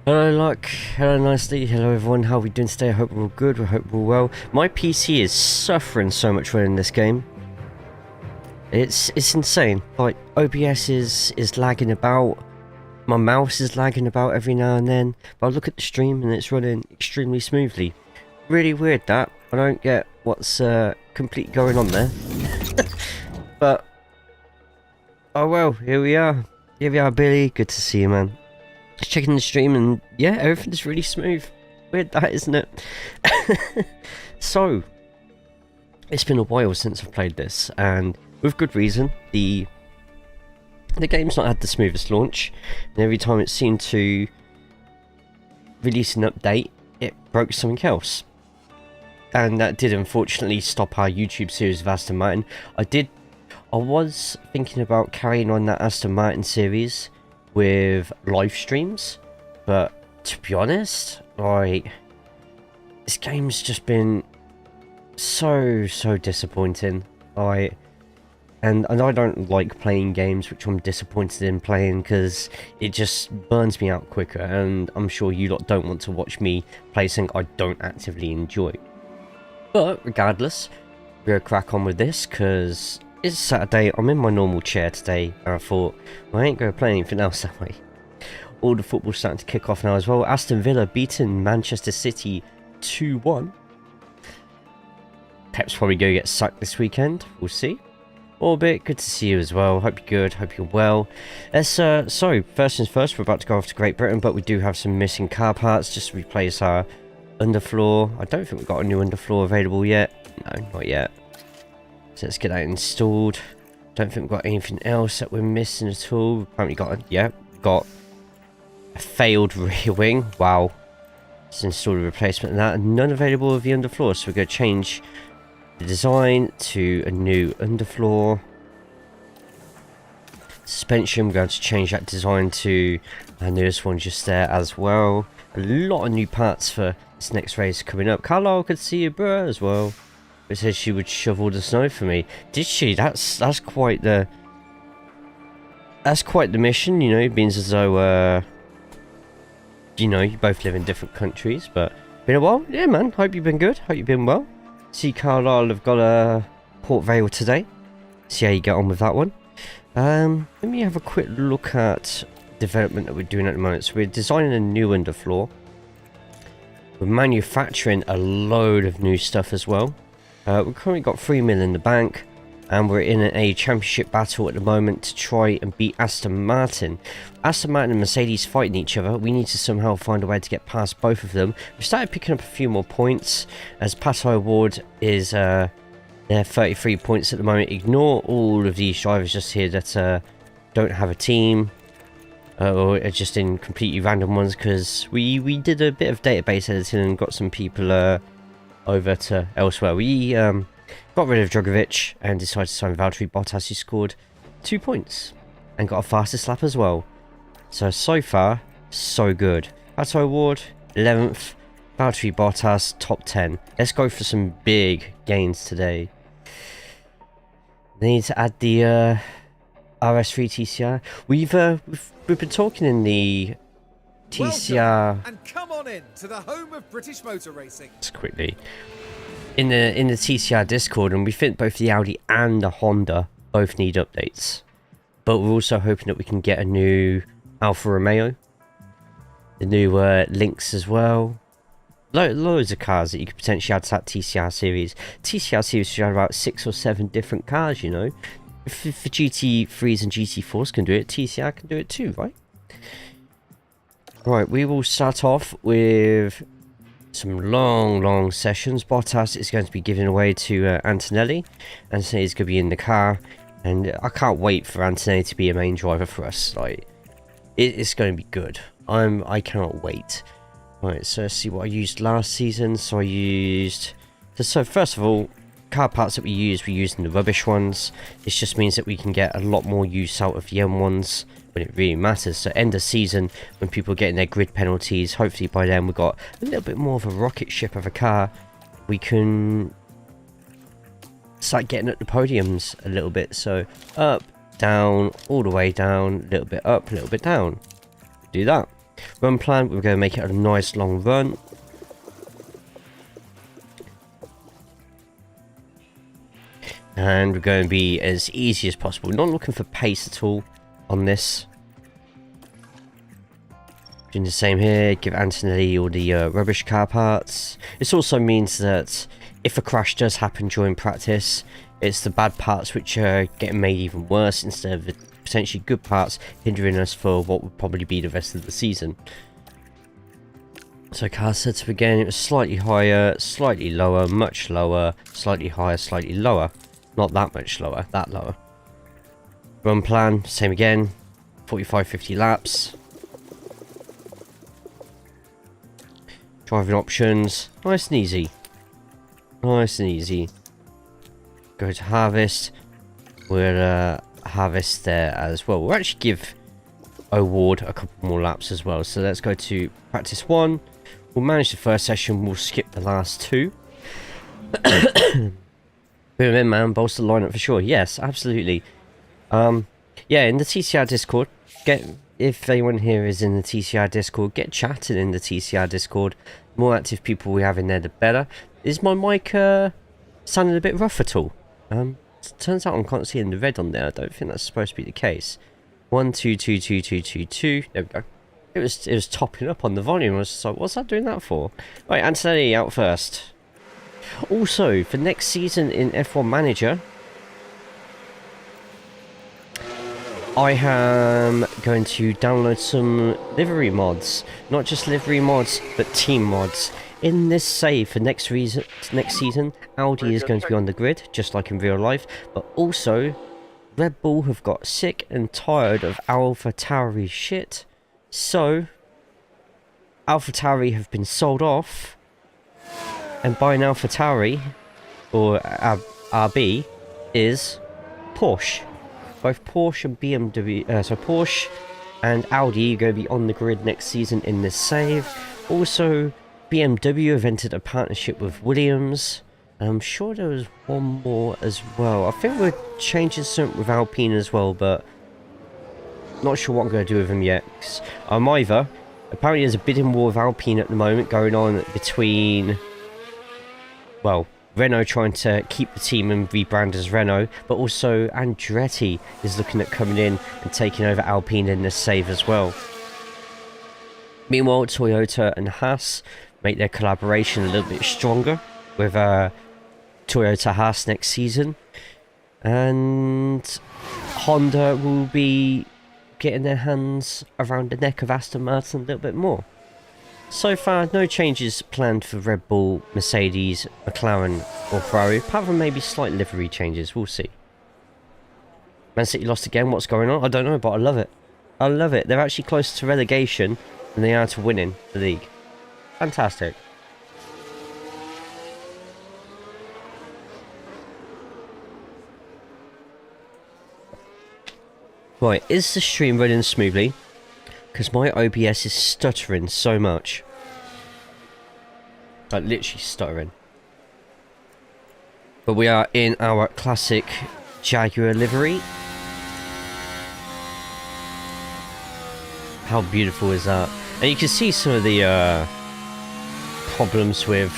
Hello Luck, hello Nicely, hello everyone, how are we doing today? I hope we're all good, I hope we're all well. My PC is suffering so much running this game. It's insane. Like, OBS is lagging about, my mouse is lagging about every now and then, but I look at the stream and it's running extremely smoothly. Really weird that. I don't get what's completely going on there. But, oh well, here we are. Here we are, Billy, good to see you, man. Just checking the stream and yeah, everything's really smooth. Weird that, isn't it? So, it's been a while since I've played this, and with good reason. The game's not had the smoothest launch, and every time it seemed to release an update, it broke something else. And that did unfortunately stop our YouTube series of Aston Martin. I was thinking about carrying on that Aston Martin series with live streams, but to be honest, like, this game's just been so disappointing. And I don't like playing games which I'm disappointed in playing, because it just burns me out quicker, and I'm sure you lot don't want to watch me play something I don't actively enjoy. But regardless, we're gonna crack on with this because it's Saturday. I'm in my normal chair today, and I thought, well, I ain't going to play anything else that way. All the football's starting to kick off now as well. Aston Villa beating Manchester City 2-1. Pep's probably going to get sacked this weekend. We'll see. Orbit, good to see you as well. Hope you're good. Hope you're well. So, first things first, we're about to go off to Great Britain, but we do have some missing car parts just to replace our underfloor. I don't think we've got a new underfloor available yet. No, not yet. So let's get that installed. Don't think we've got anything else that we're missing at all. We've apparently got a failed rear wing. Wow. Let's install a replacement of that. And none available of the underfloor. So we're going to change the design to a new underfloor. Suspension, we're going to change that design to our newest one just there as well. A lot of new parts for this next race coming up. Carlisle, could see you, bruh, as well. It says she would shovel the snow for me. Did she? That's quite the mission, you know, being as though you know, you both live in different countries, but been a while. Yeah, man. Hope you've been good. Hope you've been well. See, Carlisle have got a Port Vale today. See how you get on with that one. Let me have a quick look at development that we're doing at the moment. So we're designing a new underfloor. We're manufacturing a load of new stuff as well. We've currently got 3 mil in the bank, and we're in a championship battle at the moment to try and beat Aston Martin. Aston Martin and Mercedes fighting each other. We need to somehow find a way to get past both of them. We started picking up a few more points, as Pato O'Ward is there 33 points at the moment. Ignore all of these drivers just here that don't have a team, or are just in completely random ones, because we did a bit of database editing and got some people over to elsewhere. We got rid of Drogovic and decided to sign Valtteri Bottas, who scored 2 points and got a fastest lap as well. So far, so good. Pato O'Ward, 11th. Valtteri Bottas, top 10. Let's go for some big gains today. They need to add the RS3 TCR. We've been talking in the TCR. Welcome, and come on in to the home of British motor racing. Just quickly. In the TCR Discord, and we think both the Audi and the Honda both need updates. But we're also hoping that we can get a new Alfa Romeo, the new Lynx as well. Loads of cars that you could potentially add to that TCR series. TCR series should have about 6 or 7 different cars, you know. If the GT3s and GT4s can do it, TCR can do it too, right? Right, we will start off with some long sessions. Bottas is going to be given away to Antonelli. Antonelli's going to be in the car, and I can't wait for Antonelli to be a main driver for us. Like, it's going to be good. I cannot wait. Right, so let's see what I used last season. So first of all, car parts that we're using the rubbish ones. This just means that we can get a lot more use out of the M1s when it really matters. So end of season, when people are getting their grid penalties, hopefully by then we've got a little bit more of a rocket ship of a car. We can start getting at the podiums a little bit. So up, down, all the way down, a little bit up, a little bit down. Do that. Run plan, we're going to make it a nice long run. And we're going to be as easy as possible. Not looking for pace at all on this. Doing the same here, give Antonelli all the rubbish car parts. This also means that if a crash does happen during practice, it's the bad parts which are getting made even worse instead of the potentially good parts hindering us for what would probably be the rest of the season. So car setup again, it was slightly higher, slightly lower, much lower, slightly higher, slightly lower. Not that much lower, that lower. Run plan, same again, 45-50 laps. Driving options, nice and easy. Nice and easy. Go to harvest. We'll harvest there as well. We'll actually give O'Ward a couple more laps as well. So let's go to practice 1. We'll manage the first session. We'll skip the last 2. Boom in, man. Bolster lineup for sure. Yes, absolutely. Yeah, in the TCR Discord, if anyone here is in the TCR Discord, get chatting in the TCR Discord. The more active people we have in there, the better. Is my mic sounding a bit rough at all? Turns out I'm can't seeing the red on there. I don't think that's supposed to be the case. 1 2 2 2 2 2 2. There we go. It was topping up on the volume. I was just like, what's that doing that for? Right, Antonelli out first. Also, for next season in F1 Manager, I am going to download some livery mods. Not just livery mods, but team mods. In this save for next season, Audi is going to be on the grid, just like in real life. But also, Red Bull have got sick and tired of AlphaTauri shit. So, AlphaTauri have been sold off. And buying AlphaTauri, or RB, is Porsche. Both Porsche and BMW, so Porsche and Audi are going to be on the grid next season in this save. Also, BMW have entered a partnership with Williams. And I'm sure there was one more as well. I think we're changing something with Alpine as well, but not sure what I'm going to do with them yet. I'm either. Apparently there's a bidding war with Alpine at the moment going on between, well, Renault trying to keep the team and rebrand as Renault, but also Andretti is looking at coming in and taking over Alpine in this save as well. Meanwhile, Toyota and Haas make their collaboration a little bit stronger with Toyota Haas next season, and Honda will be getting their hands around the neck of Aston Martin a little bit more. So far, no changes planned for Red Bull, Mercedes, McLaren or Ferrari, apart from maybe slight livery changes. We'll see. Man City lost again. What's going on? I don't know, but I love it. I love it. They're actually closer to relegation than they are to winning the league. Fantastic. Right, is the stream running smoothly? Because my OBS is stuttering so much. Like, literally stuttering. But we are in our classic Jaguar livery. How beautiful is that? And you can see some of the problems with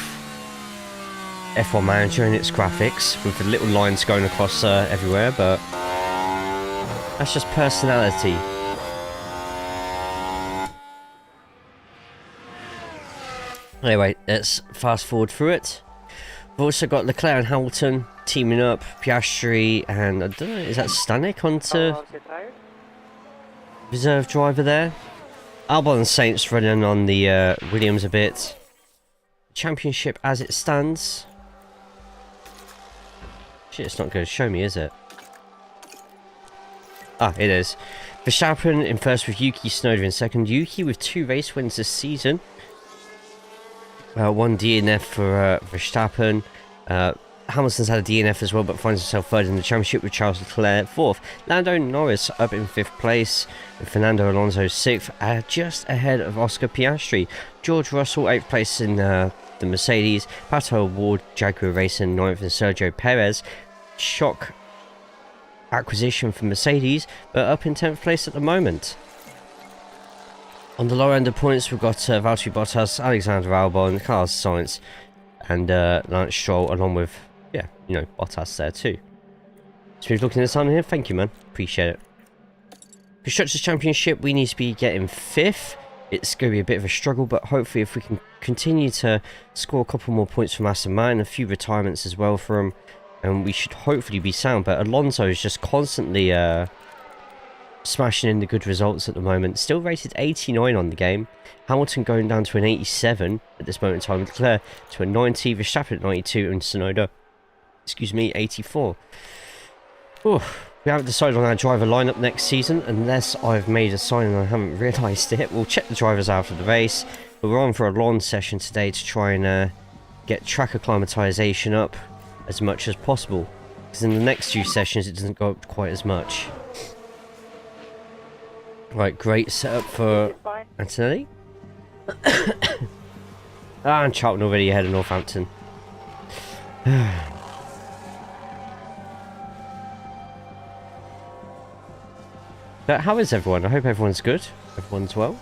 F1 Manager and its graphics, with the little lines going across everywhere, but that's just personality. Anyway, let's fast forward through it. We've also got Leclerc and Hamilton teaming up, Piastri and, I don't know, is that Stanek onto reserve driver there? Albon and Saints running on the Williams a bit. Championship as it stands. Shit, it's not going to show me, is it? Ah, it is. Verstappen in first with Yuki Tsunoda in second. Yuki with 2 race wins this season. 1 DNF for Verstappen. Hamilton's had a DNF as well, but finds himself third in the championship with Charles Leclerc fourth. Lando Norris up in 5th place, with Fernando Alonso 6th, just ahead of Oscar Piastri. George Russell 8th place in the Mercedes. Pato O'Ward Jaguar Racing 9th, and Sergio Perez, shock acquisition for Mercedes, but up in 10th place at the moment. On the lower end of points, we've got Valtteri Bottas, Alexander Albon, Carlos Sainz, and Lance Stroll, along with, yeah, you know, Bottas there too. Smooth looking this on here. Thank you, man. Appreciate it. Constructors Championship, we need to be getting 5th. It's going to be a bit of a struggle, but hopefully if we can continue to score a couple more points from Aston Martin, a few retirements as well for him, and we should hopefully be sound. But Alonso is just constantly smashing in the good results at the moment. Still rated 89 on the game. Hamilton going down to an 87 at this moment in time. Leclerc to a 90, Verstappen at 92, and Tsunoda, excuse me, 84. Ooh. We haven't decided on our driver lineup next season, unless I've made a sign and I haven't realised it. We'll check the drivers after the race, but we're on for a long session today to try and get track acclimatisation up as much as possible, because in the next few sessions it doesn't go up quite as much. Right, great setup for Antonelli. And Charlton already ahead of Northampton. But how is everyone? I hope everyone's good. Everyone's well.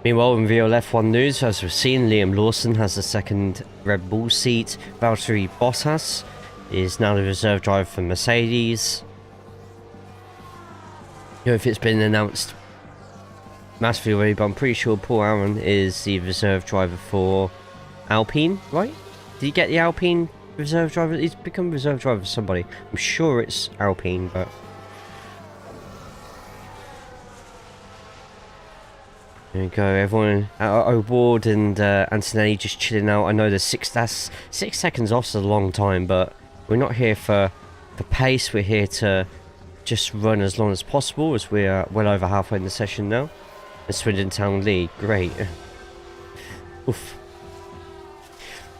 Meanwhile, in real F1 news, as we've seen, Liam Lawson has the second Red Bull seat. Valtteri Bottas is now the reserve driver for Mercedes. You know if it's been announced massively already, but I'm pretty sure Paul Aaron is the reserve driver for Alpine, right? Did he get the Alpine reserve driver? He's become reserve driver for somebody. I'm sure it's Alpine, but there you go. Everyone, O'Ward and Antonelli just chilling out. I know there's 6 seconds off is a long time, but we're not here for pace. We're here to just run as long as possible, as we're well over halfway in the session now. The Swindon Town lead, great. Oof.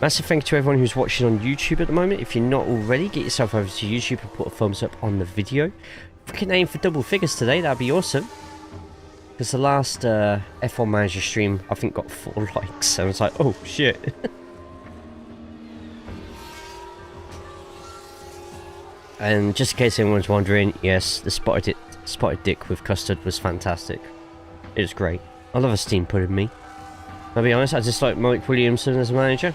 Massive thank you to everyone who's watching on YouTube at the moment. If you're not already, get yourself over to YouTube and put a thumbs up on the video. If we can aim for double figures today, that'd be awesome. Because the last F1 Manager stream, I think, got 4 likes. And I was like, oh shit. And just in case anyone's wondering, yes, the spotted dick with custard was fantastic. It was great. I love a steam pudding, me. I'll be honest, I just like Mike Williamson as a manager.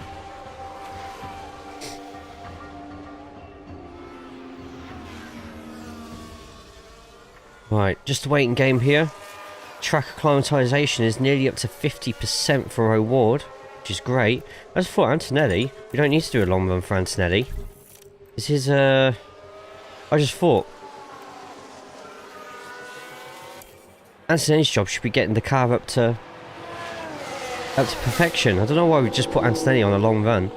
Right, just a waiting game here. Track acclimatisation is nearly up to 50% for O'Ward, which is great. As for Antonelli, we don't need to do a long run for Antonelli. This is I just thought Antonelli's job should be getting the car up to perfection. I don't know why we just put Antonelli on a long run.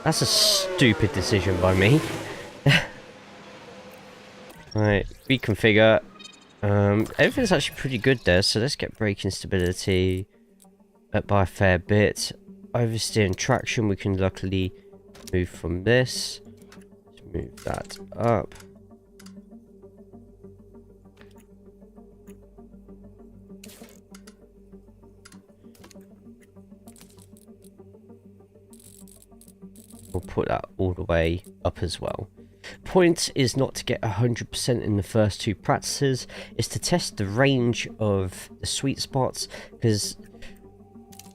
That's a stupid decision by me. Right, reconfigure. Everything's actually pretty good there, so let's get braking stability up by a fair bit. Oversteer and traction, we can luckily move from this. Let's move that up. We'll put that all the way up as well. Point is not to get 100% in the first 2 practices, it's to test the range of the sweet spots, because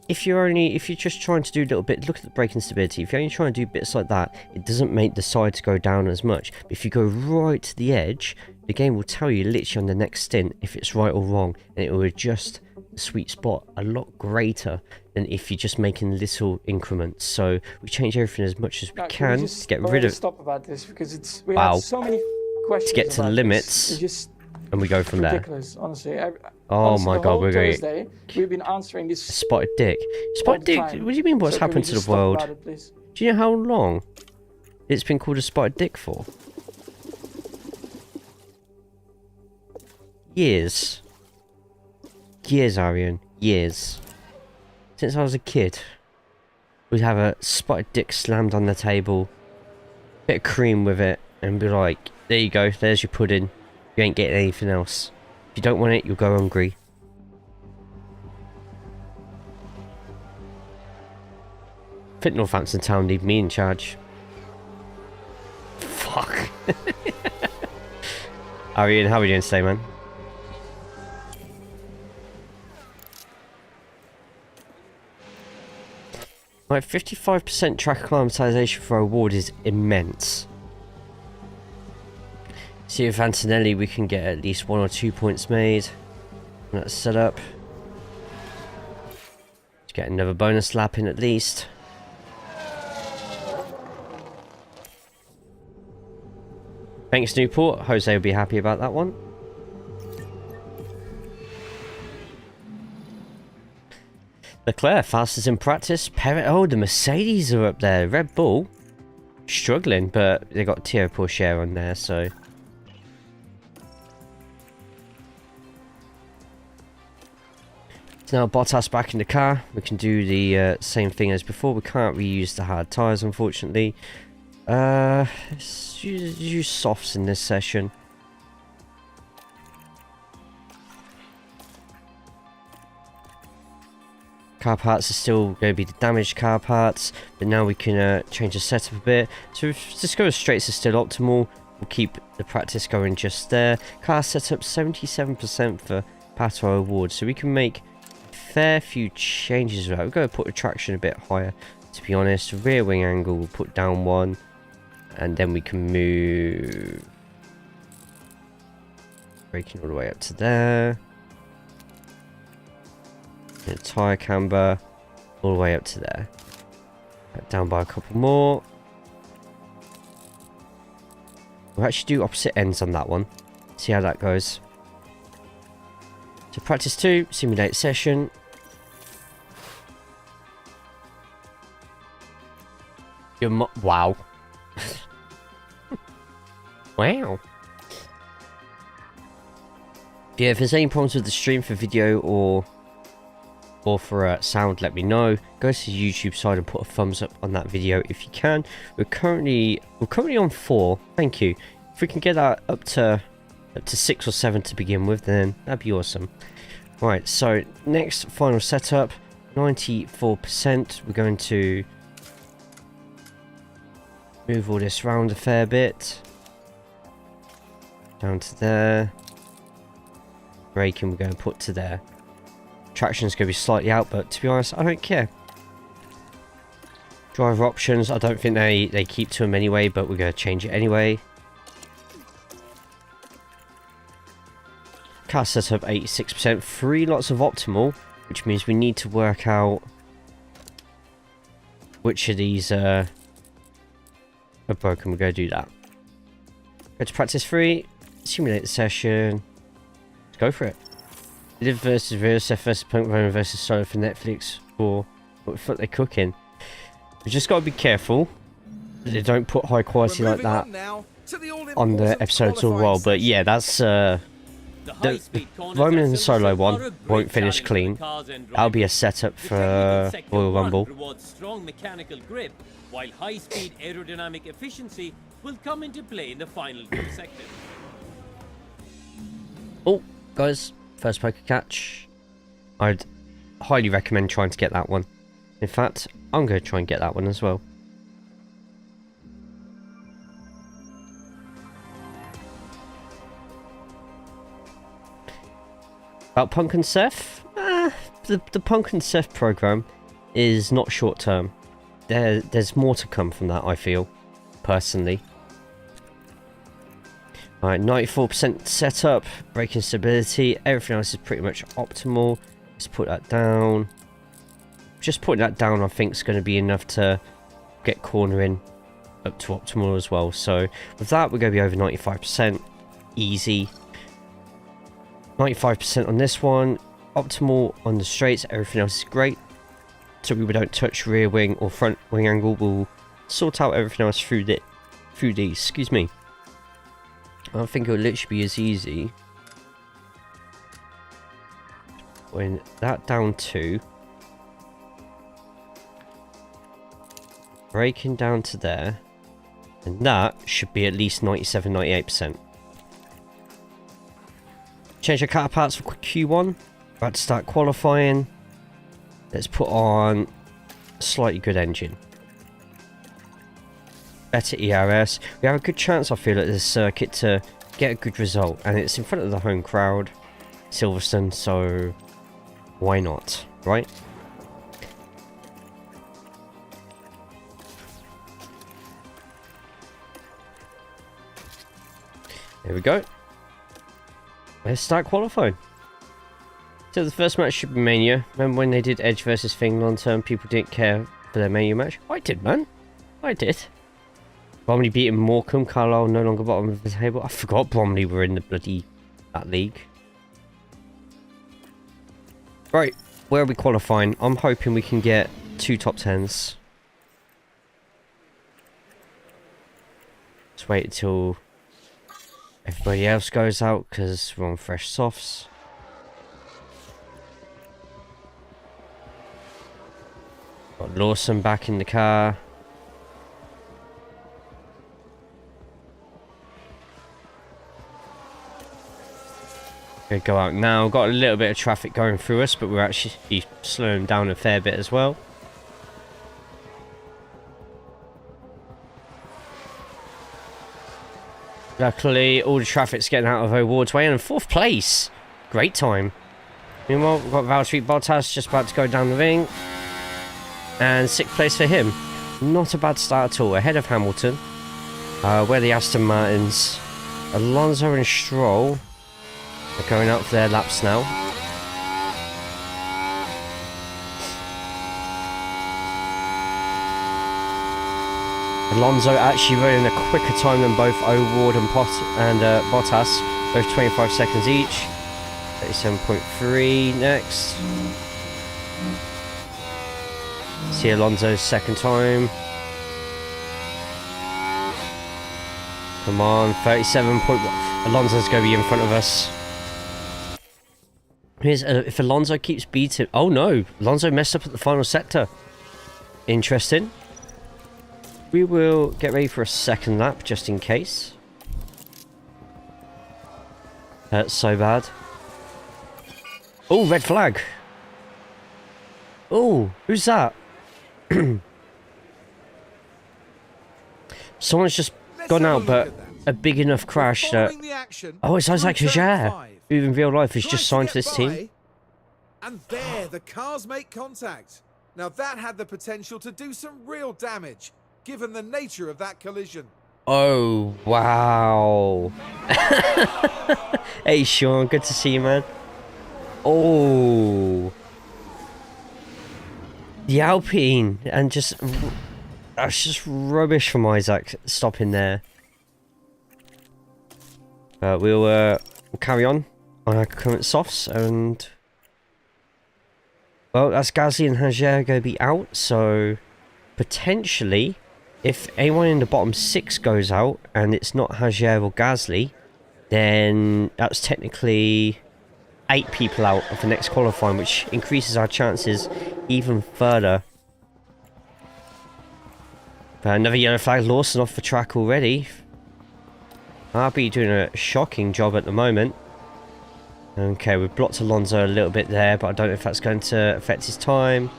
if you're just trying to do a little bit, look at the braking stability, if you're only trying to do bits like that, it doesn't make the sides go down as much. But if you go right to the edge, the game will tell you literally on the next stint if it's right or wrong, and it will adjust the sweet spot a lot greater than if you're just making little increments. So we change everything as much as we can to get rid of. Stop about this, because we have so many questions to get to the limits, and we go from ridiculous, there. Honestly. Oh my god, we're going. Thursday, we've been answering this. Spotted dick. Spotted dick. What do you mean? What's happened to the world? Do you know how long it's been called a spotted dick for? Years. Years, Arian. Years. Since I was a kid, we'd have a spotted dick slammed on the table, bit of cream with it, and be like, there you go, there's your pudding. You ain't getting anything else. If you don't want it, you'll go hungry. I think Northampton Town need me in charge. Fuck. Ian, how are you doing today, man? Right, 55% track acclimatization for O'Ward is immense. See if Antonelli we can get at least 1 or 2 points made. Let's set up. Let's get another bonus lap in at least. Thanks, Newport. Jose will be happy about that one. Leclerc, fastest in practice. Oh, the Mercedes are up there. Red Bull, struggling, but they got Tio Porsche on there, so. So now Bottas back in the car. We can do the same thing as before. We can't reuse the hard tyres, unfortunately. Let's use softs in this session. Car parts are still going to be the damaged car parts, but now we can change the setup a bit. So if just go straight to still optimal, we'll keep the practice going just there. Car setup 77% for Pato O'Ward, so we can make a fair few changes with that. We're going to put the traction a bit higher, to be honest. Rear wing angle we'll put down 1, and then we can move braking all the way up to there. The tyre camber all the way up to there. Down by a couple more. We'll actually do opposite ends on that one. See how that goes. So practice 2, simulate session. Wow. Wow. Yeah, if there's any problems with the stream for video or for sound, let me know. Go to the YouTube side and put a thumbs up on that video if you can. We're currently on 4. Thank you. If we can get that up to 6 or 7 to begin with, then that'd be awesome. Right, so next final setup, 94%. We're going to move all this around a fair bit. Down to there. Braking we're going to put to there. Traction's going to be slightly out, but to be honest, I don't care. Driver options, I don't think they keep to them anyway, but we're going to change it anyway. Car setup 86%, 3 lots of optimal, which means we need to work out which of these are broken. We're going to do that. Go to practice 3, simulate the session. Let's go for it. Live versus Real versus Punk Roman versus Solo for Netflix, or what the fuck they're cooking. We just got to be careful that they don't put high quality like that on the episodes as well. But yeah, that's the Roman and Solo one won't finish clean. That'll be a setup for Royal Rumble. Strong mechanical grip, while high-speed aerodynamic efficiency will come into play in the final 2 sectors. Oh, guys. First poker catch. I'd highly recommend trying to get that one. In fact, I'm going to try and get that one as well. About Punk and Seth? The Punk and Seth program is not short term. There's more to come from that, I feel, personally. Alright, 94% setup, braking stability, everything else is pretty much optimal. Let's put that down. Just putting that down I think is going to be enough to get cornering up to optimal as well. So with that we're going to be over 95%, easy. 95% on this one, optimal on the straights, everything else is great. So we don't touch rear wing or front wing angle, we'll sort out everything else through these, excuse me. I think it'll literally be as easy when that down to braking down to there, and that should be at least 97-98%. Change the car parts for Q1. About to start qualifying. Let's put on a slightly good engine. Better ERS. We have a good chance, I feel, at this circuit to get a good result, and it's in front of the home crowd, Silverstone, so why not, right? There we go. Let's start qualifying. So the first match should be Mania. Remember when they did Edge versus Thing long term, people didn't care for their Mania match? I did, man. I did. Bromley beating Morecambe, Carlisle no longer bottom of the table. I forgot Bromley were in the bloody that league. Right, where are we qualifying? I'm hoping we can get 2 top 10s. Let's wait until everybody else goes out because we're on fresh softs. Got Lawson back in the car. Gonna go out now. Got a little bit of traffic going through us, but we're actually slowing down a fair bit as well. Luckily, all the traffic's getting out of O'Ward's way, and 4th place. Great time. Meanwhile, we've got Valtteri Bottas just about to go down the ring. And 6th place for him. Not a bad start at all. Ahead of Hamilton. Where the Aston Martins. Alonso and Stroll are going out for their laps now. Alonso actually running a quicker time than both O'Ward and Bottas, both 25 seconds each. 37.3 next. See Alonso's second time. Come on, 37.1. Alonso's going to be in front of us. Here's if Alonso keeps beating. Oh no, Alonso messed up at the final sector. Interesting. We will get ready for a second lap just in case. That's so bad. Oh, red flag. Oh, who's that? Someone's just gone out, but a big enough crash that... Oh, it's Isaac Jaguar, who in real life has just signed for this team. And there, the cars make contact. Now that had the potential to do some real damage, given the nature of that collision. Oh, wow. Hey, Sean, good to see you, man. Oh. The Alpine, and just... That's just rubbish from Isaac stopping there. We'll carry on our current softs, and... Well, that's Gasly and Jaguar going to be out, so... Potentially... If anyone in the bottom 6 goes out, and it's not Jaguar or Gasly, then that's technically 8 people out of the next qualifying, which increases our chances even further. But another yellow flag, Lawson off the track already. RB doing a shocking job at the moment. Okay, we've blocked Alonso a little bit there, but I don't know if that's going to affect his time.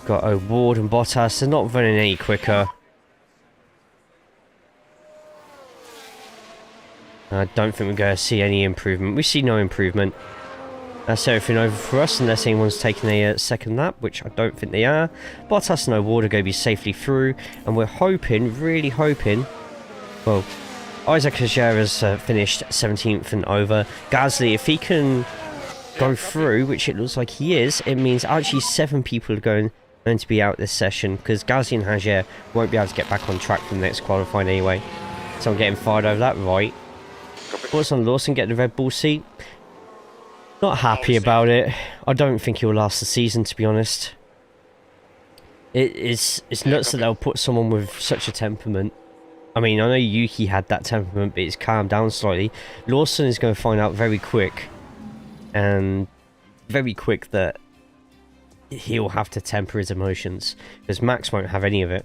Got O'Ward and Bottas, they're not running any quicker. I don't think we're going to see any improvement. We see no improvement. That's everything over for us, unless anyone's taking a second lap, which I don't think they are. Bottas and O'Ward are going to be safely through, and we're hoping, really hoping... Well, Isaac Jaguar has finished 17th and over. Gasly, if he can go through, which it looks like he is, it means actually 7 people are going to be out this session, because Gasly and Jaguar won't be able to get back on track for the next qualifying anyway. So I'm getting fired over that, right? What's on Lawson getting the Red Bull seat? Not happy about it. I don't think he'll last the season, to be honest. It's nuts that they'll put someone with such a temperament. I mean, I know Yuki had that temperament, but it's calmed down slightly. Lawson is going to find out very quick, and very quick, that he'll have to temper his emotions, because Max won't have any of it.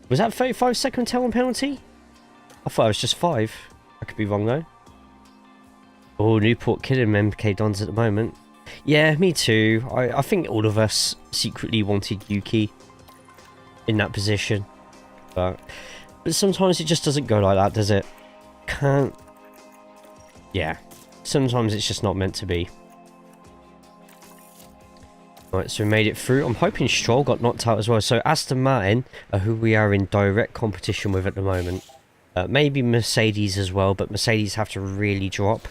Was that 35-second tail-on penalty? I thought it was just 5. I could be wrong though. Oh, Newport killing MK Dons at the moment. Yeah, me too. I think all of us secretly wanted Yuki in that position. But sometimes it just doesn't go like that, does it? Can't... Yeah. Sometimes it's just not meant to be. Right, so we made it through. I'm hoping Stroll got knocked out as well. So Aston Martin are who we are in direct competition with at the moment. Maybe Mercedes as well, but Mercedes have to really drop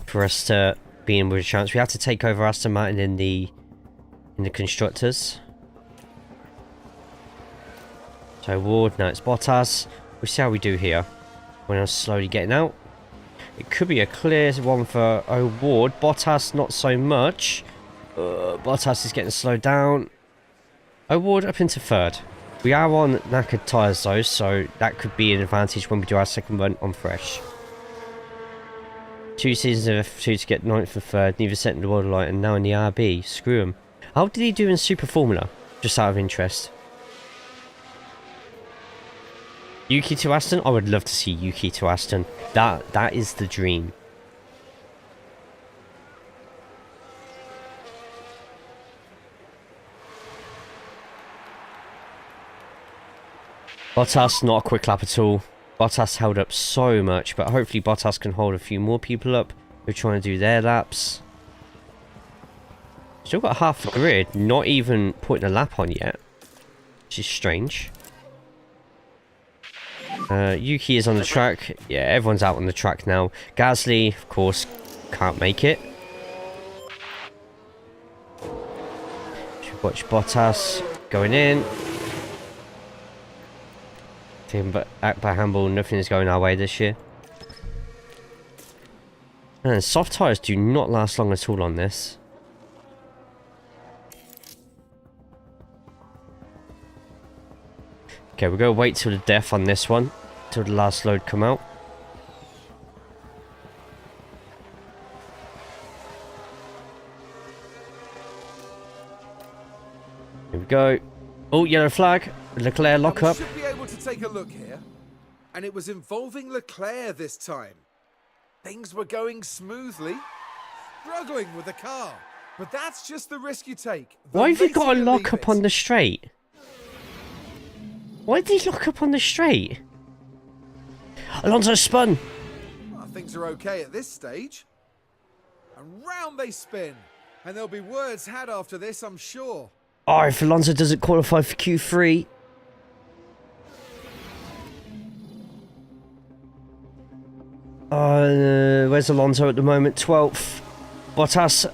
for us to be in with a chance. We have to take over Aston Martin in the constructors. So O'Ward, now it's Bottas. We'll see how we do here when I'm slowly getting out. It could be a clear one for O'Ward. Bottas not so much. Bottas is getting slowed down. O'Ward up into third. We are on knackered tyres though, so that could be an advantage when we do our second run on fresh. 2 seasons of F2 to get 9th and 3rd, neither set in the world light, and now in the RB. Screw him. How did he do in Super Formula? Just out of interest. Yuki to Aston? I would love to see Yuki to Aston. That is the dream. Bottas, not a quick lap at all. Bottas held up so much, but hopefully Bottas can hold a few more people up who are trying to do their laps. Still got half the grid, not even putting a lap on yet, which is strange. Yuki is on the track. Yeah, everyone's out on the track now. Gasly, of course, can't make it. Should watch Bottas going in. But act by handball, nothing is going our way this year. And soft tyres do not last long at all on this. Okay, we're going to wait till the death on this one, till the last load come out. Here we go. Oh, yellow flag. Leclerc lock up. We should be able to take a look here. And it was involving Leclerc this time. Things were going smoothly. Struggling with the car. But that's just the risk you take. Why have you got a lock up on the straight? Why did he lock up on the straight? Alonso spun. Well, things are okay at this stage. And round they spin. And there'll be words had after this, I'm sure. Oh, if Alonso doesn't qualify for Q3. Where's Alonso at the moment? 12th. Bottas.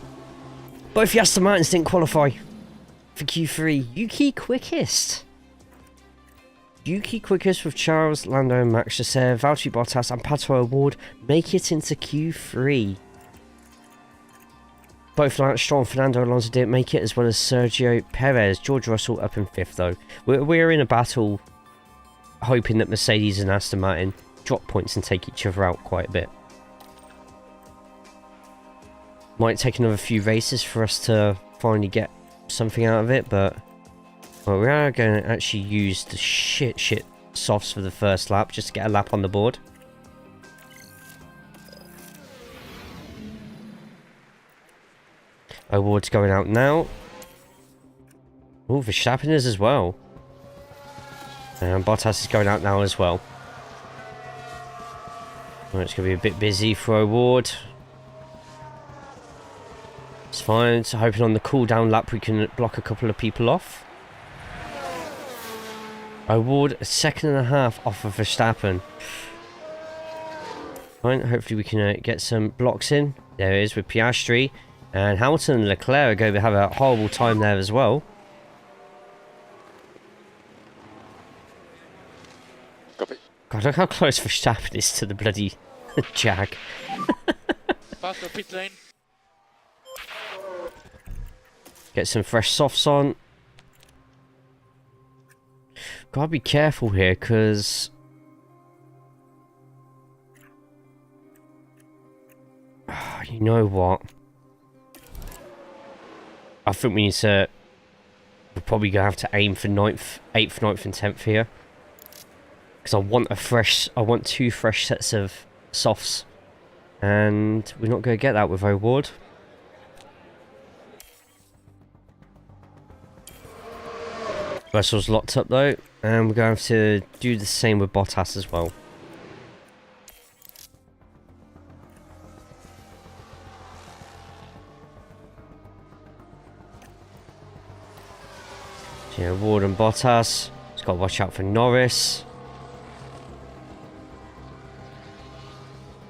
Both the Aston Martins didn't qualify for Q3. Yuki quickest. Yuki quickest with Charles, Lando, Max Chasser, Valtteri Bottas and Pato O'Ward make it into Q3. Both Lance Stroll and Fernando Alonso didn't make it, as well as Sergio Perez. George Russell up in 5th though. We're in a battle hoping that Mercedes and Aston Martin drop points and take each other out quite a bit. Might take another few races for us to finally get something out of it, but well, we are going to actually use the shit softs for the first lap just to get a lap on the board. O'Ward's going out now. Oh, Verstappen is as well. And Bottas is going out now as well. Well, it's going to be a bit busy for O'Ward. It's fine. So hoping on the cooldown lap we can block a couple of people off. O'Ward a second and a half off of Verstappen. Fine. Hopefully we can get some blocks in. There it is with Piastri. And Hamilton and Leclerc are going to have a horrible time there as well. Copy. God, look how close Verstappen is to the bloody Jag. Pato, pit lane. Get some fresh softs on. Gotta be careful here, because... you know what? I think we need to... we're probably going to have to aim for 9th, 8th, 9th and 10th here. Because I want 2 fresh sets of softs. And we're not going to get that with O'Ward. Russell's locked up though, and we're going to have to do the same with Bottas as well. So, yeah, O'Ward and Bottas. Just got to watch out for Norris.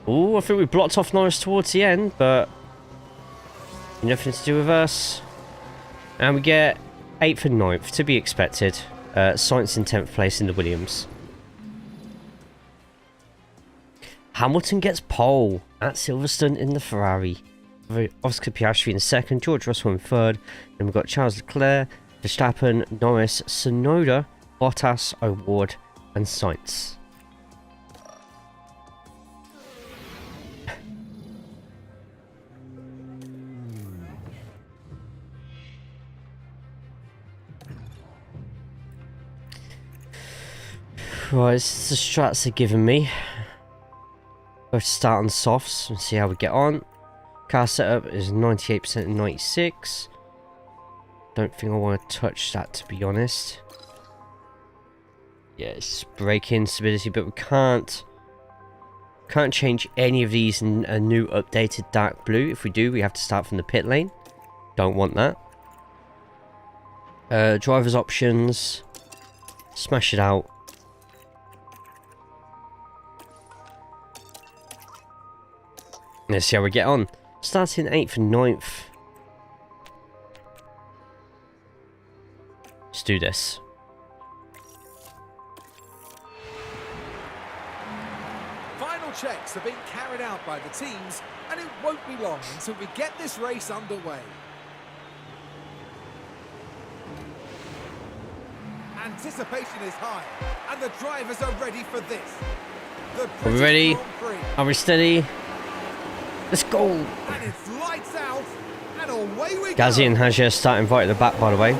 Oh, I think we blocked off Norris towards the end, but nothing to do with us. And we get 8th and 9th, to be expected. Sainz in 10th place in the Williams. Hamilton gets pole at Silverstone in the Ferrari. Oscar Piastri in 2nd, George Russell in 3rd. Then we've got Charles Leclerc, Verstappen, Norris, Tsunoda, Bottas, O'Ward, and Sainz. Right, this is the strats they're giving me. Both start on softs and see how we get on. Car setup is 98% and 96. Don't think I want to touch that, to be honest. Yeah, it's braking stability, but we can't change any of these in a new updated dark blue. If we do, we have to start from the pit lane. Don't want that. Driver's options. Smash it out. Let's see how we get on. Starting 8th and 9th. Let's do this. Final checks are being carried out by the teams, and it won't be long until we get this race underway. Anticipation is high, and the drivers are ready for this. Are we ready? Are we steady? Let's go! And it's lights out, and away we Gazzy go. and Hajia starting right at the back, by the way.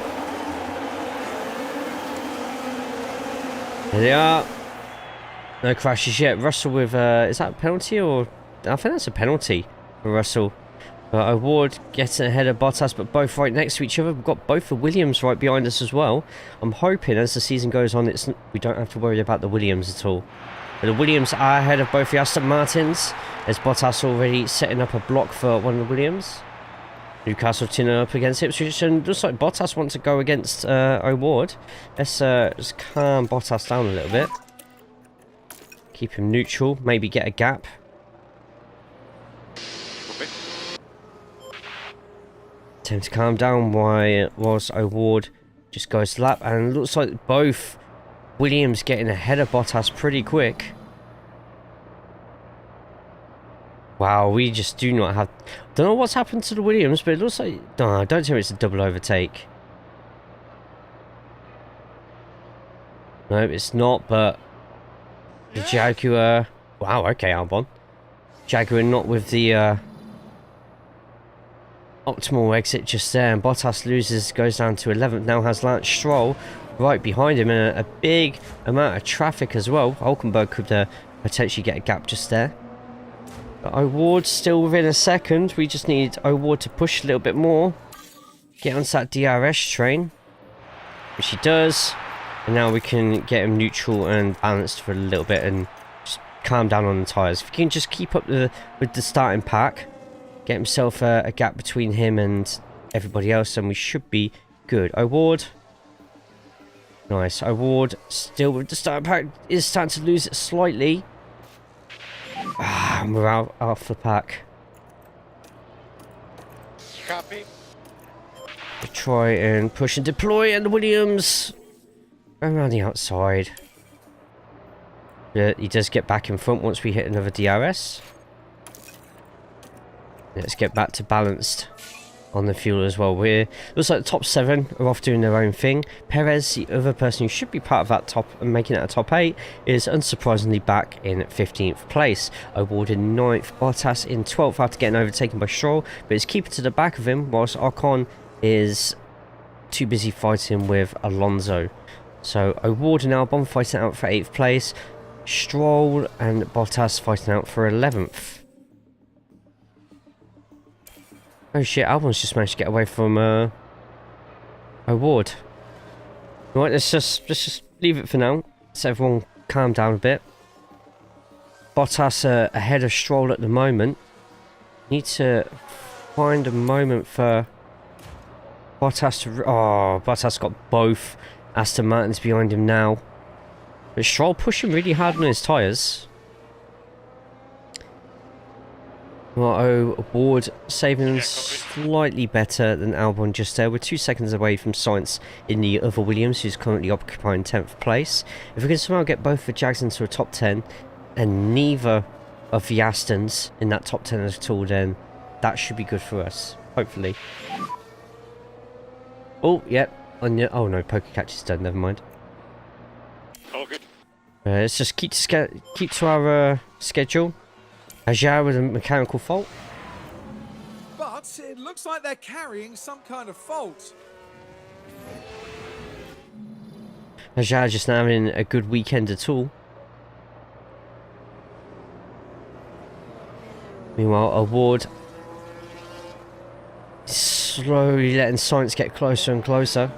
Here they are. No crashes yet. Russell with, is that a penalty or? I think that's a penalty for Russell. O'Ward getting ahead of Bottas, but both right next to each other. We've got both the Williams right behind us as well. I'm hoping as the season goes on, we don't have to worry about the Williams at all. But the Williams are ahead of both the Aston Martins. There's Bottas already setting up a block for one of the Williams. Newcastle tuning up against Ipswich, and looks like Bottas wants to go against O'Ward. Let's just calm Bottas down a little bit. Keep him neutral, maybe get a gap. Time to calm down whilst O'Ward just goes to lap, and it looks like both Williams getting ahead of Bottas pretty quick. Wow, we just do not have... Don't know what's happened to the Williams, but it looks like... No, I don't think it's a double overtake. No, it's not, but... The Jaguar... Wow, okay, Albon. Jaguar not with the optimal exit just there, and Bottas loses, goes down to 11th. Now has Lance Stroll right behind him, and a big amount of traffic as well. Hulkenberg could potentially get a gap just there. But O'Ward's still within a second. We just need O'Ward to push a little bit more. Get onto that DRS train. Which he does. And now we can get him neutral and balanced for a little bit and just calm down on the tyres. If he can just keep up with the starting pack, get himself a gap between him and everybody else, then we should be good. O'Ward. Nice. O'Ward still with the starting pack. Is starting to lose it slightly. And we're out off the pack. Copy. We try and push and deploy, and the Williams around the outside. He does get back in front once we hit another DRS. Let's get back to balanced on the fuel as well. Looks like the top 7 are off doing their own thing. Perez, the other person who should be part of that top and making it a top 8, is unsurprisingly back in 15th place. O'Ward in 9th, Bottas in 12th after getting overtaken by Stroll, but is keeping to the back of him whilst Ocon is too busy fighting with Alonso. So O'Ward and Albon fighting out for 8th place, Stroll and Bottas fighting out for 11th. Oh shit, Albon's just managed to get away from O'Ward. Right, let's just leave it for now. Let's everyone calm down a bit. Bottas ahead of Stroll at the moment. Need to find a moment for Bottas to... Oh, Bottas got both Aston Martins behind him now. But Stroll pushing really hard on his tyres. Pato O'Ward saving him slightly better than Albon just there. We're 2 seconds away from Sainz in the other Williams, who's currently occupying 10th place. If we can somehow get both the Jags into a top 10 and neither of the Astons in that top 10 at all, then that should be good for us, hopefully. Oh, yep. Oh no, Poker Catch is done, never mind. All good. Let's just keep to our schedule. Jaguar with a mechanical fault. But it looks like they're carrying some kind of fault. Jaguar just not having a good weekend at all. Meanwhile, O'Ward slowly letting Sainz get closer and closer.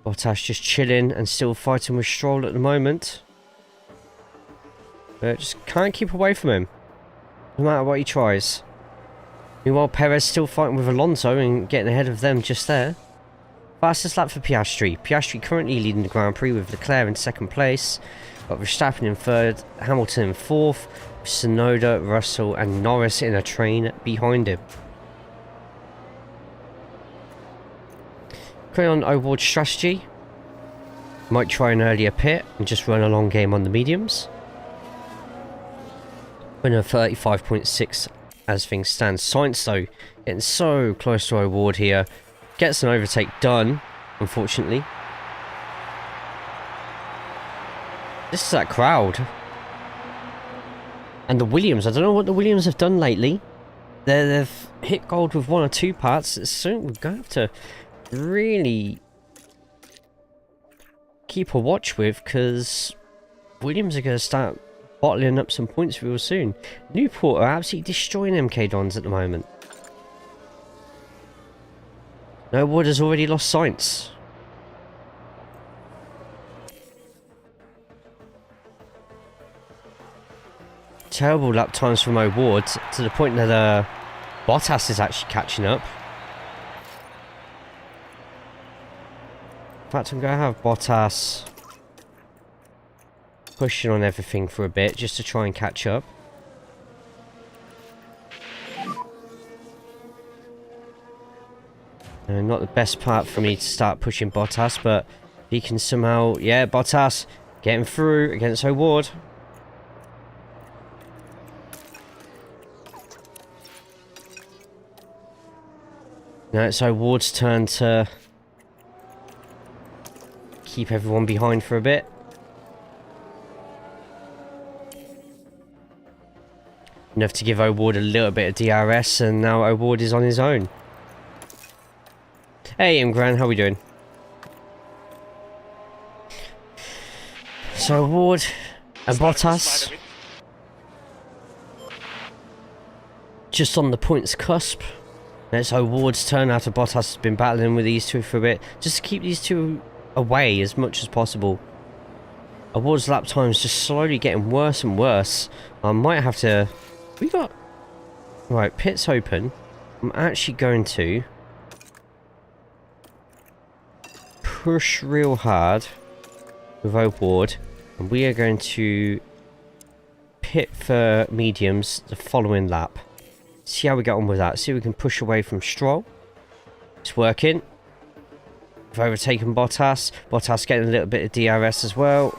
Bottas just chilling and still fighting with Stroll at the moment. But just can't keep away from him, no matter what he tries. Meanwhile, Perez still fighting with Alonso and getting ahead of them just there. Fastest lap for Piastri. Piastri currently leading the Grand Prix with Leclerc in second place. Got Verstappen in third, Hamilton in fourth, Tsunoda, Russell and Norris in a train behind him. Going on O'Ward's strategy. Might try an earlier pit and just run a long game on the mediums. Winner 35.6 as things stand. Sainz though, getting so close to O'Ward here. Gets an overtake done, unfortunately. This is that crowd. And the Williams, I don't know what the Williams have done lately. They've hit gold with 1 or 2 parts. It's something we're going to have to really keep a watch with, because Williams are going to start bottling up some points real soon. Newport are absolutely destroying MK Dons at the moment. No, Wood has already lost Sainz. Terrible lap times from O'Ward to the point that Bottas is actually catching up. In fact, I'm going to have Bottas pushing on everything for a bit just to try and catch up. Not the best part for me to start pushing Bottas, but he can somehow... Yeah, Bottas getting through against O'Ward. Now it's O'Ward's turn to keep everyone behind for a bit. Enough to give O'Ward a little bit of DRS, and now O'Ward is on his own. Hey Imgran, how we doing? So O'Ward and Bottas just on the points cusp. It's O'Ward's turn after Bottas has been battling with these two for a bit, just to keep these two away as much as possible. O'Ward's lap time's just slowly getting worse and worse. I might have to... We got... Right, pit's open. I'm actually going to push real hard with O'Ward, and we are going to pit for mediums the following lap. See how we get on with that. See if we can push away from Stroll. It's working. We've overtaken Bottas. Bottas getting a little bit of DRS as well.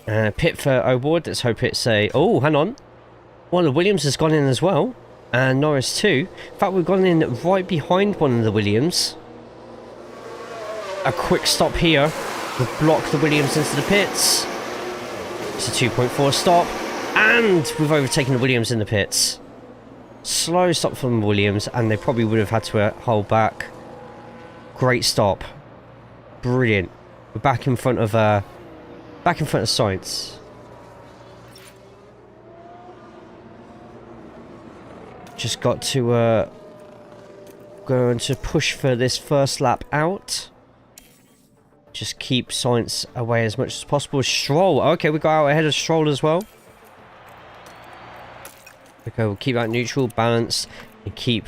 Pit for O'Ward. Let's hope it's a... Oh, hang on. One of the Williams has gone in as well. And Norris too. In fact, we've gone in right behind one of the Williams. A quick stop here will block the Williams into the pits. It's a 2.4 stop. And we've overtaken the Williams in the pits. Slow stop from the Williams, and they probably would have had to hold back. Great stop. Brilliant. We're back in front of Sainz. Just got to going to push for this first lap out. Just keep Sainz away as much as possible. Stroll. Okay, we got out ahead of Stroll as well. Okay, we'll keep that neutral, balanced, and keep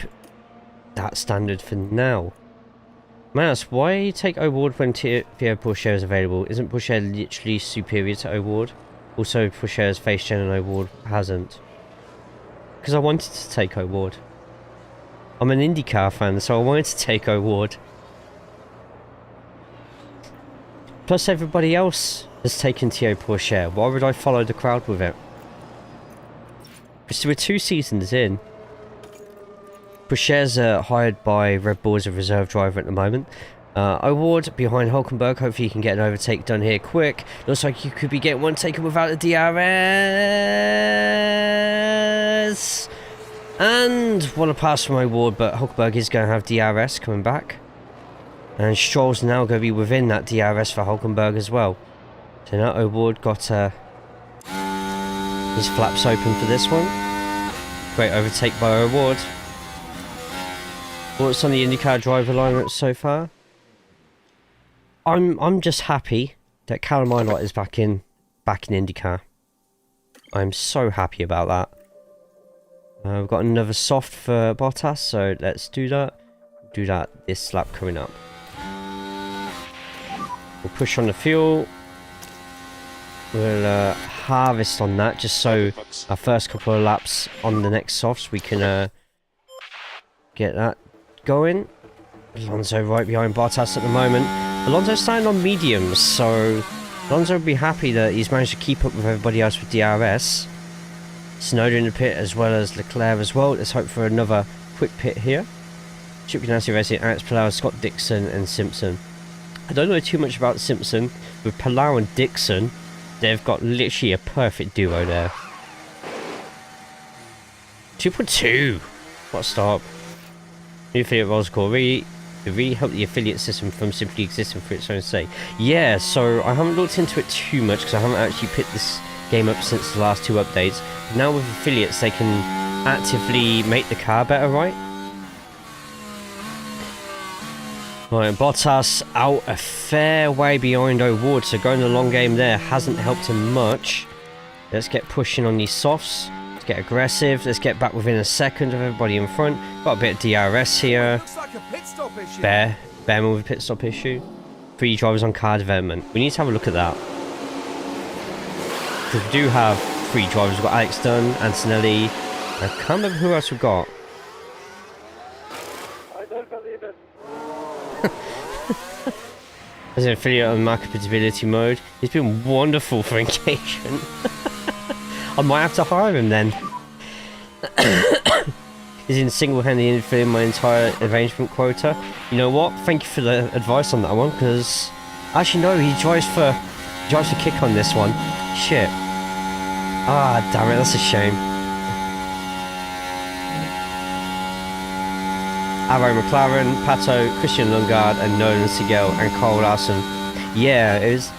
that standard for now. Manos, why take O'Ward when Porsche is available? Isn't Porsche literally superior to O'Ward? Also, Porsche's face gen and O'Ward hasn't. Because I wanted to take O'Ward. I'm an IndyCar fan, so I wanted to take O'Ward. Plus everybody else has taken Tio Porsche. Why would I follow the crowd with it? So we're 2 seasons in. Porsche's hired by Red Bull as a reserve driver at the moment. O'Ward behind Hulkenberg. Hopefully you can get an overtake done here quick. Looks like you could be getting one taken without a DRS. And what a pass from O'Ward, but Hulkenberg is going to have DRS coming back. And Stroll's now going to be within that DRS for Hulkenberg as well. So now O'Ward got his flaps open for this one. Great overtake by O'Ward. What's on the IndyCar driver lineup so far? I'm just happy that Callum Eilert is back in IndyCar. I'm so happy about that. We've got another soft for Bottas, so let's do that. Do that this lap coming up. We'll push on the fuel. We'll harvest on that just so our first couple of laps on the next softs we can get that going. Alonso right behind Bottas at the moment. Alonso's starting on mediums, so Alonso will be happy that he's managed to keep up with everybody else with DRS. Tsunoda in the pit as well as Leclerc as well. Let's hope for another quick pit here. Chip Ganassi Racing, Alex Palou, Scott Dixon and Simpson. I don't know too much about Simpson. With Palou and Dixon, they've got literally a perfect duo there. 2.2. What a start. New affiliate roles call. Really help the affiliate system from simply existing for its own sake. Yeah, so I haven't looked into it too much because I haven't actually picked this game up since the last 2 updates. Now with affiliates, they can actively make the car better, right? Right, Bottas out a fair way behind O'Ward, so going the long game there hasn't helped him much. Let's get pushing on these softs. Let's get aggressive. Let's get back within a second of everybody in front. Got a bit of DRS here. Looks like a pit stop issue. Bearman with a pit stop issue. 3 drivers on car development. We need to have a look at that. Because we do have 3 drivers. We've got Alex Dunn, Antonelli. I can't remember who else we've got. I don't believe it. As an affiliate on marketability mode, he's been wonderful for engagement. I might have to hire him then. He's in single-handedly filling my entire arrangement quota. You know what? Thank you for the advice on that one, because actually no, he drives for kick on this one. Shit. Ah, damn it, that's a shame. Arrow McLaren, Pato, Christian Lundgaard, and Nolan Sigel, and Carl Larson. Yeah, it was.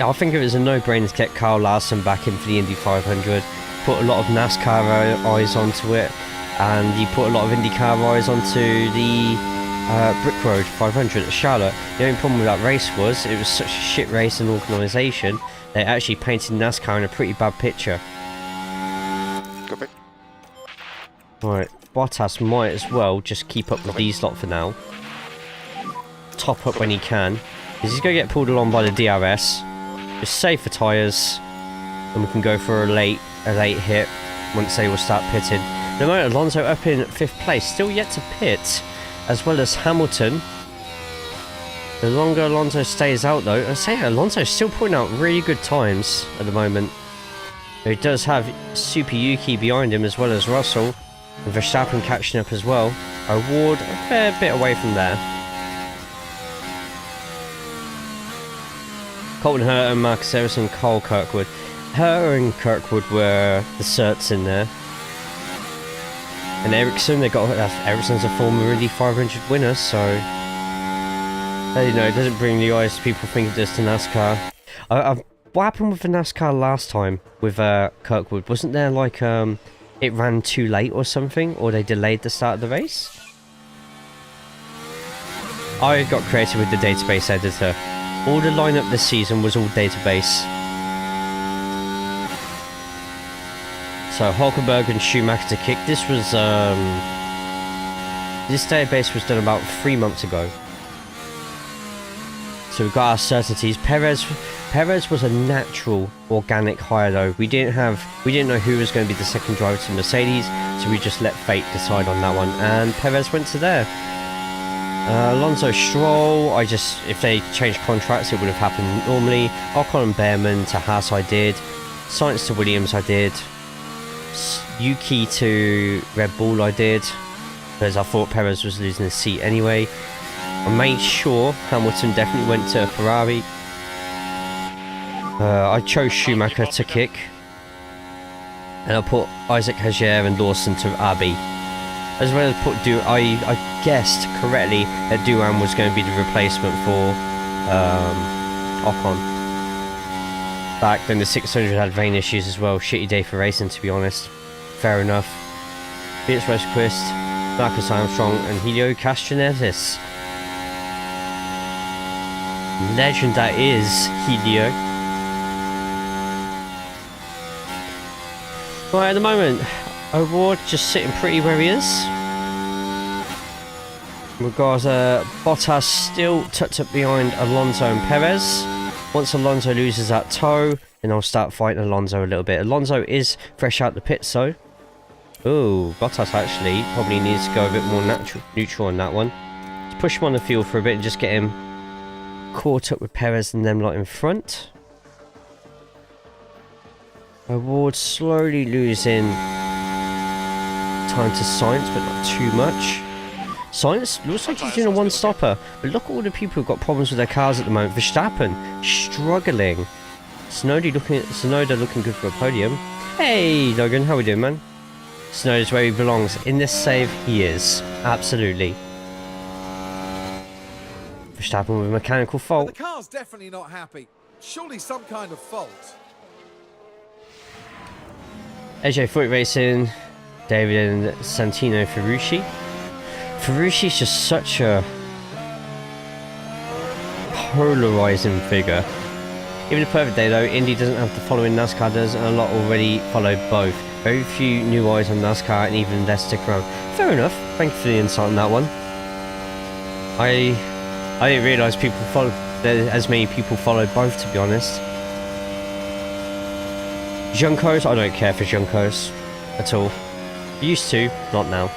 I think it was a no-brainer to get Carl Larson back in for the Indy 500. Put a lot of NASCAR eyes onto it, and he put a lot of IndyCar eyes onto the Brick Road 500 at Charlotte. The only problem with that race was it was such a shit race and organisation. They actually painted NASCAR in a pretty bad picture. Copy. Right, Bottas might as well just keep up with these lot for now. Top up when he can, because he's going to get pulled along by the DRS. Just save for tyres, and we can go for a late hit once they will start pitting. The moment Alonso up in 5th place, still yet to pit, as well as Hamilton. The longer Alonso stays out though, I say Alonso's still putting out really good times at the moment. He does have Super Yuki behind him as well as Russell, and Verstappen catching up as well. O'Ward a fair bit away from there. Colton Herta, Marcus Ericsson, Cole Kirkwood. Herta and Kirkwood were the certs in there. And Ericsson, Ericsson's a former Indy 500 winner, so you know, it doesn't bring the eyes people think it does to NASCAR. What happened with the NASCAR last time with Kirkwood? Wasn't there like it ran too late or something, or they delayed the start of the race? I got creative with the database editor. All the lineup this season was all database. So Hulkenberg and Schumacher to kick. This was this database was done about 3 months ago. So we've got our certainties. Perez was a natural organic hire though. We didn't know who was going to be the second driver to Mercedes, so we just let fate decide on that one. And Perez went to there. Alonso Stroll, if they changed contracts it would have happened normally. Ocon and Behrman to Haas I did. Sainz to Williams I did. Yuki to Red Bull I did, because I thought Perez was losing his seat anyway. I made sure Hamilton definitely went to Ferrari. I chose Schumacher to kick, and I put Isaac Hager and Lawson to RB, as well as put I guessed correctly that Duran was going to be the replacement for Ocon. Back then the 600 had vane issues as well. Shitty day for racing, to be honest. Fair enough. Felix Rosenqvist, Marcus Armstrong and Helio Castroneves. Legend that is Helio. Right, at the moment, O'Ward just sitting pretty where he is. We've got Bottas still tucked up behind Alonso and Perez. Once Alonso loses that toe, then I'll start fighting Alonso a little bit. Alonso is fresh out the pits though. Ooh, Bottas actually probably needs to go a bit more neutral on that one. Let's push him on the field for a bit and just get him caught up with Perez and them lot in front. O'Ward slowly losing time to Sainz, but not too much. Sainz looks like he's doing a one-stopper, but look at all the people who've got problems with their cars at the moment. Verstappen struggling. Tsunoda looking good for a podium. Hey Logan, how we doing, man? Tsunoda's where he belongs. In this save, he is. Absolutely. Verstappen with a mechanical fault. But the car's definitely not happy. Surely some kind of fault. AJ Foot Racing, David and Santino Ferrucci. Ferrucci's just such a polarizing figure. Even a perfect day though, Indy doesn't have the following NASCAR does, and a lot already follow both. Very few new eyes on NASCAR and even less stick around. Fair enough, thank you for the insight on that one. I didn't realise as many people follow both, to be honest. Juncos, I don't care for Juncos at all. Used to, not now.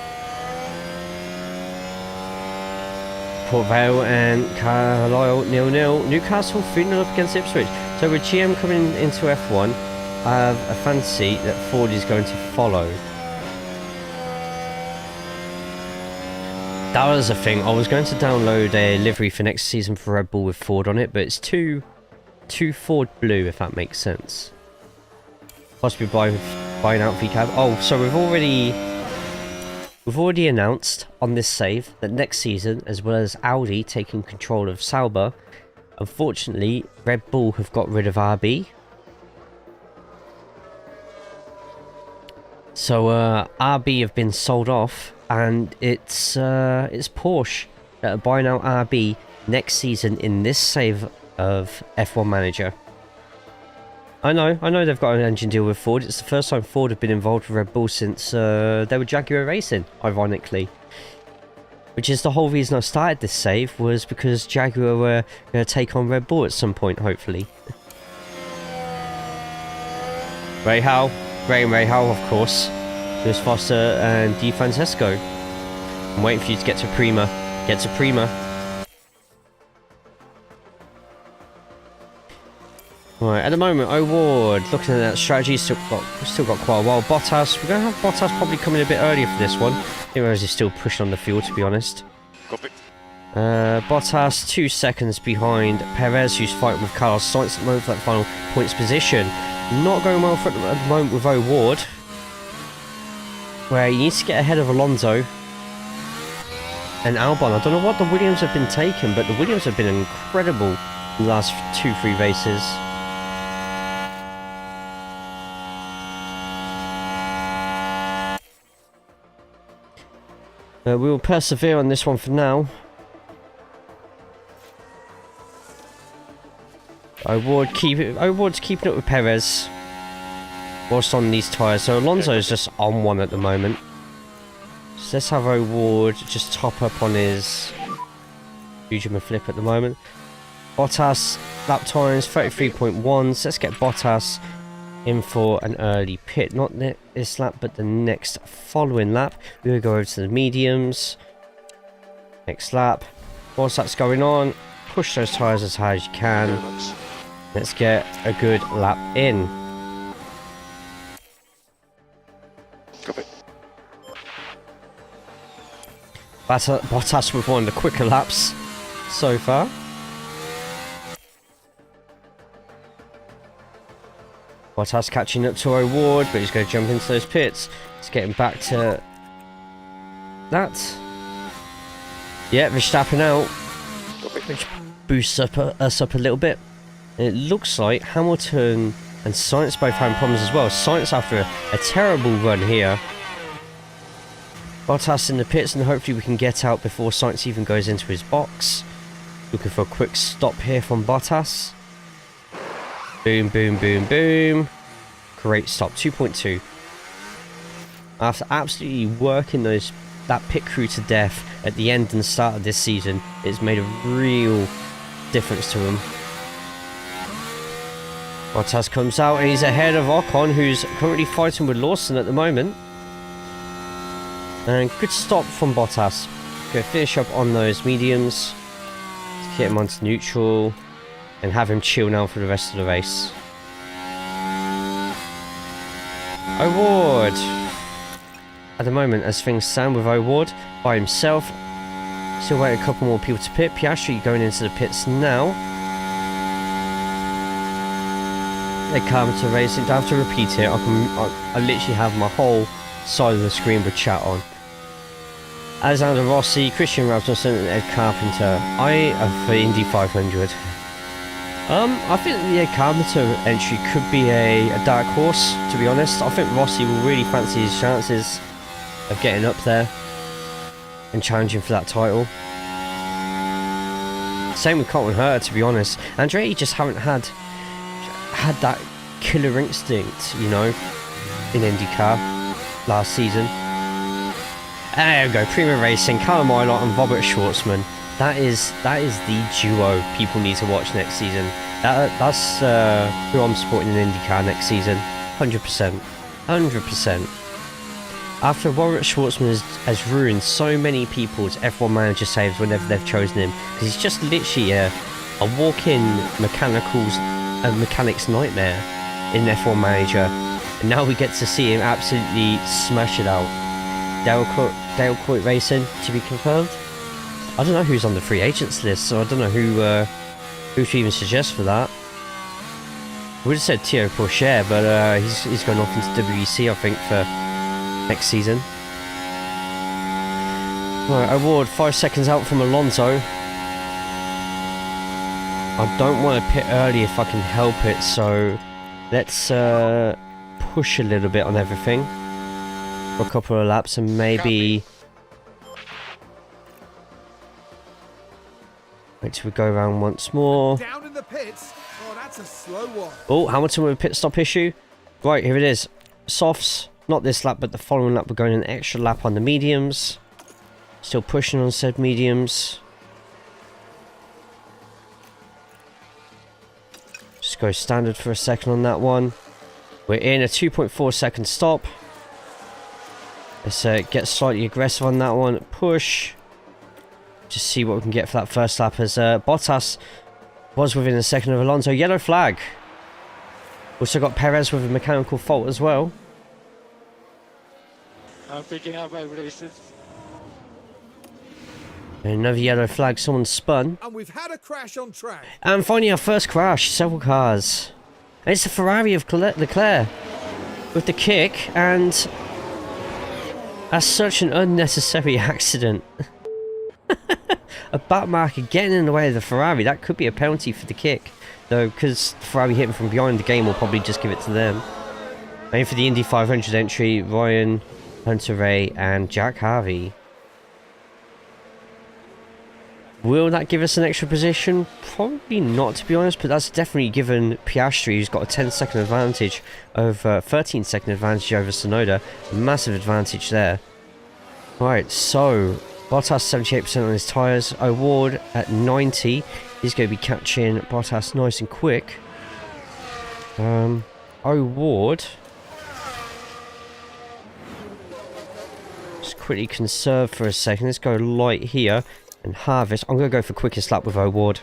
Port Vale and Carlisle 0-0. Newcastle 3-0 up against Ipswich. So with GM coming into F1, I have a fancy that Ford is going to follow. That was a thing. I was going to download a livery for next season for Red Bull with Ford on it, but it's too Ford blue, if that makes sense. Possibly buying out VCAB. Oh, so we've already announced on this save that next season, as well as Audi taking control of Sauber, unfortunately Red Bull have got rid of RB. So RB have been sold off, and it's Porsche that are buying out RB next season in this save of F1 Manager. I know they've got an engine deal with Ford. It's the first time Ford have been involved with Red Bull since they were Jaguar Racing, ironically. Which is the whole reason I started this save, was because Jaguar were going to take on Red Bull at some point, hopefully. Graham Rahal, of course. Lewis Foster and Di Francesco. I'm waiting for you to get to Prima. Get to Prima. Right, at the moment, O'Ward, looking at that strategy, still got quite a while. Bottas, we're going to have Bottas probably coming a bit earlier for this one. Even though he's still pushing on the fuel, to be honest. Copy. Bottas 2 seconds behind Perez, who's fighting with Carlos Sainz at the moment for that final points position. Not going well for at the moment with O'Ward, where he needs to get ahead of Alonso and Albon. I don't know what the Williams have been taking, but the Williams have been incredible in the last 2-3 races. We will persevere on this one for now. O'Ward's keeping up with Perez whilst on these tyres. So Alonso's just on one at the moment. So let's have O'Ward just top up on his Benjamin flip at the moment. Bottas lap times 33.1. So let's get Bottas in for an early pit. Not this lap, but the next following lap. We'll go over to the mediums. Next lap. Whilst that's going on, push those tyres as high as you can. Let's get a good lap in. Copy. Bottas with one of the quicker laps so far. Bottas catching up to O'Ward, but he's going to jump into those pits. He's getting back to that. Yeah, Verstappen out, which boosts us up a little bit. And it looks like Hamilton and Sainz both having problems as well. Sainz after a terrible run here. Bottas in the pits, and hopefully we can get out before Sainz even goes into his box. Looking for a quick stop here from Bottas. Boom, boom, boom, boom. Great stop, 2.2. After absolutely working that pit crew to death at the end and the start of this season, it's made a real difference to him. Bottas comes out and he's ahead of Ocon, who's currently fighting with Lawson at the moment. And good stop from Bottas. Go finish up on those mediums. Let's get him onto neutral and have him chill now for the rest of the race. O'Ward. At the moment, as things stand with O'Ward by himself, still waiting a couple more people to pit. Piastri going into the pits now. They come to racing. Don't have to repeat it. I literally have my whole side of the screen with chat on. Alexander Rossi, Christian Rasmussen, and Ed Carpenter. I am for Indy 500. I think the Ed Carpenter entry could be a dark horse, to be honest. I think Rossi will really fancy his chances of getting up there and challenging for that title. Same with Colton Herta, to be honest. Andretti just haven't had that killer instinct, you know, in IndyCar last season. There we go, Prima Racing, Callum Eilert and Robert Schwartzman. That is the duo people need to watch next season. That's who I'm supporting in IndyCar next season. 100%. 100%. After Robert Schwartzman has ruined so many people's F1 manager saves whenever they've chosen him, because he's just literally a walk-in mechanic's nightmare in F1 manager. And now we get to see him absolutely smash it out. Dale Court Racing to be confirmed. I don't know who's on the free agents list, so I don't know who to even suggest for that. We would have said Theo Porsche, but he's going off into WEC, I think, for next season. Right, O'Ward 5 seconds out from Alonso. I don't want to pit early if I can help it, so let's push a little bit on everything for a couple of laps and maybe wait till we go around once more. Down in the pits. Oh, that's a slow one. Oh, Hamilton with a pit stop issue. Right, here it is. Softs. Not this lap, but the following lap. We're going an extra lap on the mediums. Still pushing on said mediums. Just go standard for a second on that one. We're in a 2.4 second stop. Let's get slightly aggressive on that one. Push. Just see what we can get for that first lap, as Bottas was within a second of Alonso. Yellow flag. Also got Perez with a mechanical fault as well. I'm picking up my braces. Another yellow flag, someone spun. And we've had a crash on track. And finally our first crash, several cars. And it's the Ferrari of Leclerc with the kick, and that's such an unnecessary accident. A back marker getting in the way of the Ferrari, that could be a penalty for the kick. Though, because Ferrari hit him from behind, the game will probably just give it to them. And for the Indy 500 entry, Ryan, Hunter Ray and Jack Harvey. Will that give us an extra position? Probably not, to be honest, but that's definitely given Piastri, who's got a 10-second advantage over 13-second advantage over Tsunoda. Massive advantage there. Right, so Bottas 78% on his tyres. O'Ward at 90. He's going to be catching Bottas nice and quick. O'Ward. Just quickly conserve for a second. Let's go light here and harvest. I'm going to go for quickest lap with O'Ward.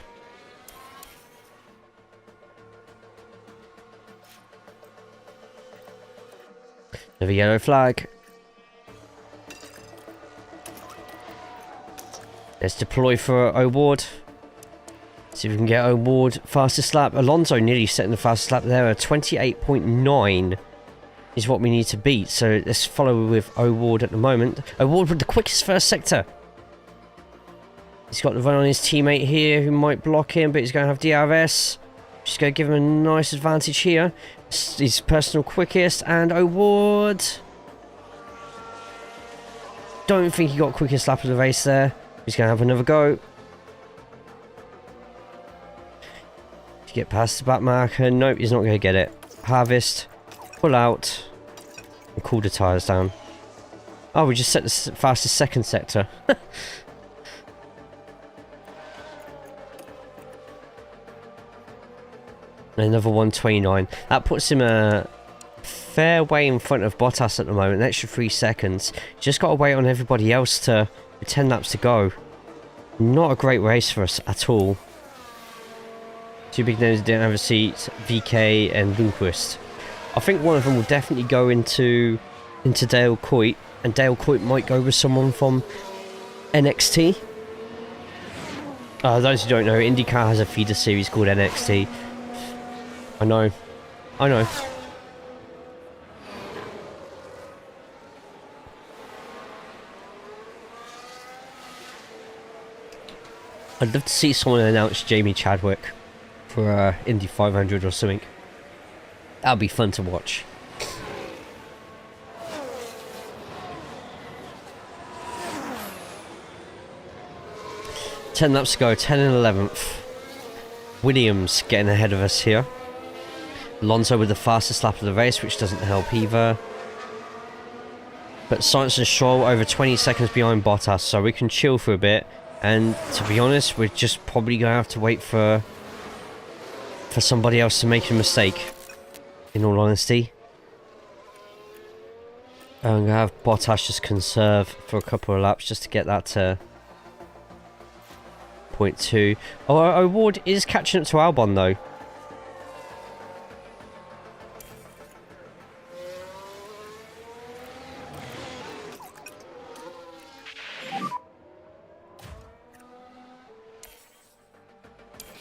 Another yellow flag. Let's deploy for O'Ward. See if we can get O'Ward fastest lap. Alonso nearly setting the fastest lap there. 28.9 is what we need to beat. So let's follow with O'Ward at the moment. O'Ward with the quickest first sector. He's got the run on his teammate here who might block him, but he's going to have DRS. Just going to give him a nice advantage here. His personal quickest, and O'Ward. Don't think he got quickest lap of the race there. He's going to have another go. To get past the back marker. Nope, he's not going to get it. Harvest. Pull out. And cool the tyres down. Oh, we just set the fastest second sector. Another 129. That puts him a fair way in front of Bottas at the moment. An extra 3 seconds. Just got to wait on everybody else to... 10 laps to go. Not a great race for us at all. Two big names didn't have a seat. VK and Lundqvist. I think one of them will definitely go into Dale Coyte. And Dale Coyte might go with someone from NXT. Those who don't know, IndyCar has a feeder series called NXT. I know. I'd love to see someone announce Jamie Chadwick for Indy 500 or something. That'll be fun to watch. Ten laps to go, 10 and 11th. Williams getting ahead of us here. Alonso with the fastest lap of the race, which doesn't help either. But Sainz and Stroll over 20 seconds behind Bottas, so we can chill for a bit. And to be honest, we're just probably going to have to wait for somebody else to make a mistake, in all honesty. I'm going to have Bottas just conserve for a couple of laps just to get that to 0.2. Oh, O'Ward is catching up to Albon though.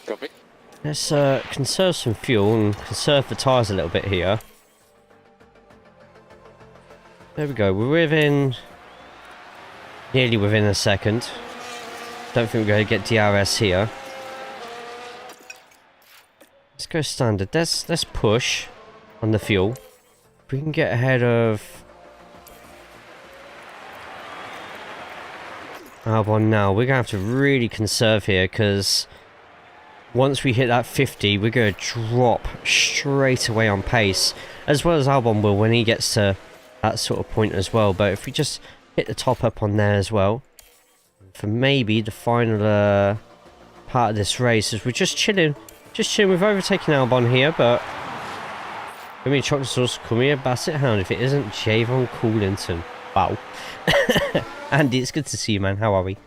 Copy. Let's conserve some fuel and conserve the tyres a little bit here. There we go, we're nearly within a second. Don't think we're going to get DRS here. Let's go standard. Let's push on the fuel. If we can get ahead of Albon now, we're going to have to really conserve here because once we hit that 50, we're going to drop straight away on pace, as well as Albon will when he gets to that sort of point as well. But if we just hit the top up on there as well, for maybe the final part of this race, as we're just chilling. We've overtaken Albon here, but I mean, chocolate sauce, come here, Basset Hound. If it isn't Javon Coolington, wow. Andy, it's good to see you, man. How are we?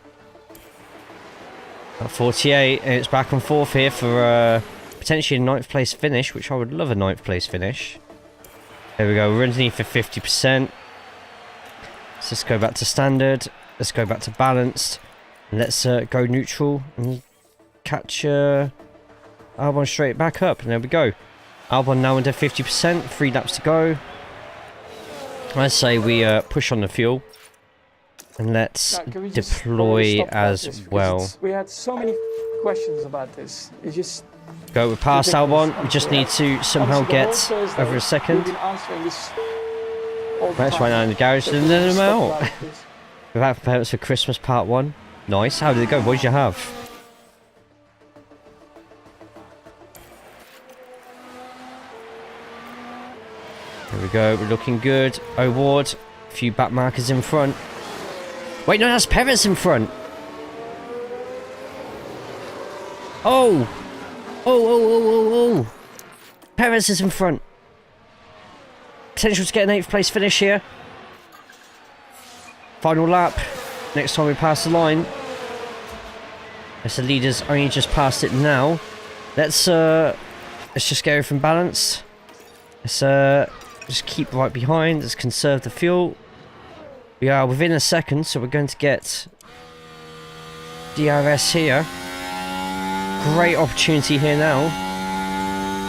At 48, and it's back and forth here for potentially a 9th place finish, which I would love a 9th place finish. There we go. We're underneath for 50%. So let's go back to standard. Let's go back to balanced. And let's go neutral and catch Albon straight back up. And there we go. Albon now under 50%. 3 laps to go. I say we push on the fuel. And let's deploy as well. We had so many questions about this. It's just... Go with past Albon. We just need to somehow get over a second. That's right now in the garage. And then I'm out. Without preparedness for Christmas part 1. Nice. How did it go? What did you have? we go. We're looking good. O'Ward. A few back markers in front. Wait, no, that's Perez in front. Oh! Oh. Perez is in front. Potential to get an 8th place finish here. Final lap. Next time we pass the line. As the leaders only just passed it now. Let's just get everything balanced. Let's just keep right behind. Let's conserve the fuel. We are within a second, so we're going to get DRS here. Great opportunity here now.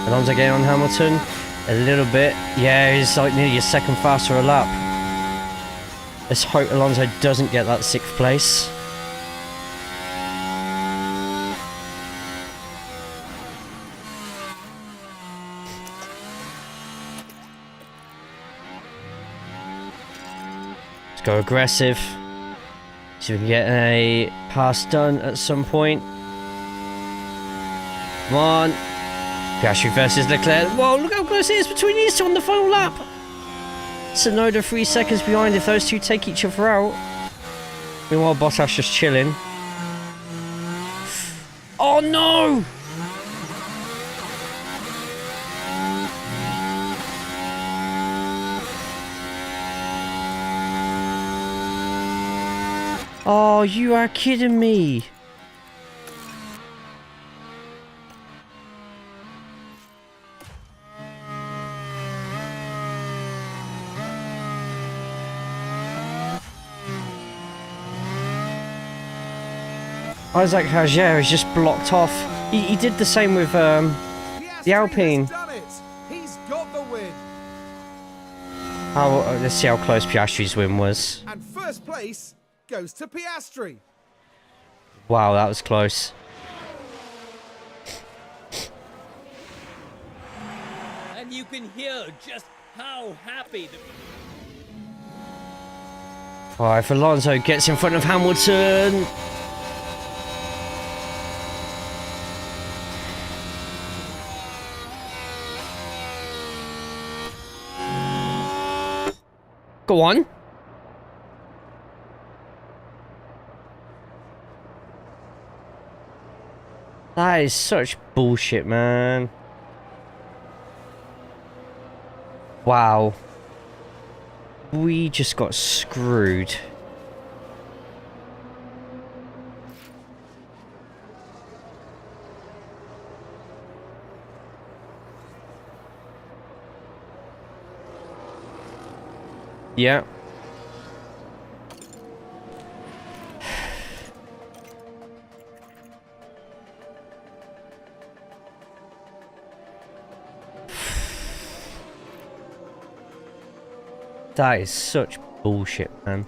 Alonso getting on Hamilton. A little bit. Yeah, he's like nearly a second faster a lap. Let's hope Alonso doesn't get that 6th place. Let's go aggressive. See if we can get a pass done at some point. Come on. Piastri versus Leclerc. Whoa, look how close it is between these two on the final lap. Tsunoda 3 seconds behind if those two take each other out. Meanwhile, Bottas just chilling. Oh no! Oh, you are kidding me. Isaac Hager is just blocked off. He did the same with the Alpine. Done it. He's got the win. Let's see how close Piastri's win was. And first place goes to Piastri. Wow, that was close. And you can hear just how happy the... Alright, if Alonso gets in front of Hamilton. Go on. That is such bullshit, man. Wow. We just got screwed. Yeah. That is such bullshit, man.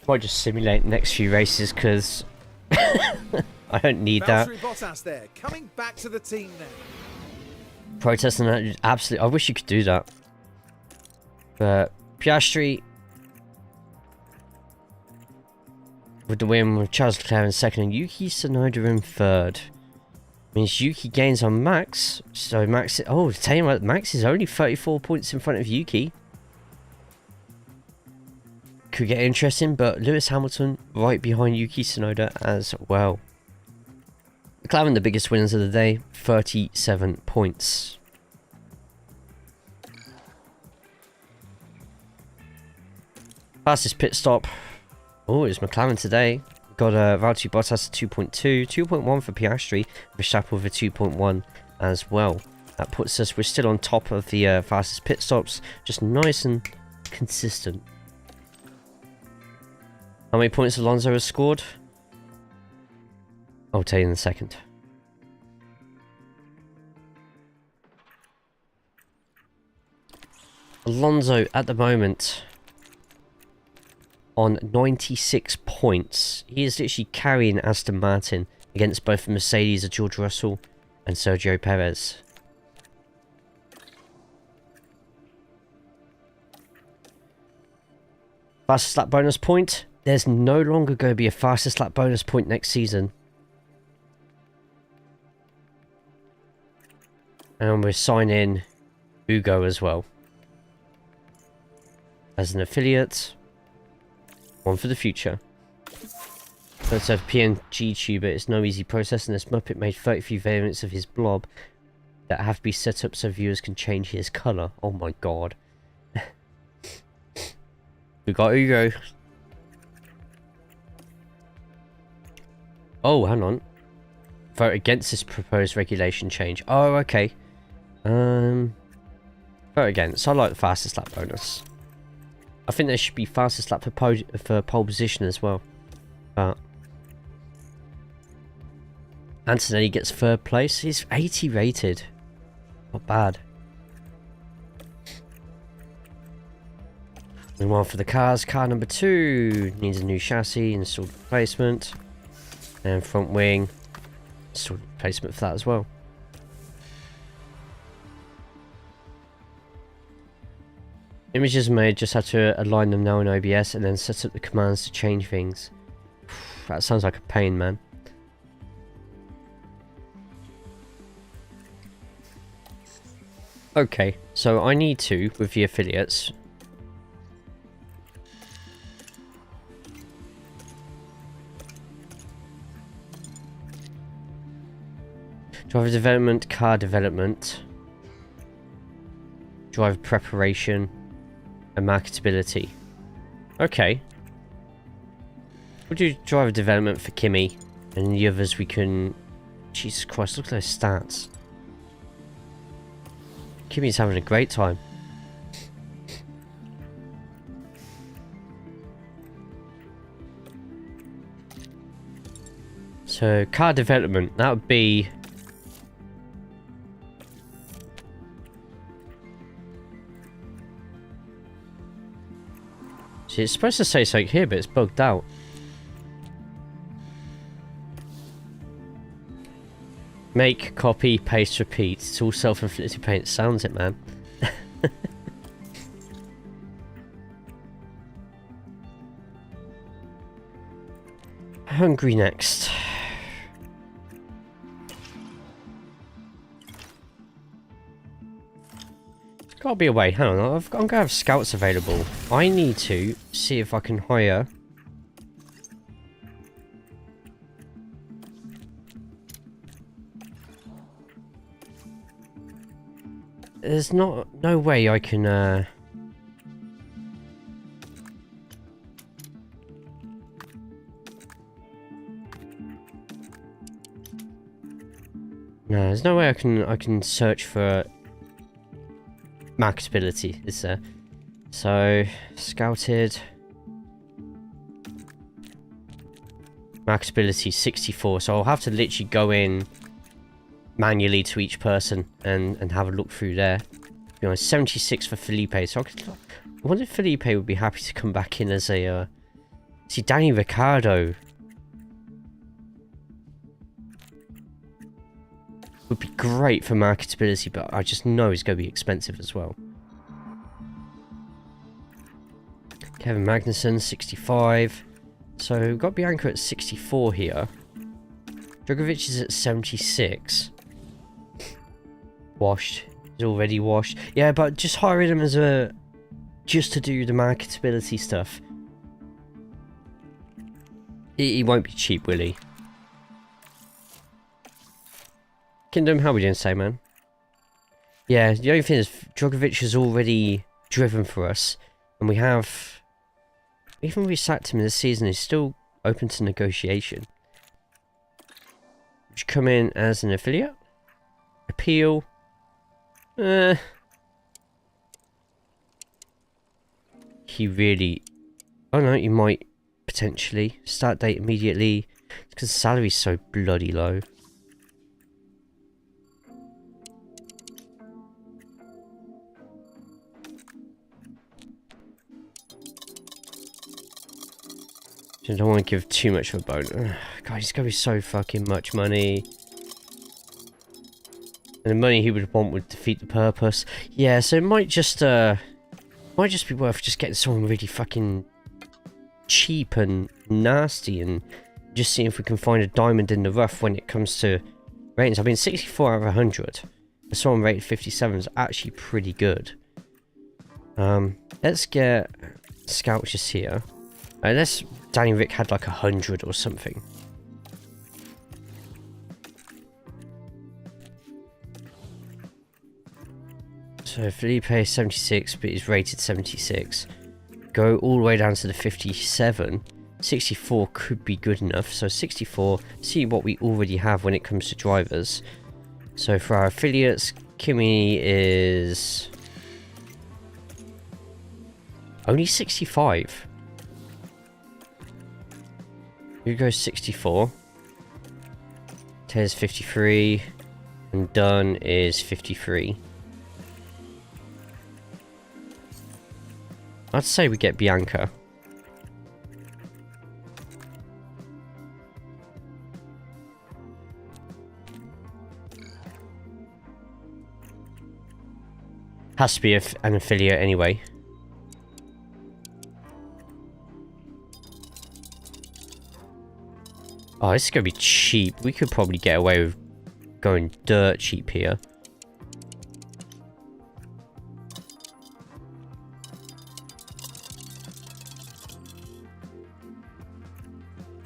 Might just simulate next few races because I don't need that. Valtteri Bottas there, coming back to the team now. Protesting that, absolutely. I wish you could do that. But Piastri with the win, with Charles Leclerc in second and Yuki Tsunoda in third. Means Yuki gains on Max. So Max, tell you what, Max is only 34 points in front of Yuki. Could get interesting, but Lewis Hamilton right behind Yuki Tsunoda as well. McLaren the biggest winners of the day, 37 points. Fastest pit stop. Oh, it's McLaren today. Got Valtteri Bottas at 2.2, 2.1 for Piastri, Verstappen with a 2.1 as well. That puts us, we're still on top of the fastest pit stops, just nice and consistent. How many points Alonso has scored? I'll tell you in a second. Alonso at the moment on 96 points. He is literally carrying Aston Martin against both Mercedes of George Russell and Sergio Perez. Fastest lap bonus point. There's no longer going to be a fastest lap bonus point next season. And we're signing Ugo as well. As an affiliate. One for the future. So it's a PNG tuber. It's no easy process, and this Muppet made 33 variants of his blob that have to be set up so viewers can change his colour. Oh my god. We got Ugo. Oh, hang on. Vote against this proposed regulation change. Oh, okay. Vote against. I like the fastest lap bonus. I think there should be fastest lap for pole position as well. But Antonelli gets 3rd place. He's 80 rated. Not bad. And one for the cars. Car number 2 needs a new chassis, installed replacement. And front wing, installed replacement for that as well. Images made, just have to align them now in OBS and then set up the commands to change things. That sounds like a pain, man. Okay, so I need to, with the affiliates, driver development, car development, driver preparation, and marketability. Okay. We'll do driver development for Kimmy, and the others we can... Jesus Christ, look at those stats. Kimmy's having a great time. So, car development, that would be... See, it's supposed to say something here, but it's bugged out. Make, copy, paste, repeat. It's all self-inflicted pain. It sounds it, man. Hungry next. There's gotta be a way. Hang on, I'm gonna have scouts available. I need to see if I can hire... There's no way I can, No, there's no way I can search for marketability, is there? So, scouted. Marketability 64, so I'll have to literally go in manually to each person and have a look through there. You know, 76 for Felipe, so I wonder if Felipe would be happy to come back in as a see, Danny Ricciardo would be great for marketability, but I just know it's going to be expensive as well. Kevin Magnussen 65, so we've got Bianca at 64 here. Djokovic is at 76. Washed. He's already washed. Yeah, but just hiring him as a... just to do the marketability stuff. He won't be cheap, will he? Kingdom, how are we doing today, man? Yeah, the only thing is, Djokovic is already driven for us. And we have... even if we sacked him this season, he's still open to negotiation. Would you come in as an affiliate? Appeal. He really... oh no, he might potentially. Start date immediately. Because the salary's so bloody low. I don't want to give too much of a bonus. God, he's going to be so fucking much money. And the money he would want would defeat the purpose. Yeah, so it might just be worth just getting someone really fucking cheap and nasty and just seeing if we can find a diamond in the rough when it comes to ratings. I mean, 64 out of 100. someone rated 57 is actually pretty good. Let's get Scout just here. Unless Danny Rick had like 100 or something. So Felipe is 76, but he's rated 76. Go all the way down to the 57. 64 could be good enough. So 64, see what we already have when it comes to drivers. So for our affiliates, Kimi is only 65. Who goes 64? Tez 53. And Dunn is 53. I'd say we get Bianca. Has to be an affiliate anyway. Oh, this is going to be cheap. We could probably get away with going dirt cheap here.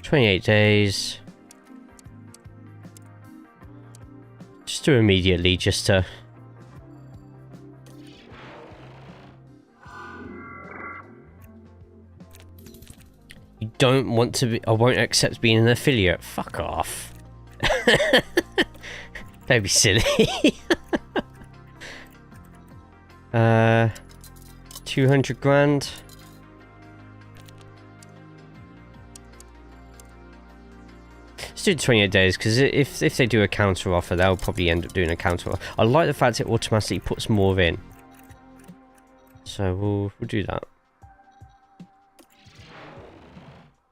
$28 days. Just do immediately, just to... You don't want to be... I won't accept being an affiliate. Fuck off. Don't be silly. 200 grand. Let's do 28 days, because if they do a counter offer, they'll probably end up doing a counter offer. I like the fact it automatically puts more in. So we'll do that.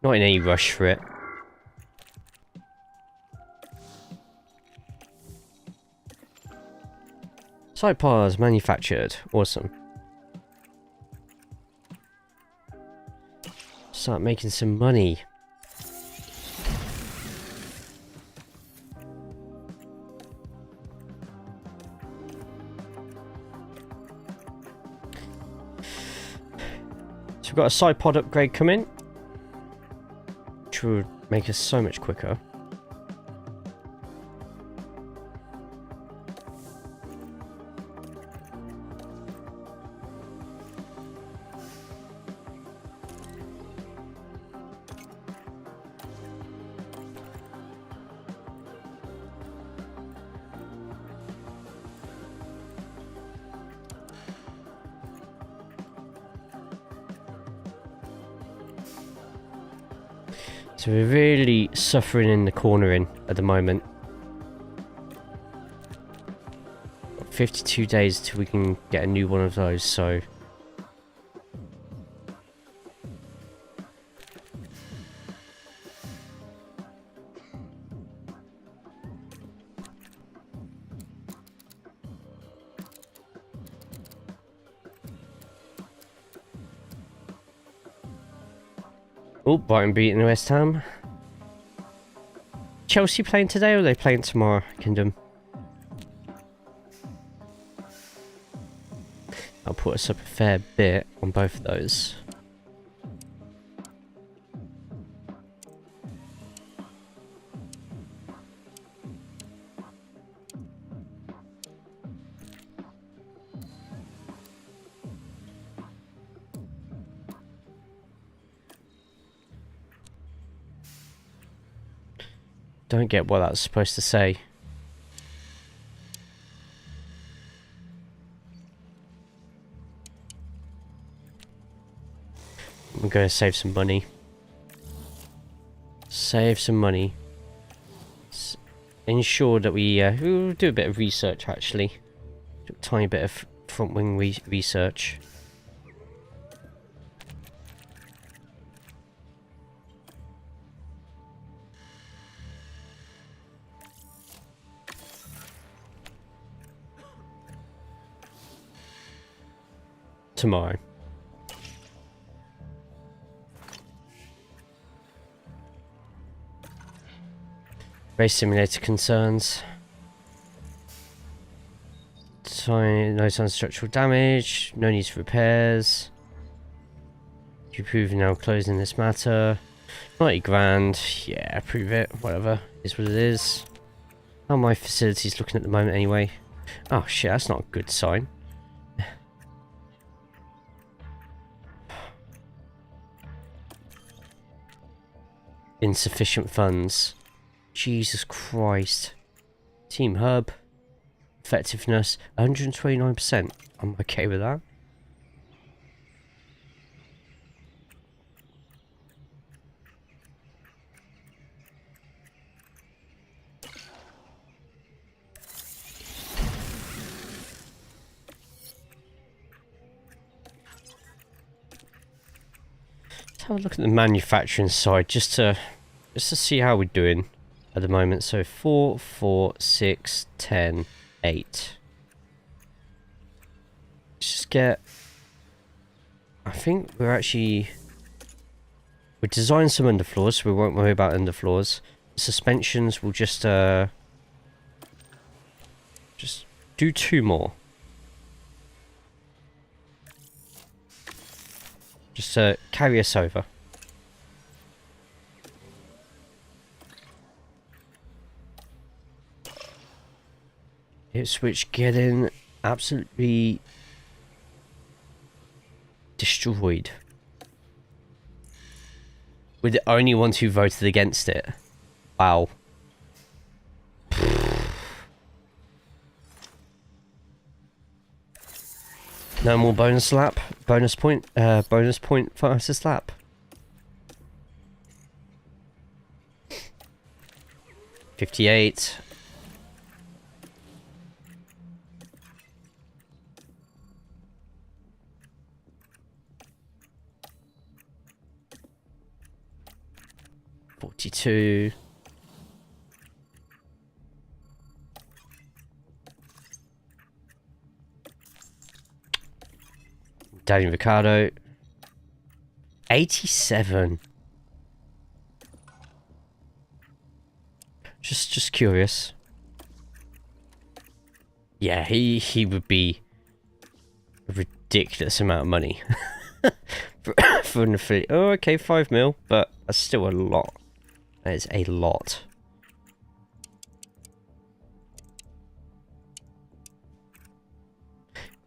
Not in any rush for it. Sidepars manufactured. Awesome. Start making some money. So we've got a side pod upgrade coming, which would make us so much quicker. So we're really suffering in the cornering at the moment. 52 days till we can get a new one of those, so... Oh, Brighton beating West Ham. Chelsea playing today or are they playing tomorrow, Kingdom? I'll put us up a fair bit on both of those. Don't get what that's supposed to say. I'm going to save some money. Save some money. Ensure that we'll do a bit of research actually. Do a tiny bit of front wing research. Tomorrow. Race simulator concerns. sign, no sign of structural damage. No need for repairs. You prove you're now closing this matter. 90 grand. Yeah, prove it. Whatever. Is what it is. How are my facilities looking at the moment anyway? Oh shit, that's not a good sign. Insufficient funds. Jesus Christ. Team hub. Effectiveness 129%. I'm okay with that. Let's have a look at the manufacturing side just to see how we're doing at the moment. So 4, 4, 6, 10, 8. Let's just get... I think we're designing some underfloors, so we won't worry about underfloors. Suspensions will just do 2 more. Just carry us over. Ipswich getting absolutely destroyed. We're the only ones who voted against it. Wow. No more bonus lap. Bonus point fastest lap. $58. $42. Danny Ricciardo. 87. Just curious. Yeah, he would be a ridiculous amount of money for an affiliate. Oh, okay, 5 mil, but that's still a lot. That is a lot.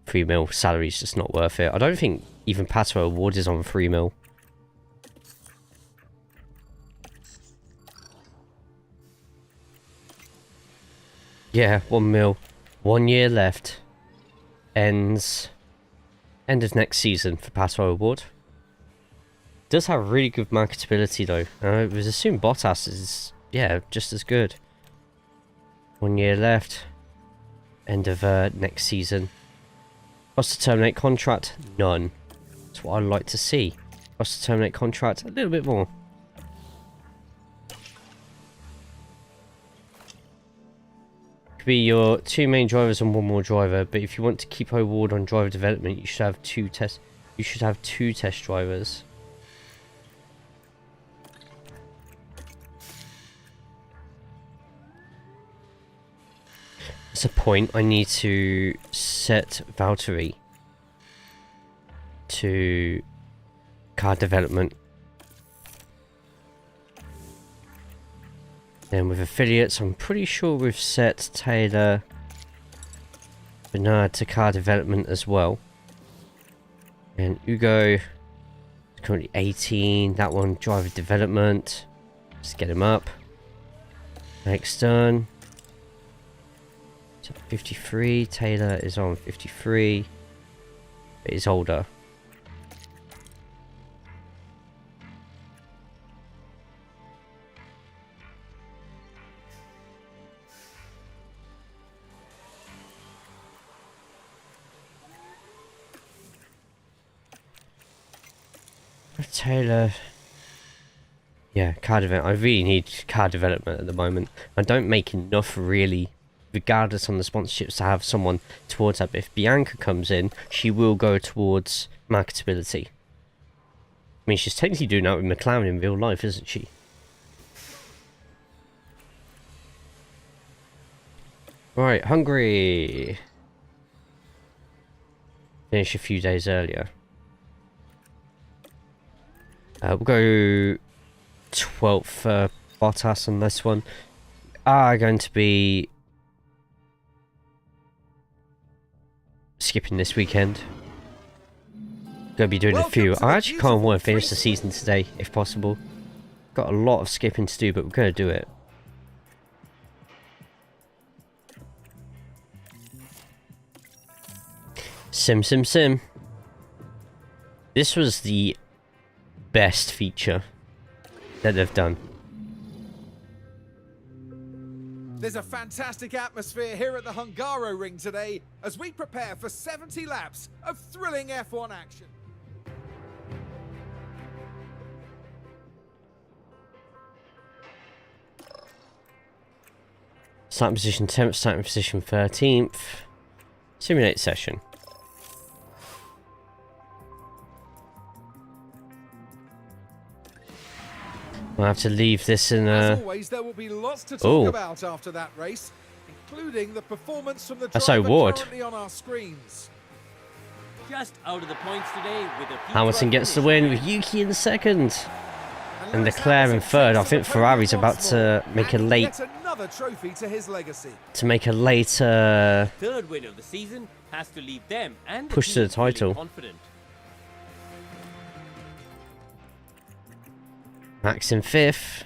$3 mil salary is just not worth it. I don't think even Pato O'Ward is on 3 mil. Yeah, 1 mil. 1 year left. End of next season for Pato O'Ward. Does have really good marketability though. I would assume Bottas is, yeah, just as good. 1 year left. End of next season. Cost to terminate contract? None. That's what I'd like to see. Cost to terminate contract? A little bit more. Could be your 2 main drivers and 1 more driver, but if you want to keep O'Ward on driver development, you should have 2 test. You should have 2 test drivers. That's a point. I need to set Valtteri to car development. Then with affiliates, I'm pretty sure we've set Taylor Minardi to car development as well. And Ugo is currently 18. That one, driver development. Let's get him up. Next turn. 53. Taylor is on 53. But he's older. Taylor. Yeah, car development. I really need car development at the moment. I don't make enough really, regardless on the sponsorships, to have someone towards that. But if Bianca comes in, she will go towards marketability. I mean, she's technically doing that with McLaren in real life, isn't she? Right, Hungary. finish a few days earlier. We'll go 12th for Bottas on this one. Going to be skipping this weekend. Gonna be doing a few. I actually kind of want to finish the season today, if possible. Got a lot of skipping to do, but we're gonna do it. Sim. This was the best feature that they've done. There's a fantastic atmosphere here at the Hungaro Ring today as we prepare for 70 laps of thrilling F1 action. Starting position 10th, starting position 13th. Simulate session. I'll have to leave this in As always, there will be lots to talk about after that race, including the performance from the driver currently on our screens. Just out of the points today with a Hamilton gets the win with Yuki in second. And Leclerc in third. I think Ferrari's about to make a late trophy to his legacy. Third win of the season has to leave them and push to the title. Confident. Max in 5th.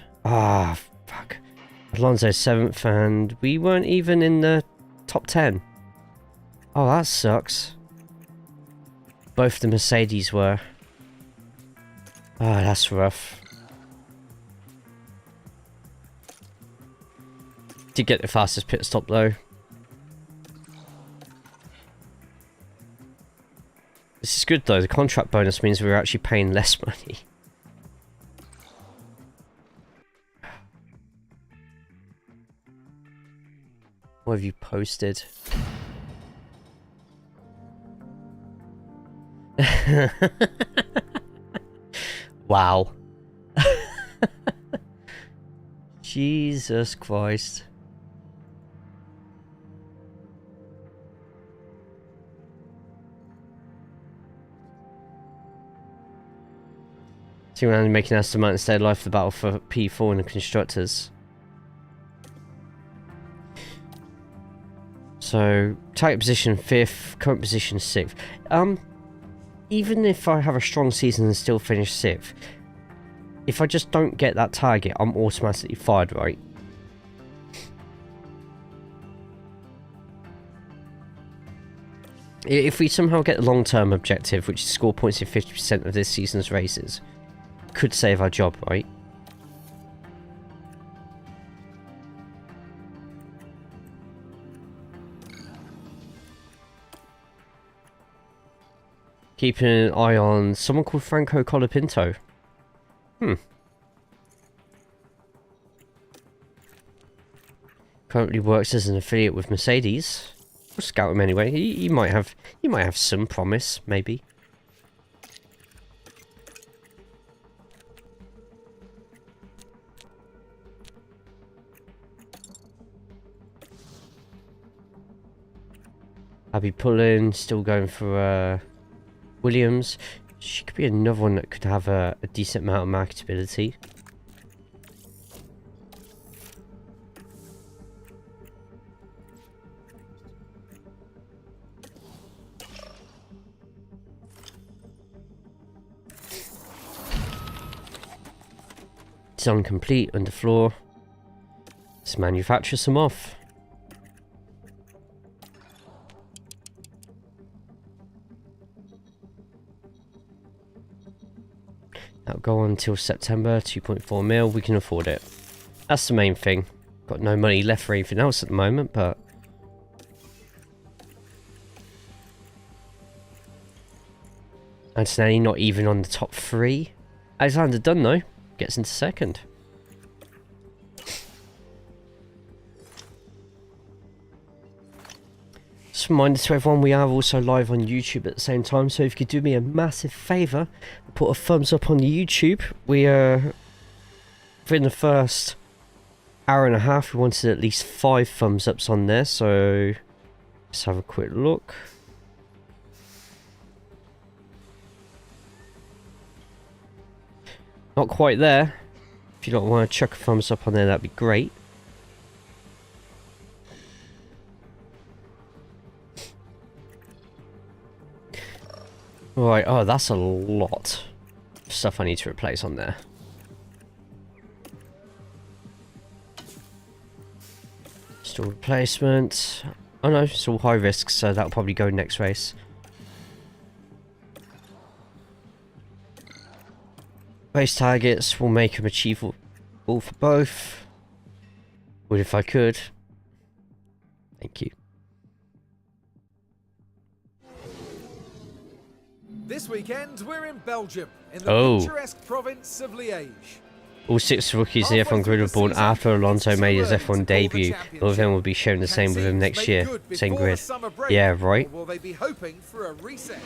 Fuck. Alonso 7th, and we weren't even in the top 10. Oh, that sucks. Both the Mercedes were. That's rough. Did get the fastest pit stop though. This is good though. The contract bonus means we're actually paying less money. What have you posted? Wow. Jesus Christ. Team Randy making Aston Martin stay alive for the battle for P4 in the Constructors. So, tight position 5th, current position 6th. Even if I have a strong season and still finish 6th, if I just don't get that target, I'm automatically fired, right? If we somehow get the long-term objective, which is score points in 50% of this season's races, could save our job, right? Keeping an eye on someone called Franco Colapinto. Currently works as an affiliate with Mercedes. We'll scout him anyway. He might have some promise, maybe. Abby Pullen, still going for Williams. She could be another one that could have a decent amount of marketability. Design complete, underfloor. Let's manufacture some off. That'll go on until September, 2.4 mil. We can afford it. That's the main thing. Got no money left for anything else at the moment, but Antonelli not even on the top 3. Alexander Dunn though gets into second. Just a reminder to everyone, we are also live on YouTube at the same time, so if you could do me a massive favour, put a thumbs up on the YouTube. We within the first hour and a half, we wanted at least 5 thumbs ups on there, so let's have a quick look. Not quite there. If you don't want to chuck a thumbs up on there, that'd be great. Right, oh, that's a lot of stuff I need to replace on there. Still replacement. Oh no, it's all high risk, so that'll probably go next race. Race targets will make them achievable for both. Would if I could. Thank you. This weekend, we're in Belgium, in the picturesque province of Liège. All 6 rookies in the F1 grid were born after Alonso made his F1 debut. All of them will be shown the same with him next year. Same grid. Yeah, right. Or will they be hoping for a reset?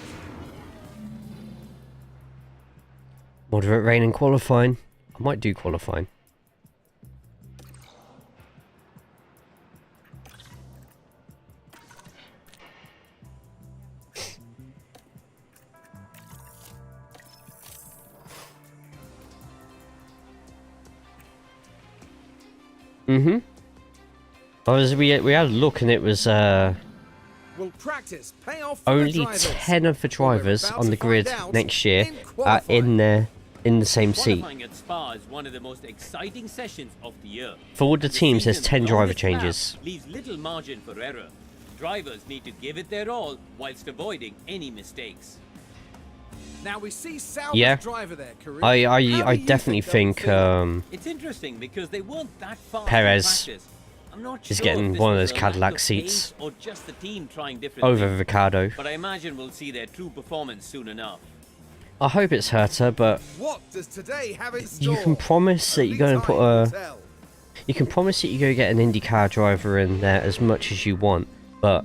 Moderate rain in qualifying. I might do qualifying. We had a look and it was Will practice pay off only 10 of the drivers on the grid next year are in the same seat. Qualifying at Spa is one of the most exciting sessions of the year. For all the teams, there's season's 10 driver longest lap changes. leaves little margin for error. Drivers need to give it their all whilst avoiding any mistakes. Now we see Sauber's Yeah. driver there, Karim. I definitely think It's interesting because they weren't that far Perez in practice. I'm not is sure getting if this one of was those a lack Cadillac of seats pace or just the team trying different over things. Ricardo. But I imagine we'll see their true performance soon enough. I hope it's Herta, but What does today have in you store? can promise that you're going to put Only time will a... tell. You can promise that you're going to get an IndyCar driver in there as much as you want, but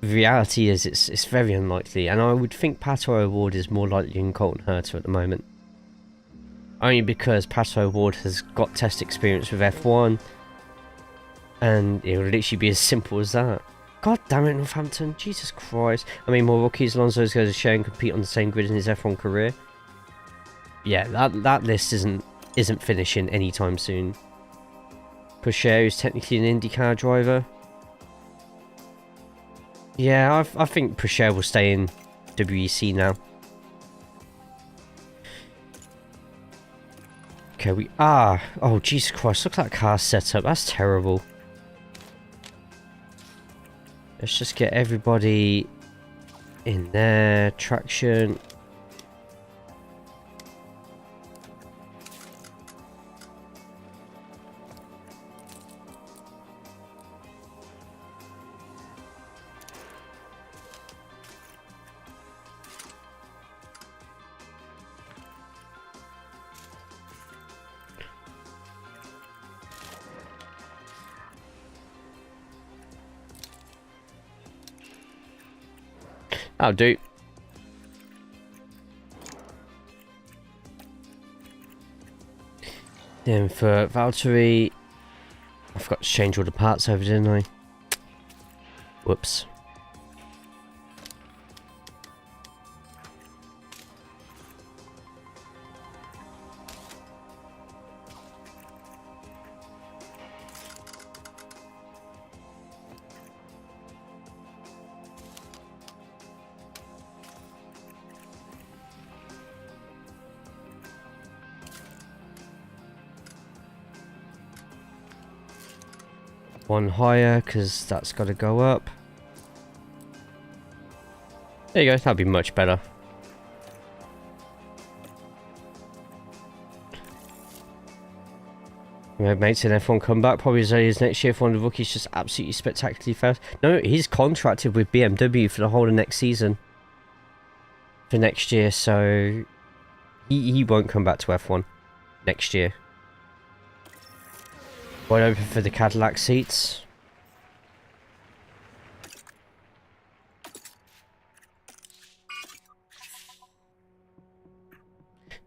the reality is it's very unlikely, and I would think Pato O'Ward is more likely than Colton Herta at the moment. Only because Pato O'Ward has got test experience with F1, and it would literally be as simple as that. God damn it, Northampton. Jesus Christ. I mean, more rookies. Alonso's going to share and compete on the same grid in his F1 career. Yeah, that list isn't finishing anytime soon. Porsche is technically an IndyCar driver. Yeah, I think Porsche will stay in WEC now. Okay, we are. Oh, Jesus Christ. Look at that car setup. That's terrible. Let's just get everybody in there. Traction. That'll do. Then for Valtteri, I forgot to change all the parts over, didn't I? Whoops. One higher, because that's got to go up. There you go, that'd be much better. Mates in F1 comeback, probably as early as next year if one of the rookies just absolutely spectacularly fast. No, he's contracted with BMW for the whole of next season. For next year, so he won't come back to F1 next year. Wide open for the Cadillac seats.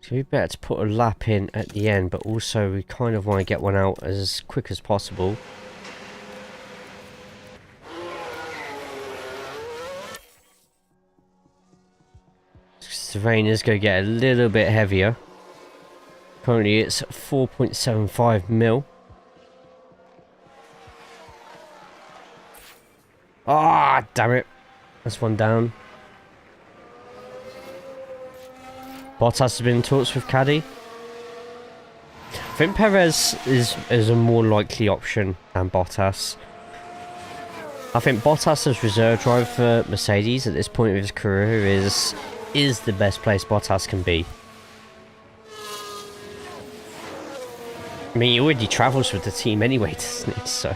So we better to put a lap in at the end, but also we kind of want to get one out as quick as possible. So the rain is going to get a little bit heavier. Currently it's 4.75 mil. Ah, damn it. That's one down. Bottas has been in talks with Caddy. I think Perez is a more likely option than Bottas. I think Bottas as reserve driver for Mercedes at this point of his career is the best place Bottas can be. I mean, he already travels with the team anyway, doesn't he? So...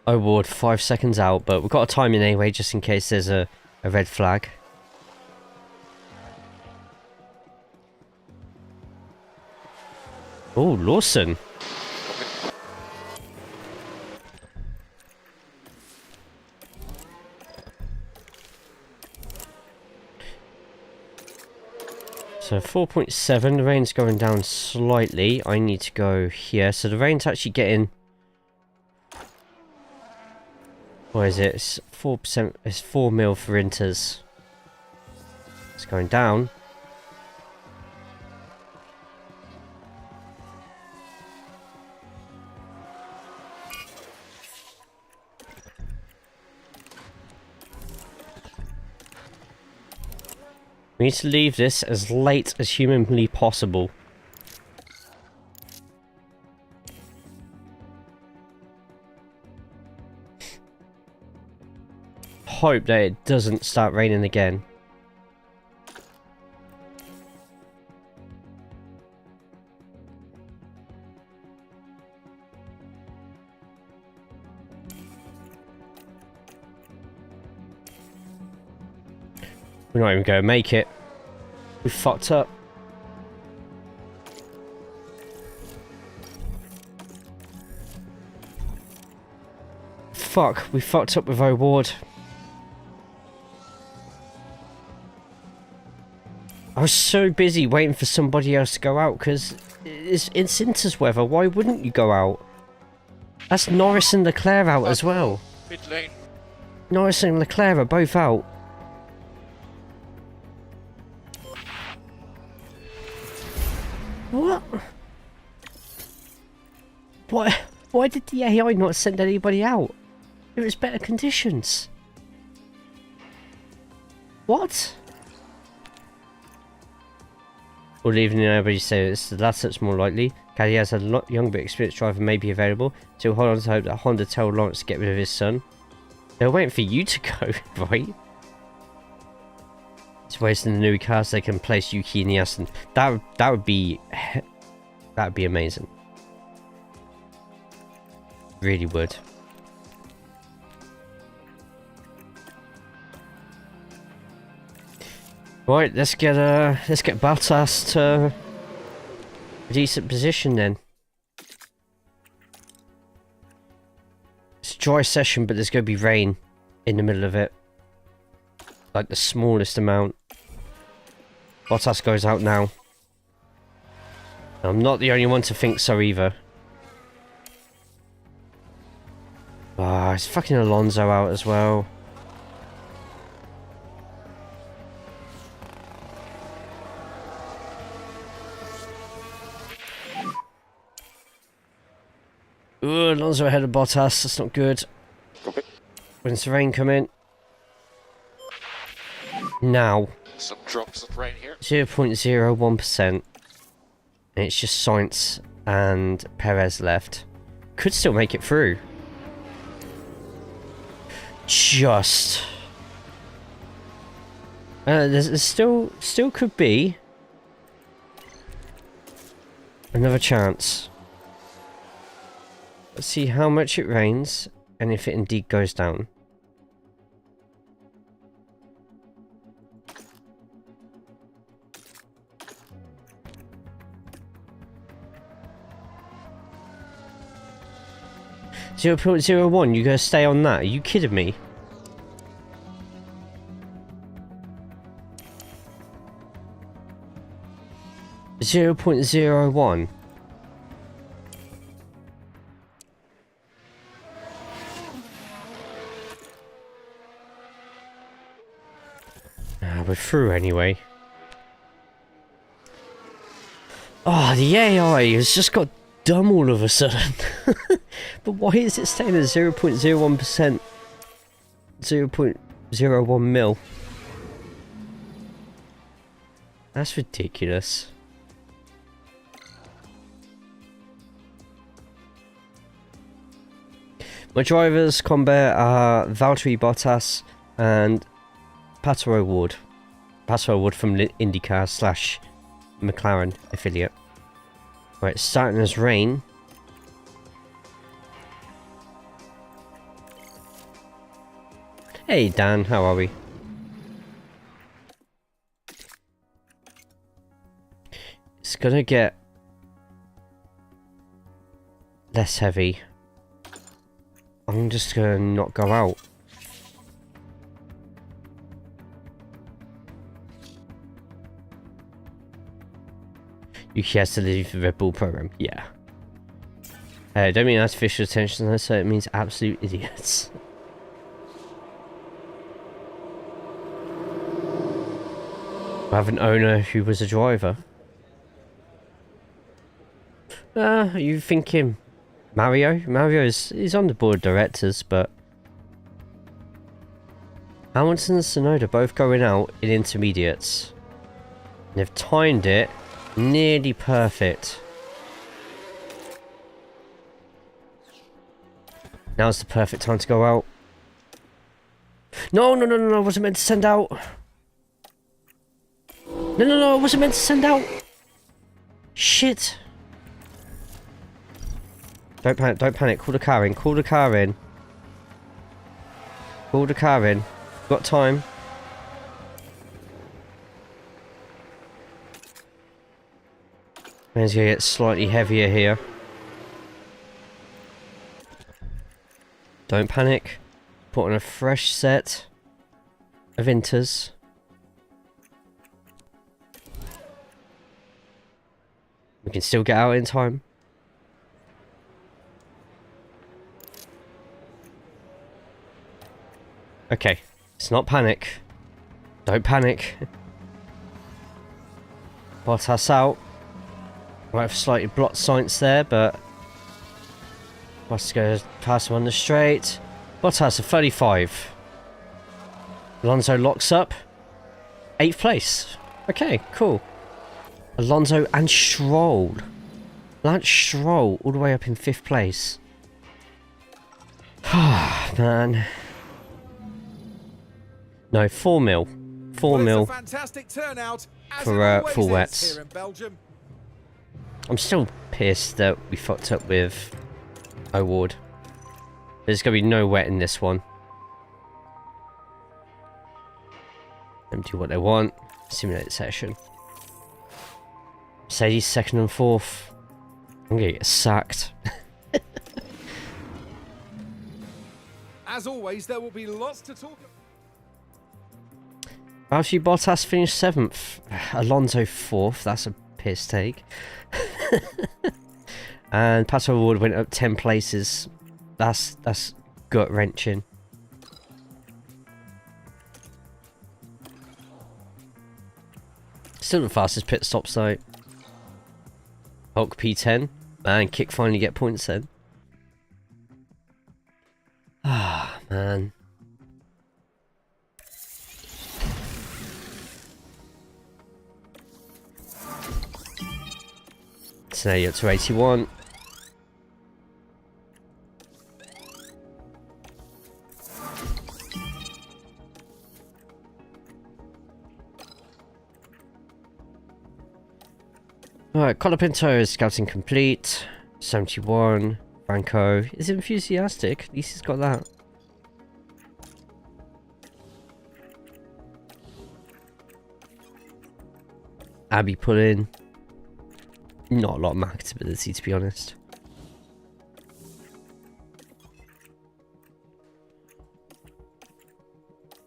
O'Ward 5 seconds out, but we've got a timing anyway, just in case there's a red flag. Oh, Lawson. So 4.7, the rain's going down slightly. I need to go here. So the rain's actually getting... What is it? It's 4%. It's 4 mil for inters. It's going down. We need to leave this as late as humanly possible. Hope that it doesn't start raining again. We're not even going to make it. We fucked up. Fuck, we fucked up with O'Ward. I was so busy waiting for somebody else to go out because it's Inter's weather. Why wouldn't you go out? That's Norris and Leclerc out as well. Pit lane. Norris and Leclerc are both out. What? What? Why did the AI not send anybody out? It was better conditions. What? Or leaving anybody say it's the latter that's more likely. Caddy has a young but experienced driver may be available. So hold on to hope that Honda tell Lawrence to get rid of his son. They're waiting for you to go, right? It's wasting the new cars. They can place Yuki in the Aston. That would be amazing. Really would. Right, let's get Bottas to a decent position then. It's a dry session, but there's going to be rain in the middle of it. Like the smallest amount. Bottas goes out now. I'm not the only one to think so either. Ah, it's fucking Alonso out as well. Ooh, Alonso ahead of Bottas. That's not good. Copy. When's the rain come in? Now. Some drops of rain here. 0.01%. And it's just Sainz and Perez left. Could still make it through. Just. There's still could be another chance. Let's see how much it rains and if it indeed goes down. .01, you gonna stay on that? Are you kidding me? .01. we're through anyway. Oh, the AI has just got dumb all of a sudden. But why is it staying at 0.01%? 0.01 mil? That's ridiculous. My drivers combat are Valtteri Bottas and Pato O'Ward. Pato O'Ward from IndyCar / McLaren affiliate. Right, starting as rain. Hey Dan, how are we? It's gonna get less heavy. I'm just gonna not go out. Yuki has to leave the Red Bull program. Yeah. Don't mean artificial attention, so it means absolute idiots. I have an owner who was a driver. You thinking Mario? He's on the board of directors, but Hamilton and Tsunoda both going out in intermediates. And they've timed it nearly perfect. Now's the perfect time to go out. No, I wasn't meant to send out. No, I wasn't meant to send out. Shit. Don't panic. Call the car in. Call the car in. Got time. It's gonna get slightly heavier here. Don't panic. Put on a fresh set of inters. We can still get out in time. Okay, it's not panic. Don't panic. Bottas out. Might have slightly blocked science there, but Bottas goes past him on the straight. Bottas at 35. Alonso locks up. 8th place. Okay, cool. Alonso and Stroll. Lance Stroll all the way up in 5th place. Man. No, 4 mil. 4 mil fantastic turnout, for full wets. I'm still pissed that we fucked up with O'Ward. There's going to be no wet in this one. Let them do what they want. Simulate session. Mercedes 2nd and 4th. I'm going to get sacked. As always, there will be lots to talk about. Valtteri Bottas finished 7th. Alonso 4th. That's a piss take. And Pato O'Ward went up 10 places. That's gut wrenching. Still the fastest pit stop site. Hulk P10. Man, Kick finally get points then. Ah, man. So now you're up to 81. Alright, Colapinto is scouting complete. 71. Franco is enthusiastic. At least he's got that. Abby put in. Not a lot of marketability, to be honest.